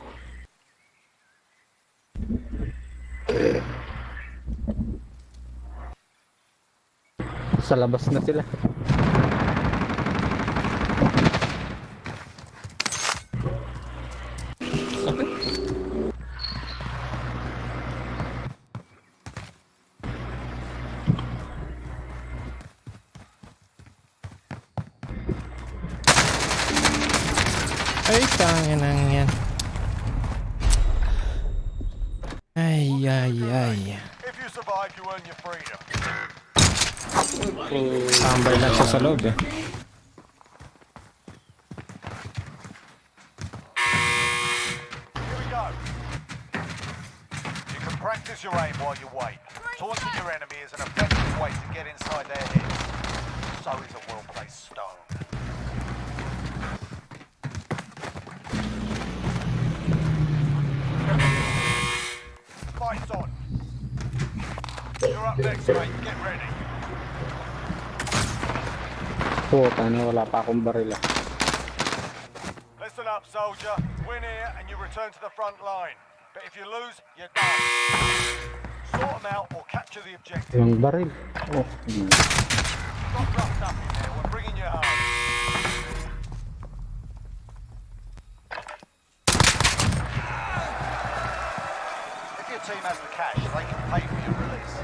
Sa labas na sila.
Ay, tangin ang yan. Ay, ay, ay.
If you survive, you earn your freedom.
Tambay lang siya sa loob eh.
Here we go. You can practice your aim while you wait. Taunting your enemy is an effective way to get inside their heads. So is a well-placed stone. Fight's on. You're up next, mate. Get ready.
Puta na, wala pa akong barila.
Listen up, soldier. Win here and you return to the front line. But if you lose, you're done. Sort them out or capture the objective.
Yung baril. Oh.
Got roughed up in there. We're bringing you home. If your team has the cash, they can pay for your release.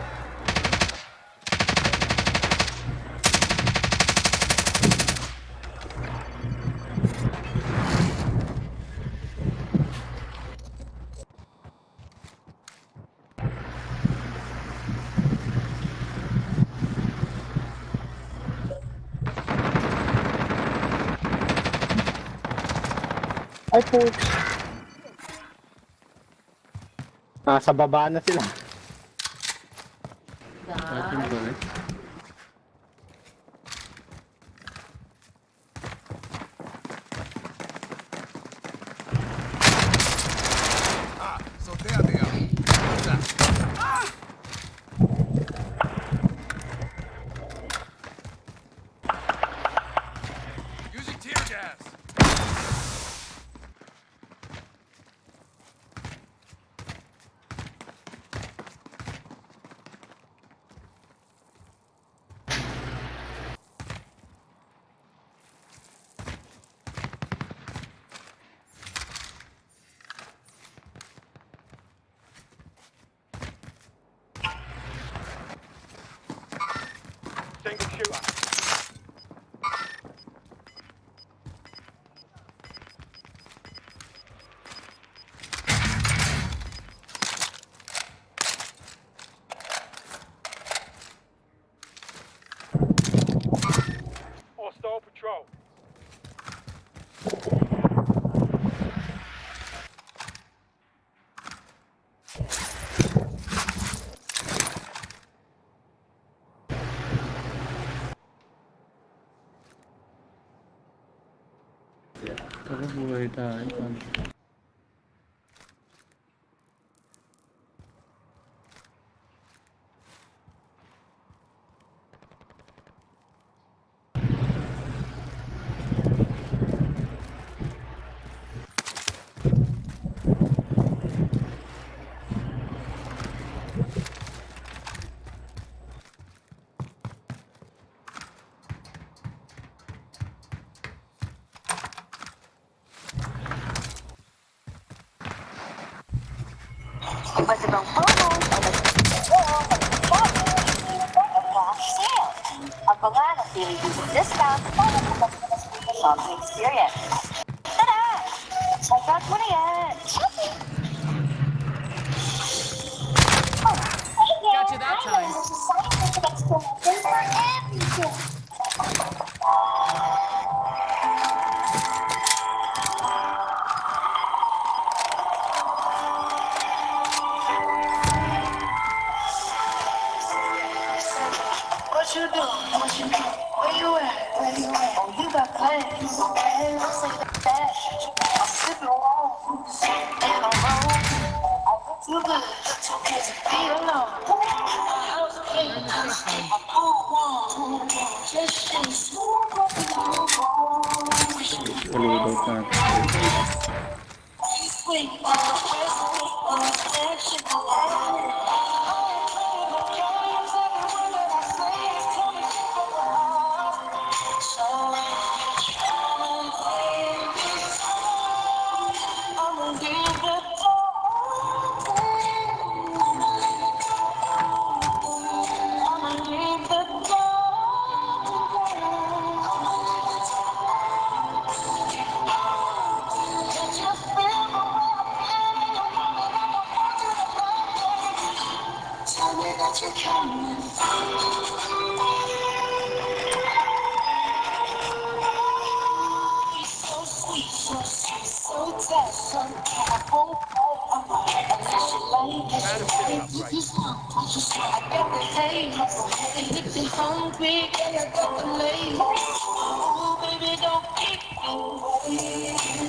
Ay, putz. Nasa baba na sila.
Ating balik.
So there they are. Using tear gas.
Single shooter. Hostile patrol.
Tara, buhay tayo.
Iba't ibang promos ang flash sale. Abangan ang pinibigong discount para sa mas shopping experience. Tara! Check out mo na yan! Got you that time. For everything. What you do? What you do? Where you at? Where you at? Oh, you got plans. Hey, looks like the dash. I'm sipping along. And I'm wrong. I look too good. To be alone. I was a king.
Loadout na.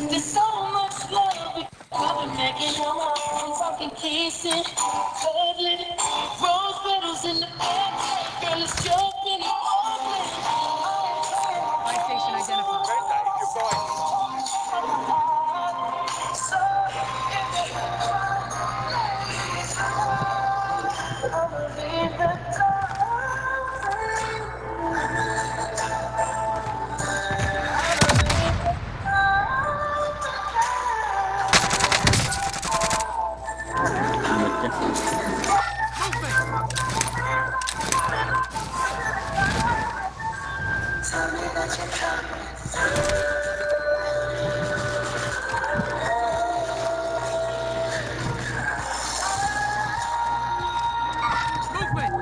There's so much love we've been making on our own, talking, kissing, cuddling, rose petals in the back, girl, it's joking and falling.
My station identified.
Ingat ka.
Movement!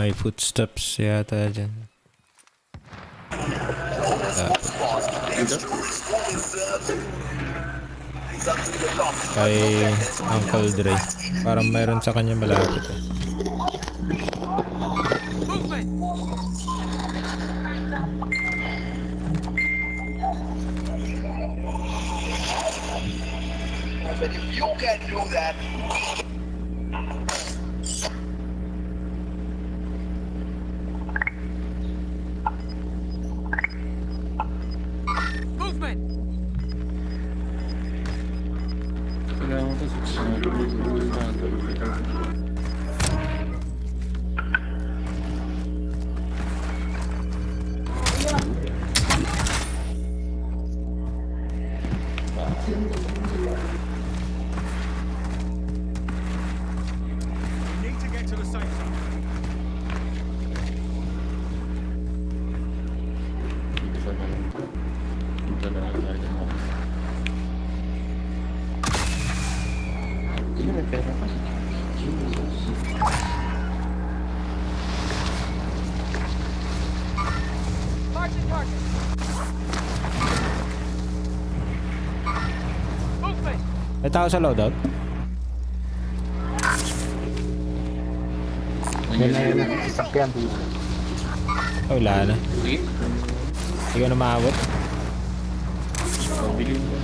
May footsteps yata dyan. Kay Uncle Dre. Parang mayroon sa kanya malapit eh.
But if you can do that,
Movement!
Kailangan ko
need to get to the safe zone.
Dito na lang tayo. may pera pa.
Marching target. Movement.
May tao sa loadout?
Yan na yan. Sakyan.
Oh, wala na.
Sige.
Hindi ko na maabot.
Bili mo.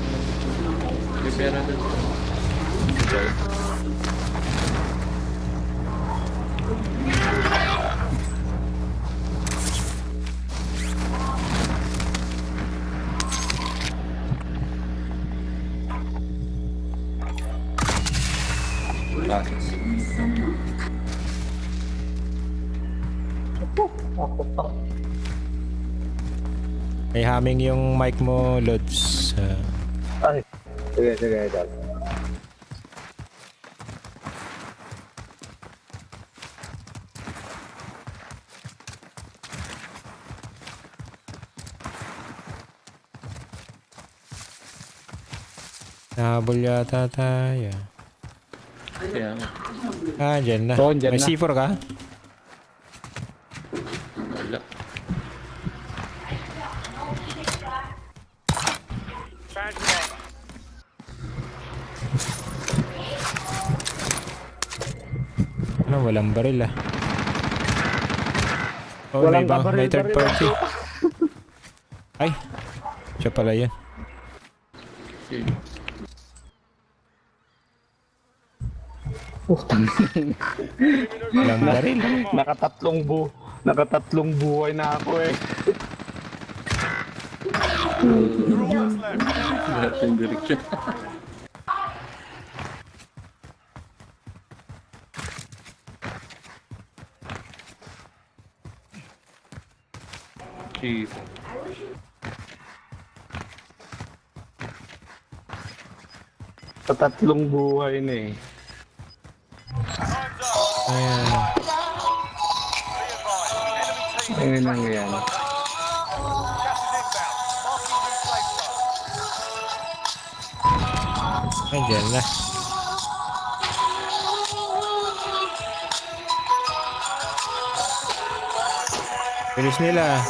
May pera doon. Okay.
May humming yung mic mo, Lods.
Ay. Sige, sige, idol.
Nahabol yata tayo.
Kaya nga.
Ah, dyan na.
Oo, dyan
May
na.
C4 ka?
Wala.
Ano, walang baril ah. Oh,
Walang
may
baril,
third
baril.
party. Ay, siya pala yun.
Sige.
Walang baril.
Nakatatlong buhay na ako eh.
Lahat yung direksyon. Jeez.
Tatlong buhay na eh.
Ayan.
Ayun lang yan.
Ay, dyan na. Bilis nila.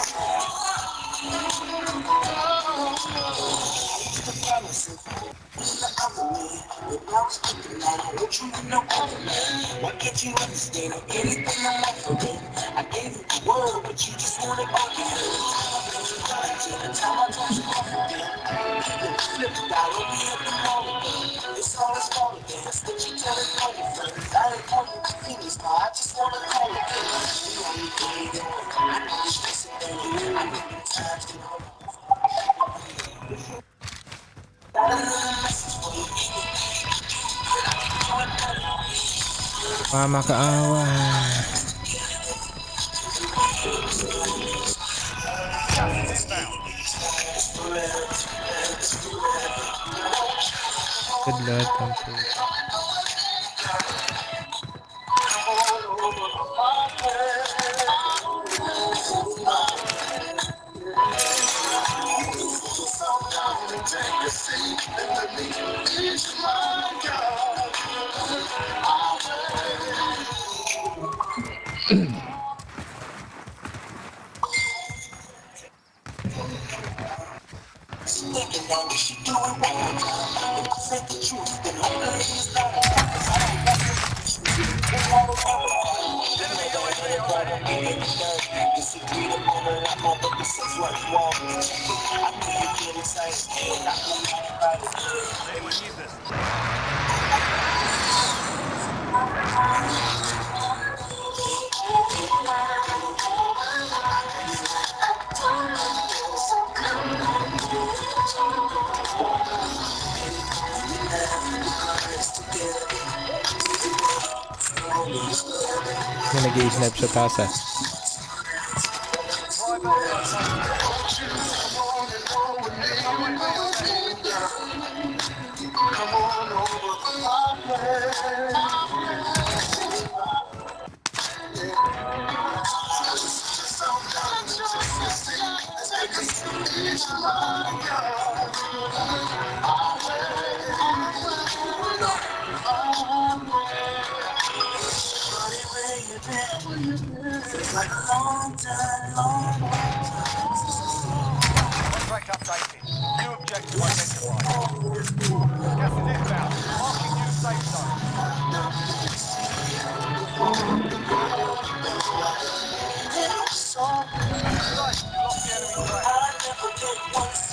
Mama kaawa. Good luck, Uncle. May nag-i-snipe sa taas ah.
Contract updated. New objective identified. Gas is inbound. Marking new safe zone. Right, you lost the enemy track. Contract updated.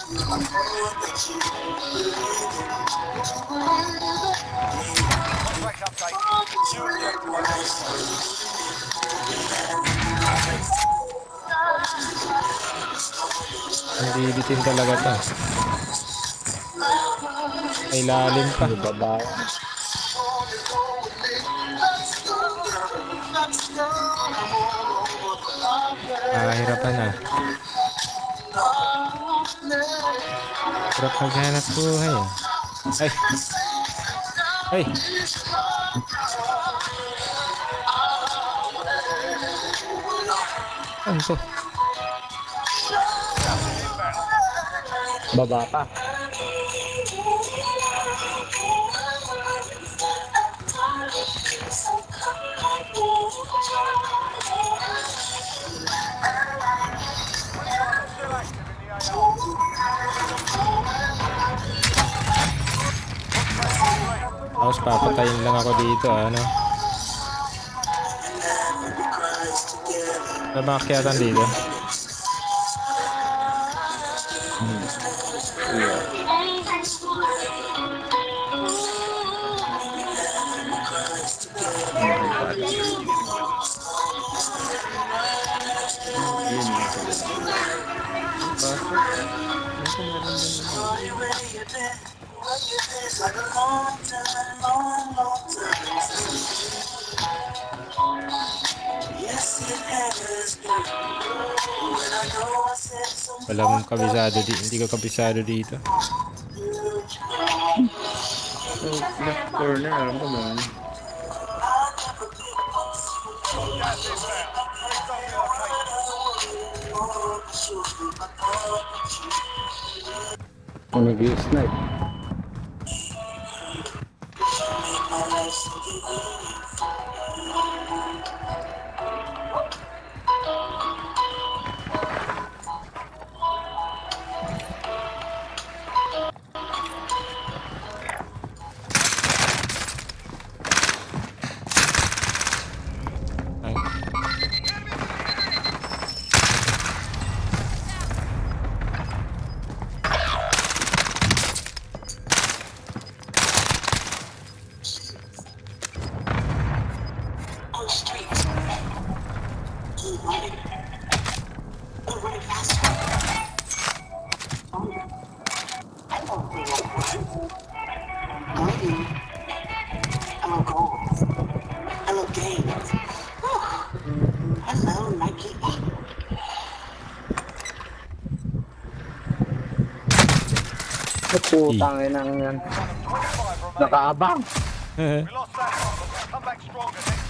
New objective identified.
Hindi bitin talaga to. May lalim pa.
Baba.
Hirapan na. Hirap maghanap buhay eh. Ay! Ay! Ano to?
Baba pa.
Still active in the AO.
Tapos papatayin lang ako dito, ano? Namakyatan dito. Walang kabisado dito. Hindi ko kabisado dito.
So, left corner, alam ko man.
Gas inbound. Please don't relocate.
Nag-i-snipe. Putang inang yan.
25 remain.
Nakaabang.
We lost that one, but we'll come back stronger next.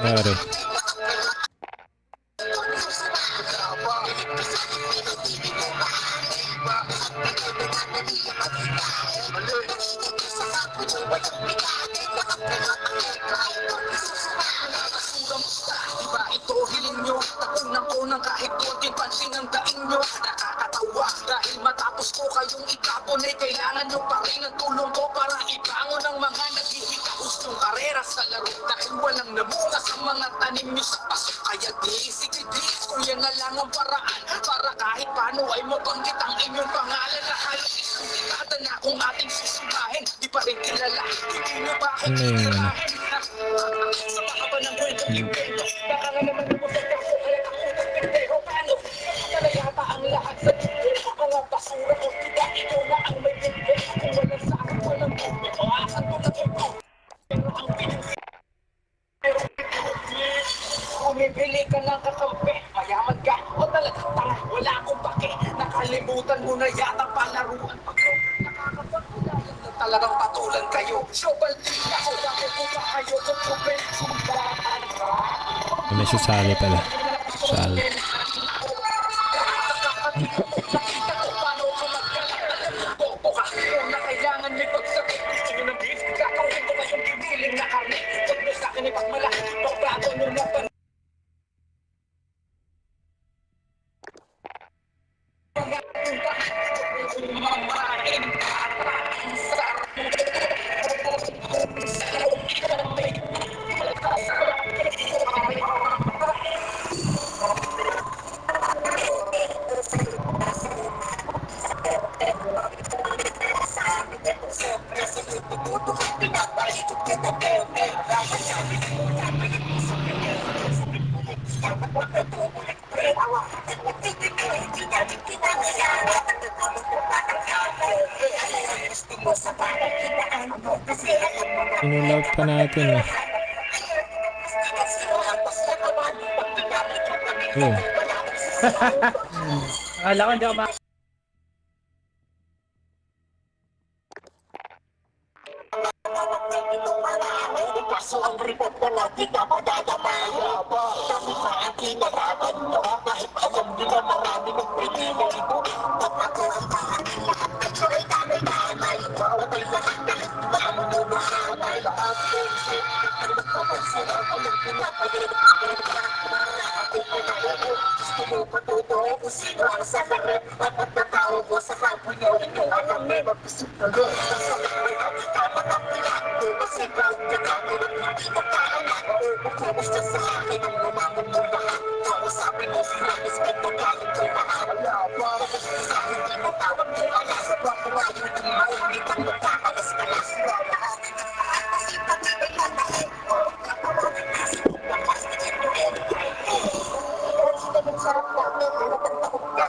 Nari.
Kahit konting pansin ang daing nyo, nakakatawa dahil matapos ko kayong itapon ay kailangan nyo pa rin ang tulong ko para ibangon ang mga naghihikahus ng karera sa laro dahil walang namunga sa mga tanim nyo sa paso. Kaya di, sige di, kung yan na lang ang paraan para kahit paano ay mabanggit ang inyong pangalan na halos isang dekada na kung ating susubahin. Di pa rin kilala, hindi nyo ba ako
Ano yung ano?
sa baka ba ng kwentong impendo? Baka nga naman mo sa kaso, kaya ako pero paano? Talaga ba ang lahat sa tingin? Mga basura o tidak, ikaw na ang may binte. Kung walang sa akin, walang binte. O asan mo na ito? Pero ang pinili, bumibili ka ng kakampi, mayaman ka o talagang tanga, wala akong baki. Nakalimutan mo na yata palaruan. Nakakapagulala na talagang patulan kayo. So baldi ako, bakit ko ba kayo tutupin?
May susali pala. Sali.
Kailangan may pagsakit. Gusto nyo ng beef? Kakawin ko ba yung bibiling na karne? Huwag mo sa akin ipagmalaki. Pagbago nyo na pa.
Inulog pa natin eh. Yun.
Akala ko hindi ako
Paso ang report na lagi ka madadamaya pa. Kami pa ang kinalaban mo. Kahit alam nila marami ng pinili mo. At ako ang pangakil lahat na ito ay damay-damay. Patay lahat kahit damo mo mahamay. Lahat bullshit. Ang nagpapansin ako ng pinapalit. Ako pa na ito. Gusto mo patutuhin kung sino ang sasakit. At nagtatao ko sa kampo niyo. Ikaw alam may mapisip na doon. Sa kamay ang ikamat ang pinakto. Kasi proud ka kami. Hindi ka kaanak. Kumusta sa akin ang lumamang mo lahat. Kausapin mo sila. Respect mo galing ko lahat. Kumusta sa akin di mo tawag mo alas. Baka ngayon di mo hindi kang magkakalas-kalas. Kasi pag-ibig ang dahil mo. Kapawagin kasi kung lakas na ito sarap namin, halatang takot ka.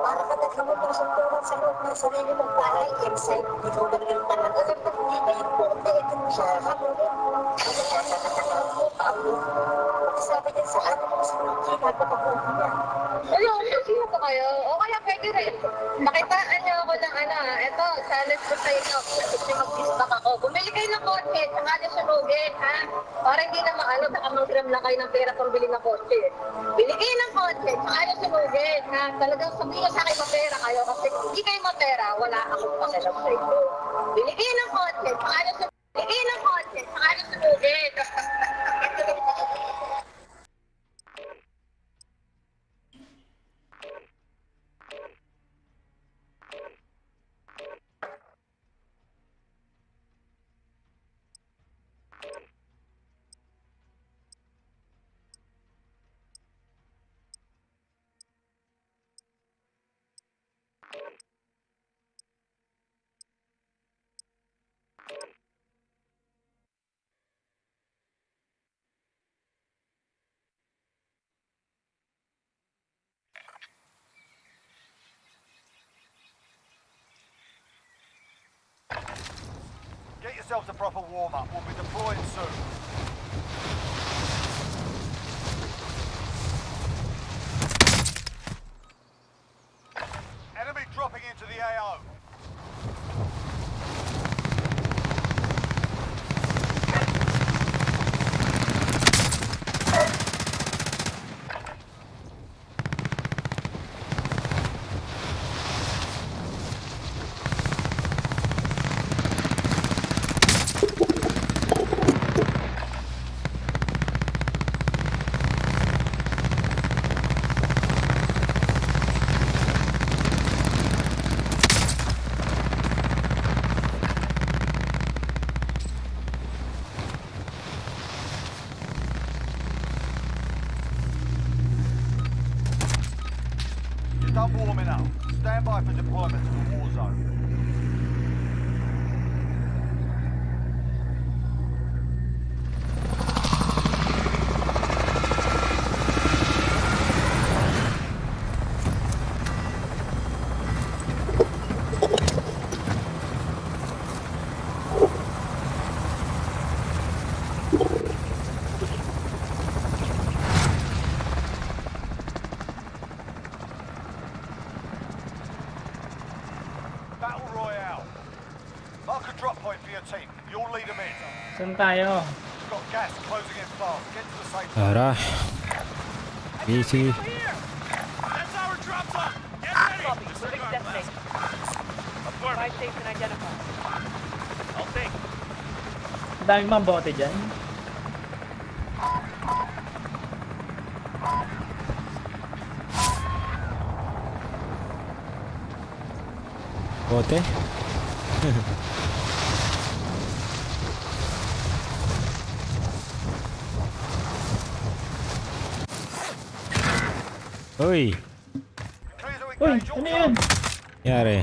Para ka naghamot sa tulad sa loob ng sarili mong bahay, inside. Ikaw na rin talaga ng pag-ibig mo. Ito mo siya hamulin. Kaya ka sa nakatawag mo, Paulo. Sabi din sa akin mo sa mga nagpapakuhin niya. Hello, sino po kayo? O kaya pwede rin. Nakitaan niyo ako ng eto, challenge ko sa inyo. Kasi mag-disback ako. Bumili kayo ng kotse, saka niyo sunugin, ha? Para hindi na baka mag-gram lang kayo ng pera kung bili ng kotse. Bili kayo ng kotse, saka niyo sunugin, ha? Talagang sabihin niyo sa akin mapera kayo. Kasi kung hindi kayo mapera, wala akong pakialam sa inyo. Bili kayo ng kotse, saka niyo sunugin. Bili kayo ng kotse, saka niyo sunugin.
Get yourselves a proper warm-up. We'll be deploying soon. Enemy dropping into the AO.
I'm warming up. Stand by for deployment to the war zone. Battle Royale. Mark a drop point for your team. You'll lead them in.
Saan tayo?
You've got gas closing in fast. Get to the safe zone.
Tara. Easy.
That's our drop zone. Get ready.
Copy. Moving to destination. Buy station identified.
I'll take.
Daming mga bote dyan.
Bote. Uy.
Clear to
Uy,
engage all
ano yan?
Yari.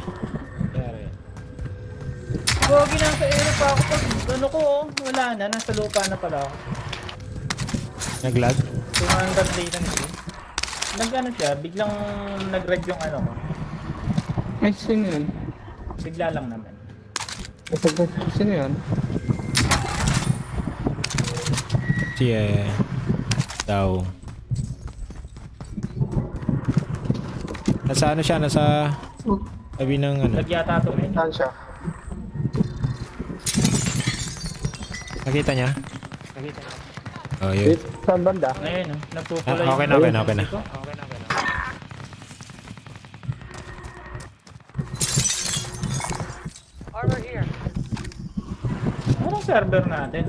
Gogi na sa ere pa ako pag ano ko oh. Wala na, nasa lupa na pala ako.
Naglag.
Tumanggal data na siya. Nag-ano siya, biglang nag-red yung ano ko.
Ay, sino yun?
Bigla lang naman.
Sino yun?
Siya. Daw. Nasa ano siya? Nasa tabi ng ano.
Nagyata to eh.
Saan siya?
Nakita niya? Oh, yun.
Saan banda?
Ngayon oh, nagpupula
Ah, okay na, okay na, okay na.
Armor here.
Anong server natin?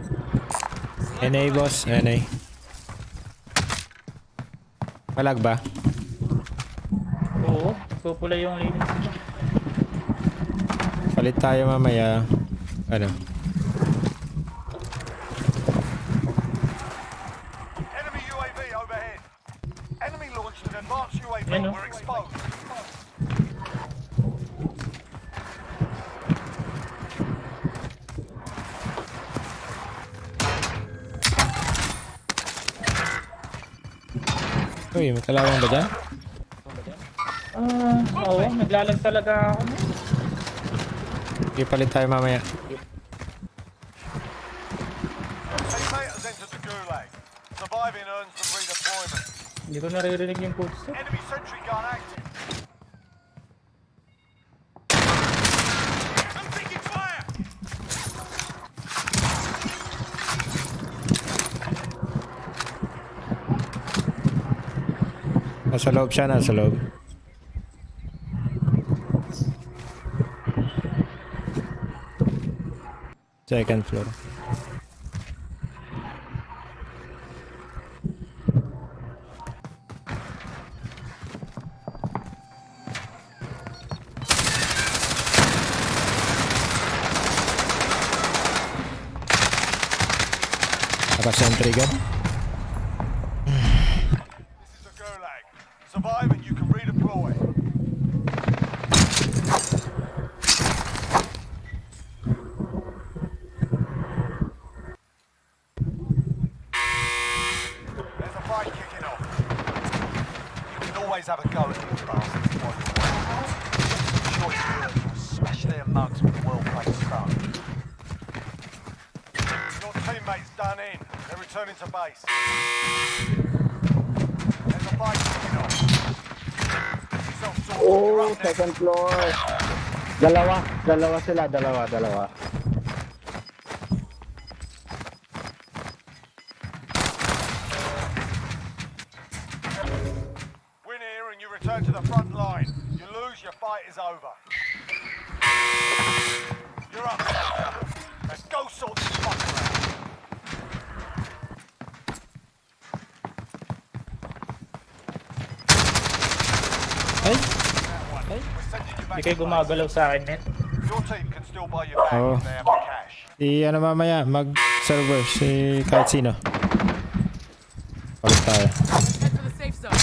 NA boss, NA. Malag ba?
Oo, nagpupula yung lane.
Palit tayo mamaya. Ano?
Enemy UAV overhead. Enemy launched an advanced UAV.
Ano?
We're exposed.
Uy, may kalawang ba dyan?
Oo, naglalag talaga ako.
Okay, palit tayo mamaya.
Teammate has entered the gulag. Surviving earns them redeployment.
Hindi ko naririnig yung coach.
Enemy sentry gun active. I'm taking fire.
Nasa loob siya, nasa loob. Second floor. Naka-sentry gun.
This is a gulag. Survive and you can redeploy. There's a fight kicking off. You can always have a go at these bastards. Sure you will. Smash their mugs with a well-placed stun. Your teammates done in. They're returning to base. There's a fight kicking off. Self-sorted. You're
Oh,
up next.
second floor. Dalawa sila, dalawa.
Win here and you return to the front line. You lose, your fight is over. You're up, soldier. Let's go sort this fucker out.
Ay,
We're sending you back
hindi kayo
to base.
gumagalaw sa akin, net.
Your team can still buy you back
Oh.
if they have the cash.
Si ano mamaya, mag-server. Si kahit sino. Palit tayo.
Head for the safe zone.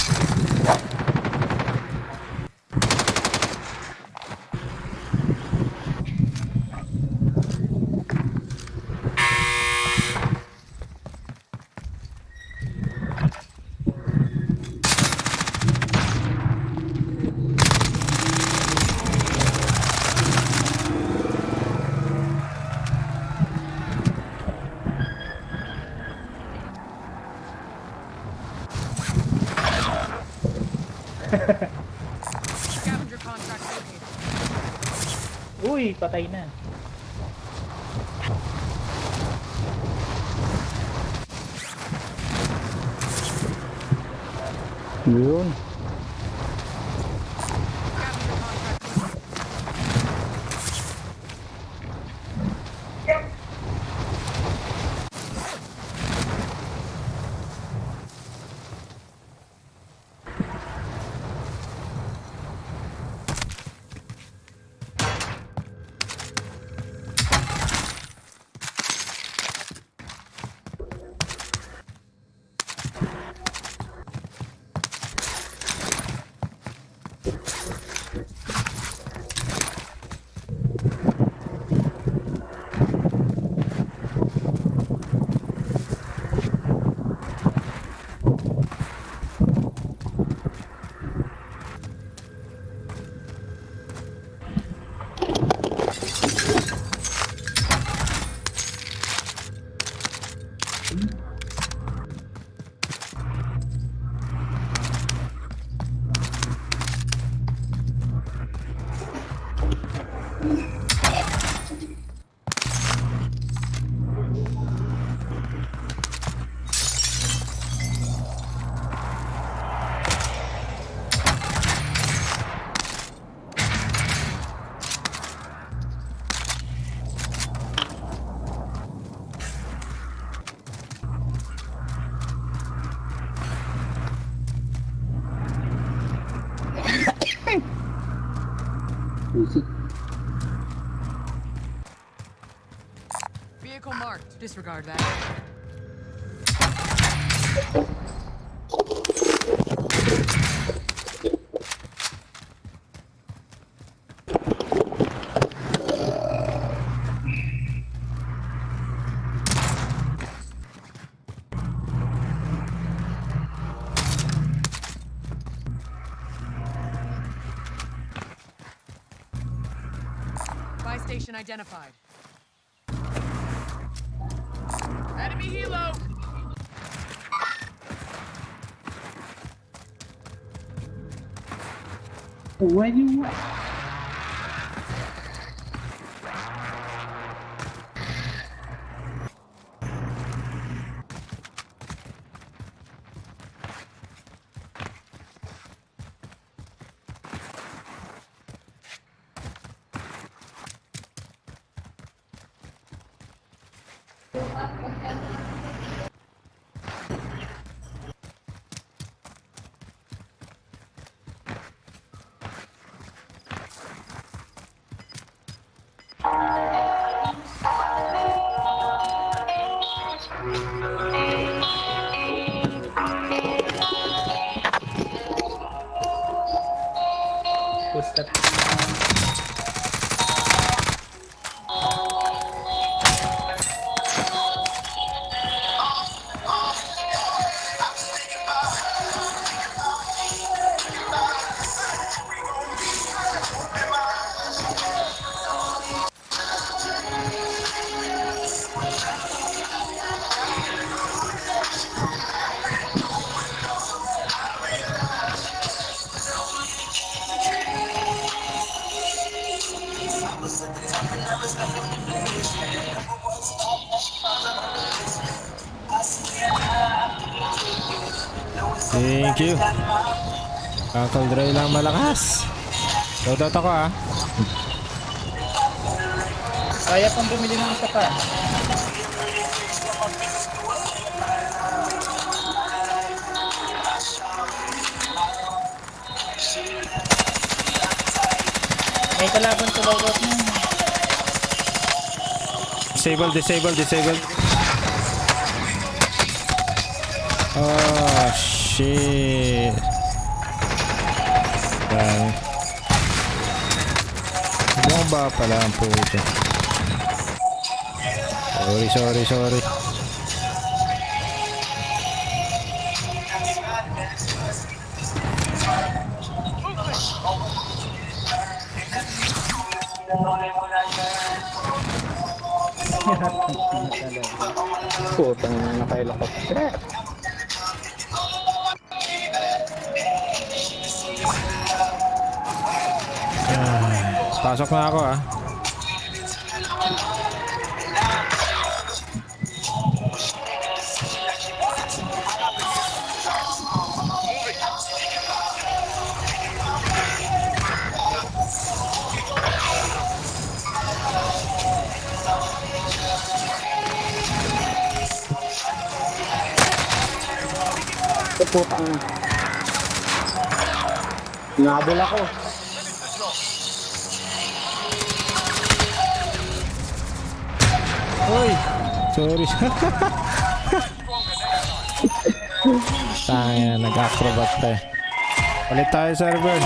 Scavenger contract located.
Uy, patay na.
Yun.
Scavenger contract. Vehicle marked. Disregard that. Buy station identified. Enemy helo!
Push that.
Thank you. Kakal dry lang malakas. Shoutout ako ah.
Kaya pang bumili ng isa pa. May kalaban sa logout mo.
Disable, disable, disable. Oh shit. Bomba pala ang puto. Sorry.
Putang nakailakot.
Pasok na ako ah.
Ito puta na. Nabol ako.
Uy! Sorry. Tangina, nag-acrobat pa eh. Ulit tayo server.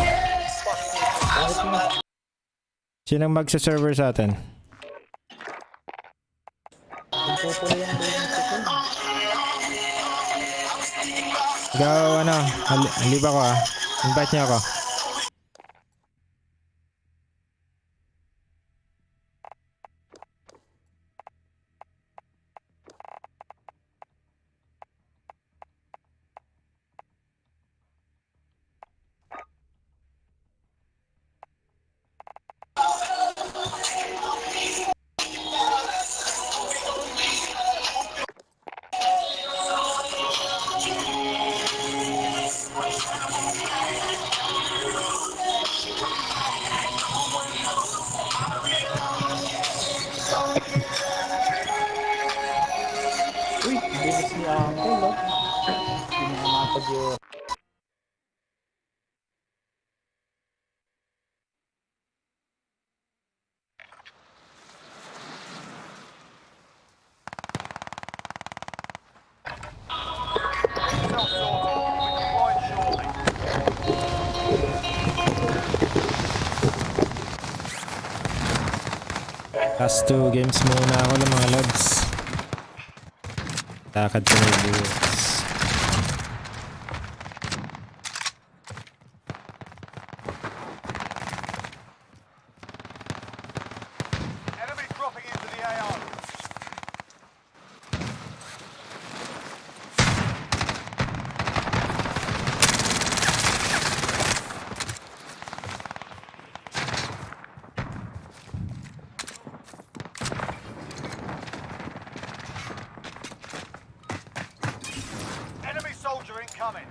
Sinong magsa-server sa atin? Ikaw ano, halip ako ah. Invite niyo ako.
Uy, bilis ni Uncle, no? Hindi na mapag-yun.
Yourself sorted. We're deploying shortly.
Last 2 games muna ako ng mga lods. Takad ko na buhos.
Enemy dropping into the AO. Enemy soldier incoming.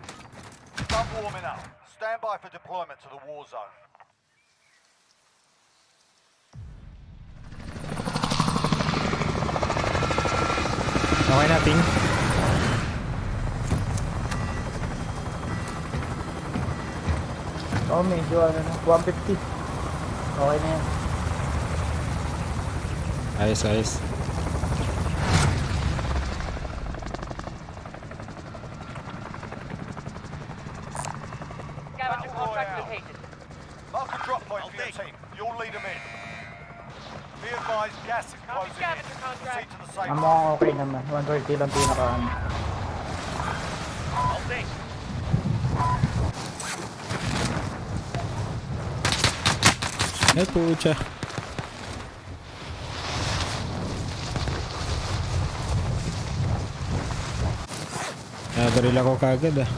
Start warming up. Stand by for deployment to the war zone.
Okay natin.
Oh, medyo ano na, 150. Okay na yan.
Ayos, ayos.
Scavenger contract located.
Mark a drop point for your team. You'll lead them in. Be advised, gas is closing in.
scavenger contract.
Proceed to the safe
Ang
zone.
mukhang okay naman. 130 lang pinaka ano.
Ay, pucha. Nadaril ako kagad ah.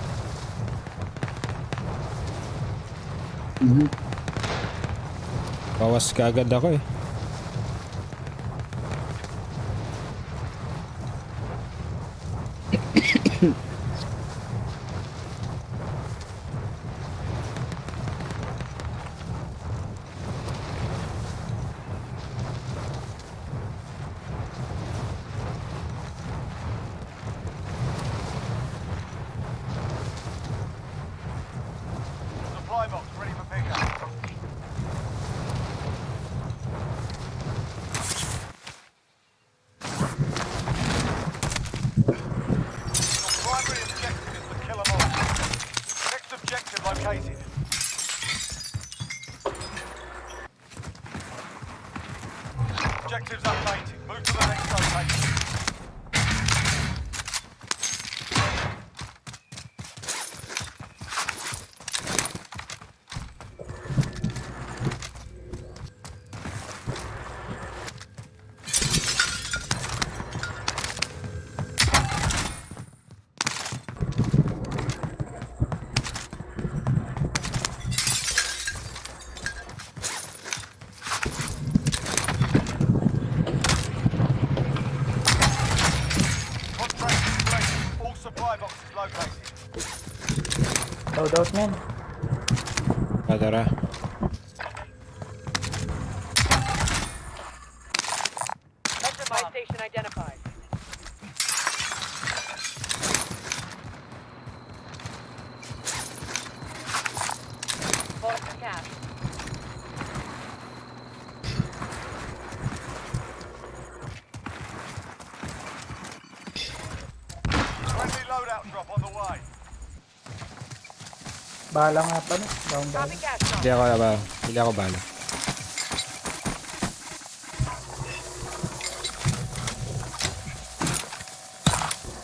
Bawas kagad ako eh.
Supply box ready for pickup.
Loadout men.
Tara.
Buy station identified. Bought some cash.
Friendly loadout drop on the way.
Bala nga pa no. Down.
Copy cash drop.
Hindi ako bala.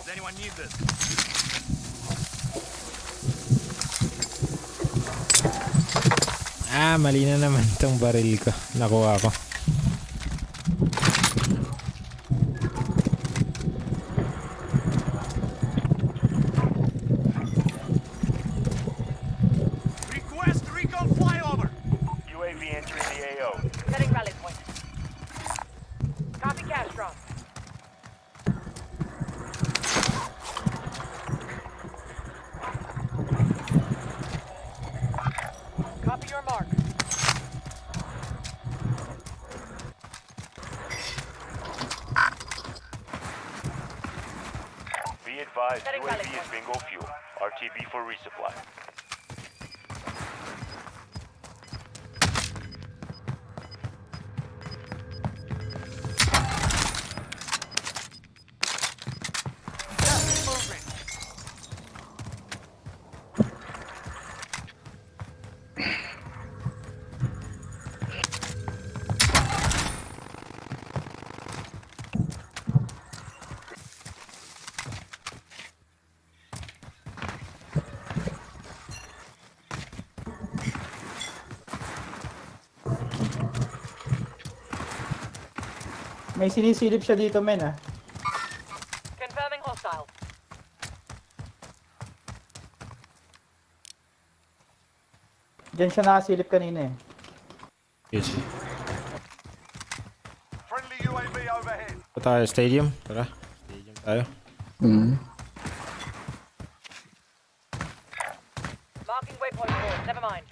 Does anyone need this?
Mali na naman tong baril ko. Nakuha ko.
Request recon flyover.
UAV entering the AO.
Setting rally point. Copy cash drop. Copy your mark.
Be advised,
Setting rally
UAV is
point.
bingo fuel. RTB for resupply.
Gas moving.
May sinisilip siya dito men ah.
Confirming hostile.
Diyan siya nakasilip kanina eh.
Yes.
Friendly UAV overhead.
Ito tayo, stadium. Tara. Stadium tayo.
Marking waypoint forward. Never mind.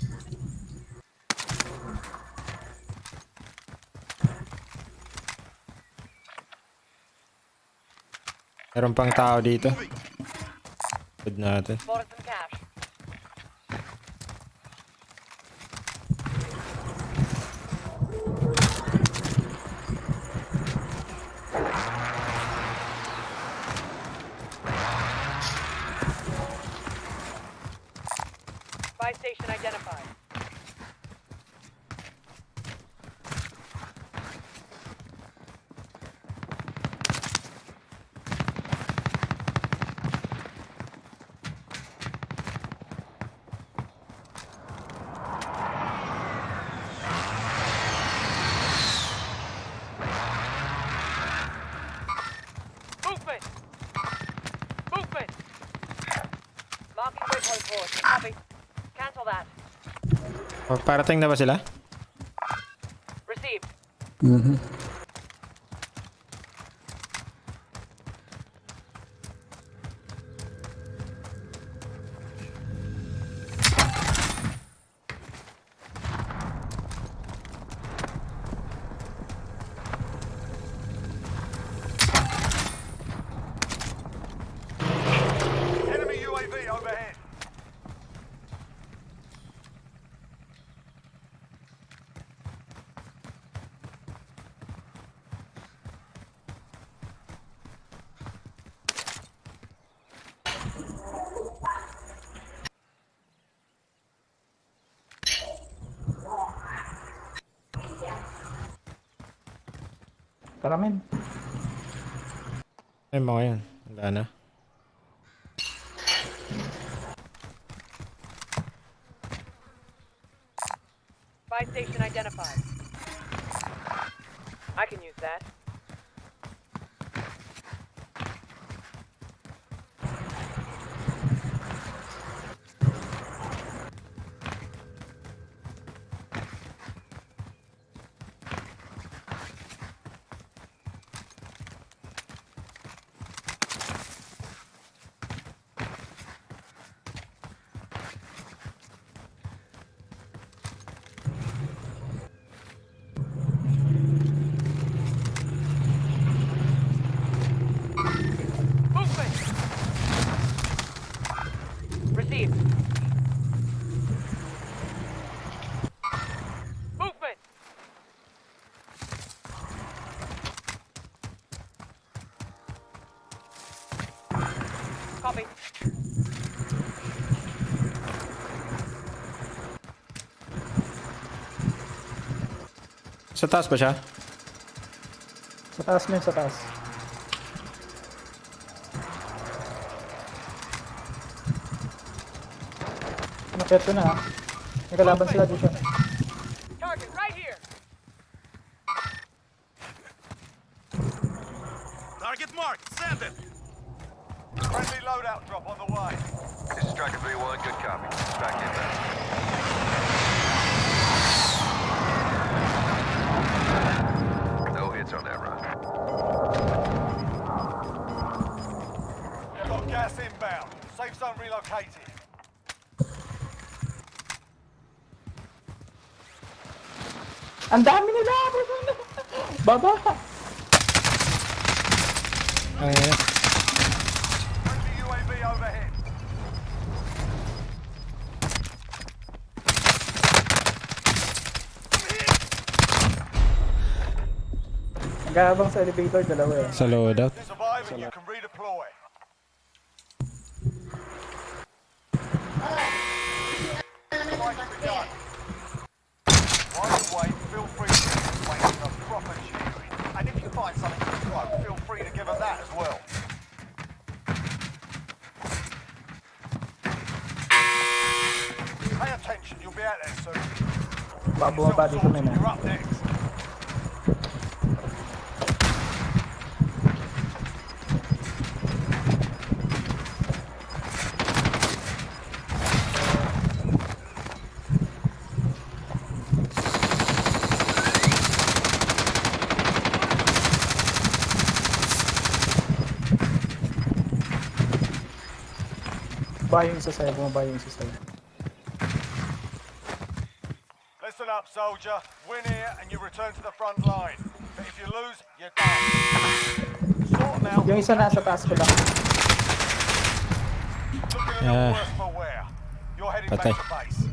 Meron pang tao dito. Good natin.
Bought some cash. Buy station identified. Movement! Movement! Marking waypoint forward. Copy. Cancel that.
Parating na ba sila?
Received.
Enemy UAV overhead.
Tara men.
Ay, mga yun. Wala na.
Buy station identified. I can use that. received. Movement. Copy.
Sa taas pa siya?
Sa taas men, sa taas. Nakita na ha. May kalaban sila dito.
Target right here.
Target marked. Send it. Friendly loadout drop on the way.
This is Striker 3-1, good copy. Back in there. No hits on that run.
Got gas inbound. Safe zone relocated.
Ang dami nila! Baba!
Ayan.
Friendly UAV overhead.
Nag-aabang sa elevator, dalawa eh.
Sa loadout.
Survive and you can redeploy. Fight's begun. While you wait, feel free to wait for a proper cheering. And if you find something to throw, feel free to give them that as well. Pay attention, you'll be out there soon.
Bumaba dito men
You're
ha.
up next.
Bumaba yung sa side, bumaba yung sa side.
Listen up, soldier. Win here and you return to the front line. But if you lose, you're done. Sort them out.
Yung isa nasa taas ko lang.
Looking a little worse for wear. You're heading
Patay.
back to base.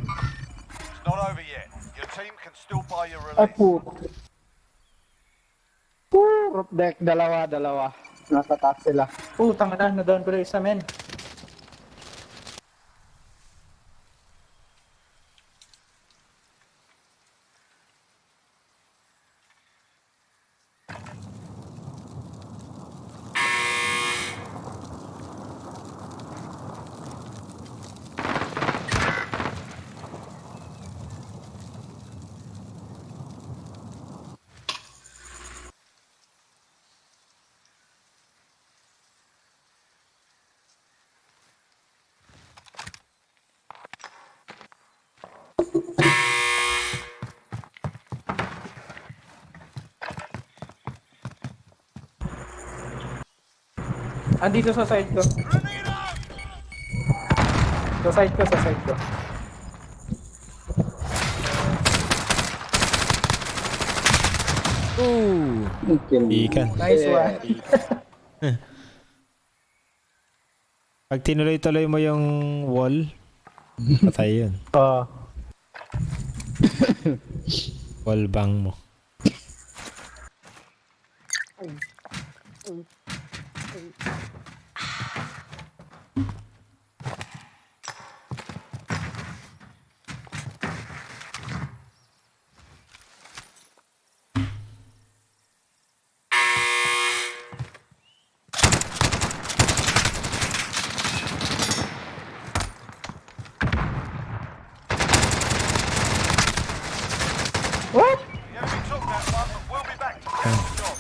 It's not over yet. Your team can still buy your
Ay,
release.
puto. Roof deck, dalawa. Nasa taas sila.
Putang na, na-down ko na isa men. Andito sa side ko. Sa side ko, sa side ko.
Ooh! Ikan.
Nice one.
Pag tinuloy-tuloy mo yung wall, patay yun. Wall bang mo.
What?
The enemy took that one, but we'll be back to finish the job.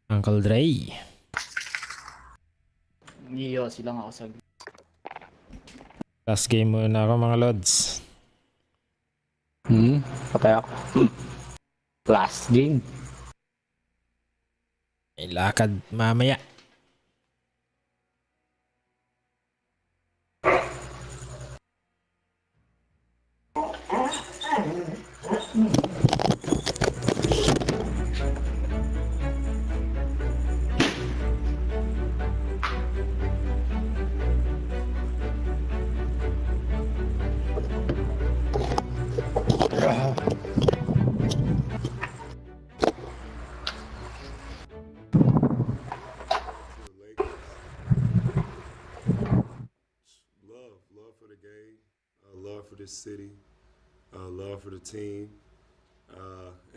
Uncle Dre.
Niyo silang ako sa
Last game muna ako mga lods.
Patay ako. Last game.
May lakad mamaya.
for the game, love for this city, love for the team,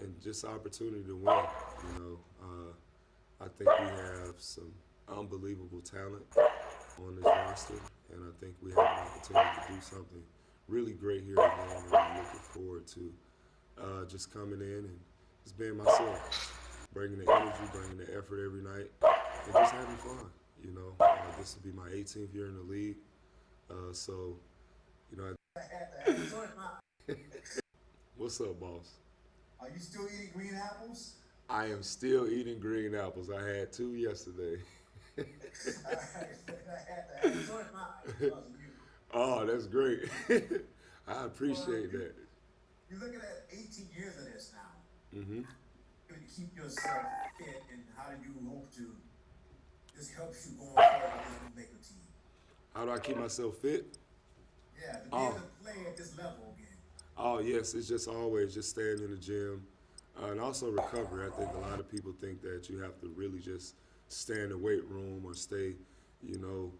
and just opportunity to win. You know, I think we have some unbelievable talent on this roster, and I think we have an opportunity to do something really great here at home, and I'm looking forward to just coming in and just being myself, bringing the energy, bringing the effort every night, and just having fun. You know, this will be my 18th year in the league, so, you know. What's up, boss?
Are you still eating green apples?
I am still eating green apples. I had 2 yesterday. Oh, that's great. I appreciate that.
You're looking at 18 years of this now.
Mm-hmm.
To keep yourself fit, and how do you hope to, this helps you going forward with this Laker team?
How do I keep myself fit?
Yeah, to be able to play at this level again.
Oh, yes, it's just always just staying in the gym. And also recovery. I think a lot of people think that you have to really just stay in the weight room or stay, you know,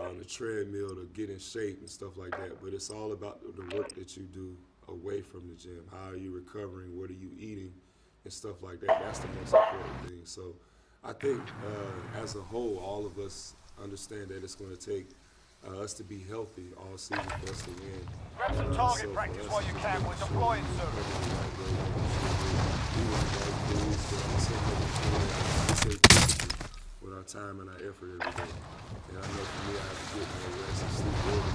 on the treadmill to get in shape and stuff like that. But it's all about the work that you do away from the gym. How are you recovering? What are you eating? And stuff like that. That's the most important thing. So I think as a whole, all of us understand that it's going to take us to be healthy all season for us to win.
Grab some target practice while you can. We're deploying
with our time and our effort every day. And I know for me, I have to get more rest and sleep early.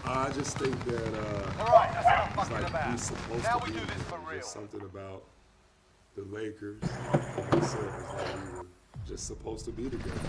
I just think that it's like he's supposed to be just something about the Lakers and myself is like we were just supposed to be together.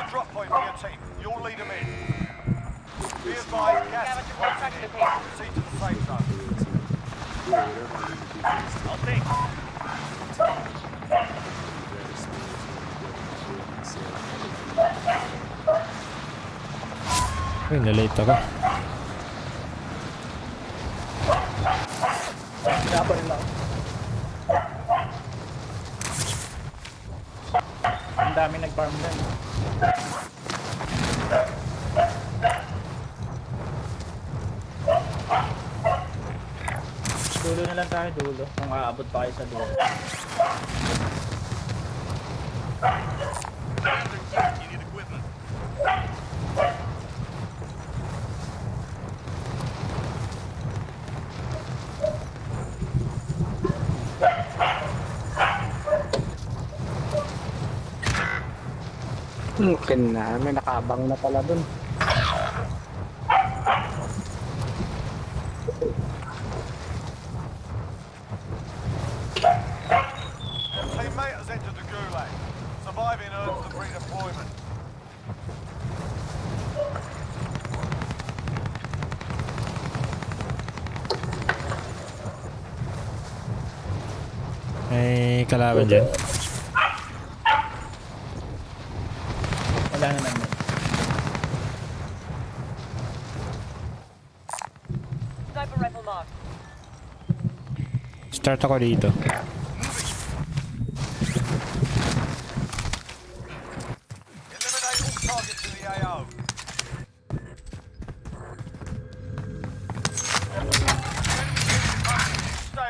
Drop point for your team. You'll lead them in. Be advised, gas is proceed to the safe zone.
I'll take.
Uy, nalate ako.
Kaya pa rin lang. Ang dami nag-farm din. Dulo na lang tayo, dulo. Kung aabot pa kayo sa dulo.
Mungkin na, may nakabang na pala dun.
Teammate has entered the gulag. Surviving earns them redeployment.
May kalaban dyan.
Wala na naman.
Sniper rifle marked.
Start ako dito.
Eliminate all targets in the AO. Stay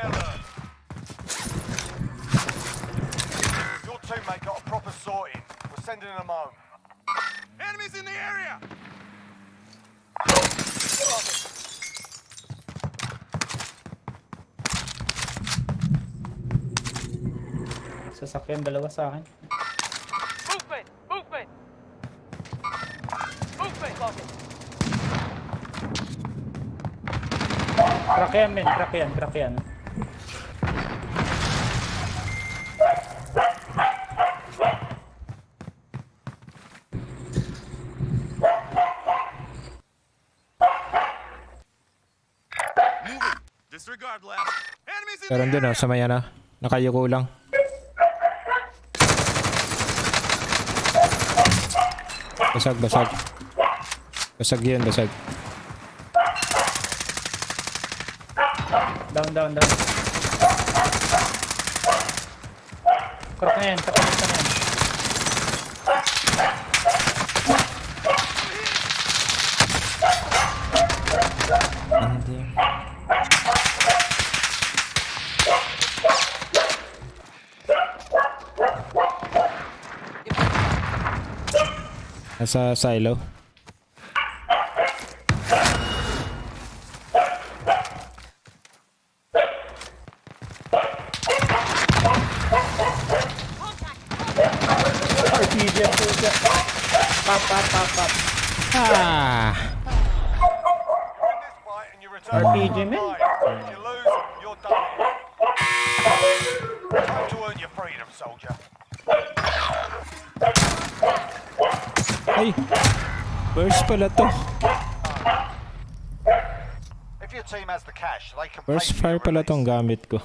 sending them home. Enemies in the area!
Sasakyan, dalawa sa akin.
Movement! Movement! Movement!
Crack yan, men. Crack yan, crack yan.
Disregard left. Enemies in
Meron dun sa may ano. Nakayuko lang. Basag, basag. Basag yun, basag.
Down, down, down. Crack na yan, crack na yan.
Hindi. Nasa silo.
RPG ang puta. Pop, pop, pop, pop.
Ah!
RPG, man.
If you lose, you're done. Time to earn your freedom, soldier.
Ay! Burst pala to.
If your team has the cash, they can
Burst
pay for
fire
your
pala
release.
tong gamit ko.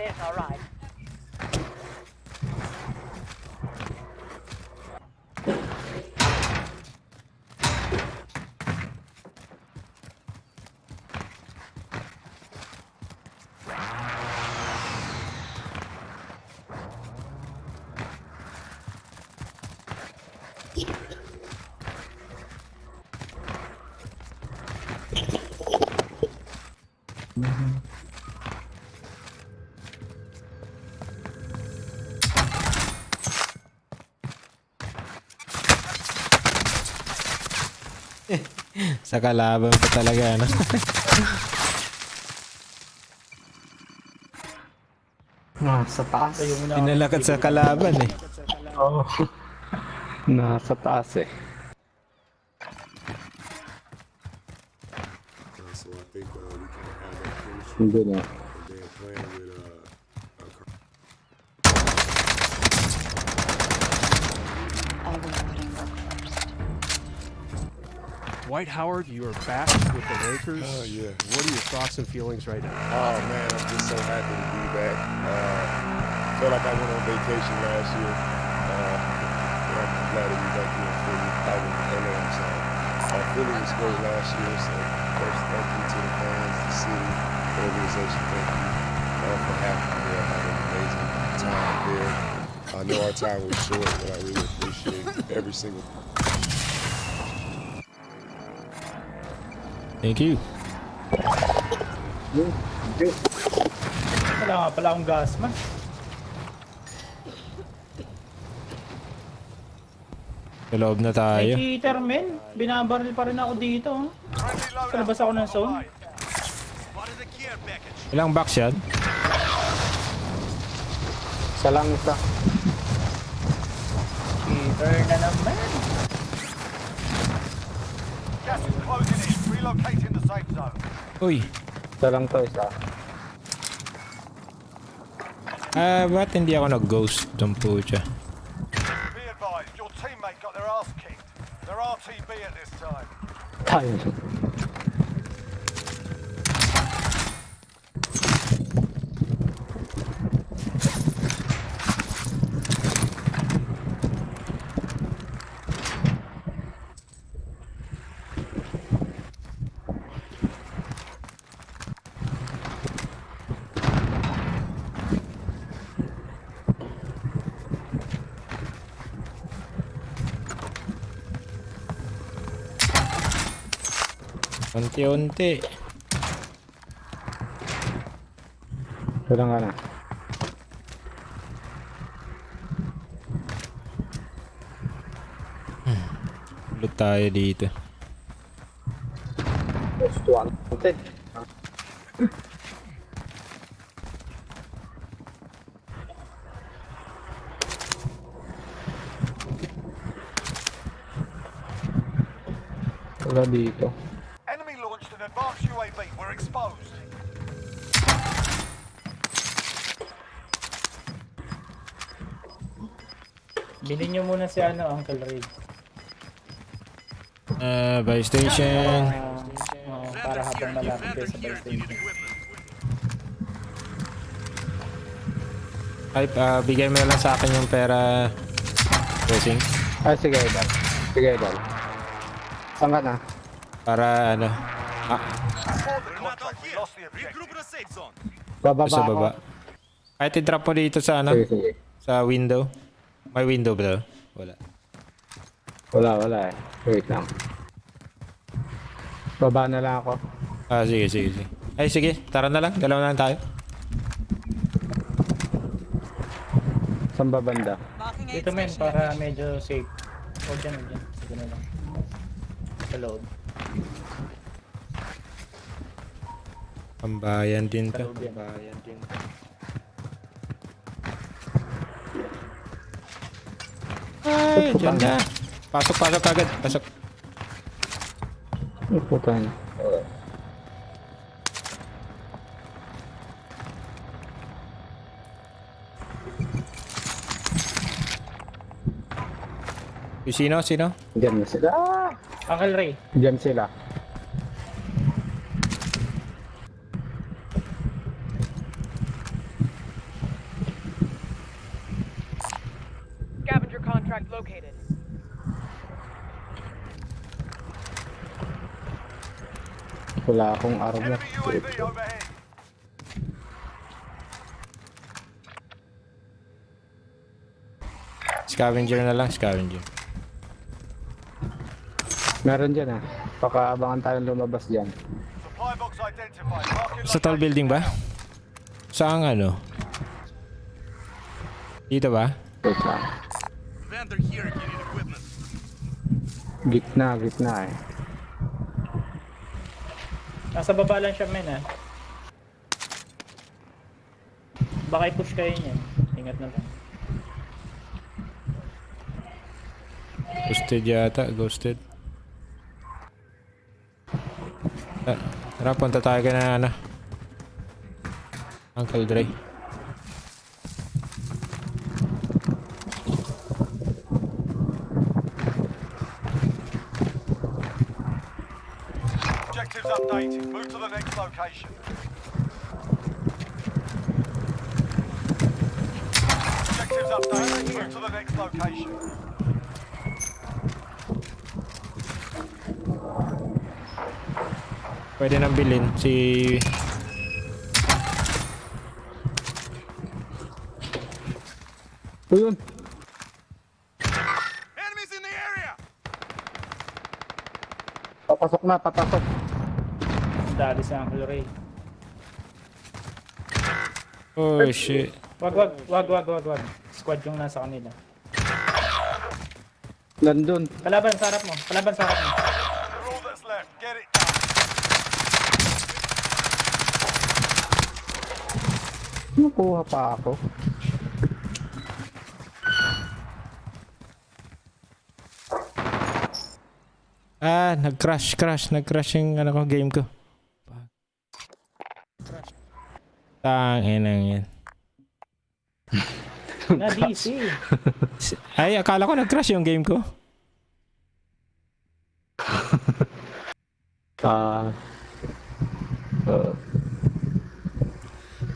There's our ride.
Sa kalaban pa talaga, ano?
Nasa taas.
Pinalakad sa kalaban eh.
Oo. Nasa taas eh.
So I think we can have that finish.
Hindi na.
than playing with a
Dwight Howard, you are back with the Lakers.
Oh, yeah.
What are your thoughts and feelings right now?
Oh man, I'm just so happy to be back. Felt like I went on vacation last year. But I'm glad to be back here in Philly. Philly was great last year, so first thank you to the fans, the city, the organization. Thank you for having me there. I had an amazing time there. I know our time was short, but I really appreciate every single.
Thank you.
Wala nga pala akong gas man.
Sa loob na
May
tayo.
cheater men. Binabaril pa rin ako dito. Oh. Kalabas ako ng zone.
Ilang box yan?
Isa lang isa.
Cheater na naman.
Gas is closing in. Relocating the safe zone.
Uy.
Isa lang to, isa.
Ba't hindi ako nag-ghost? Itong pucha.
Be advised, your teammate got their ass kicked. They're RTB at this time.
Tayo.
Unti-unti.
Wala nga na.
Ulit tayo dito.
Estuante. Wala dito.
Enemy launched an advanced UAV. We're exposed.
Bilhin nyo muna si Uncle Ray.
Buy station.
Para habang malapit kayo sa buy station.
Ay, bigay mo na lang sa akin yung pera. Pressing.
Ah, sige, idol. Sige, idol. Saan ka na?
Para ano.
Bababa
Sa
ako.
baba. Kahit i-drop mo dito sa ano.
Sige, sige.
Sa window. May window ba daw? Wala.
Wala eh. Wait lang. Baba na lang ako.
Sige. Ay, sige. Tara na lang. Dalawa na lang tayo.
Saan ba banda?
Dito men, para medyo safe. O dyan. Sige na lang. Sa loob.
Pambayan din to. Ay, dyan na. Pasok agad. Pasok.
Ay, puta na.
Sino?
Diyan na sila.
Uncle Ray.
Diyan sila.
Scavenger contract located.
Wala akong armor.
Enemy UAV overhead.
Scavenger na lang.
Meron dyan ah. Baka abangan tayong lumabas dyan.
Supply box identified. Marking
Sa tall building ba? Saan ano? Dito ba?
Wait lang. Gitna eh.
Nasa baba lang siya men ah. Baka i-push kayo niyan. Ingat na lang.
Ghosted yata. Tara, punta tayo ka na ano. Uncle Dre.
Objectives updated. Move to the next location. Objectives updated. Move to the next location.
Pwede nang bilhin si...
Ito yun.
Enemies in the area.
Papasok na, papasok.
Dali si Uncle Ray.
Oh shit.
Wag. Squad yung nasa kanila.
Nandun.
Kalaban sa harap mo.
You're all that's left. Get it done.
Nakuha pa ako.
Nag-crash yung ano ko, game ko. Tangina yan.
Na DC.
Ay, akala ko nag-crash yung game ko.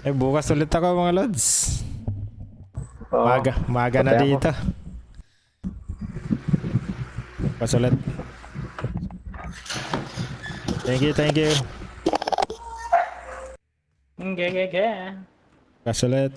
Bukas ulit ako mga lods. Maga na dito. Bukas ulit. Thank you.
Ge.
Bukas ulit.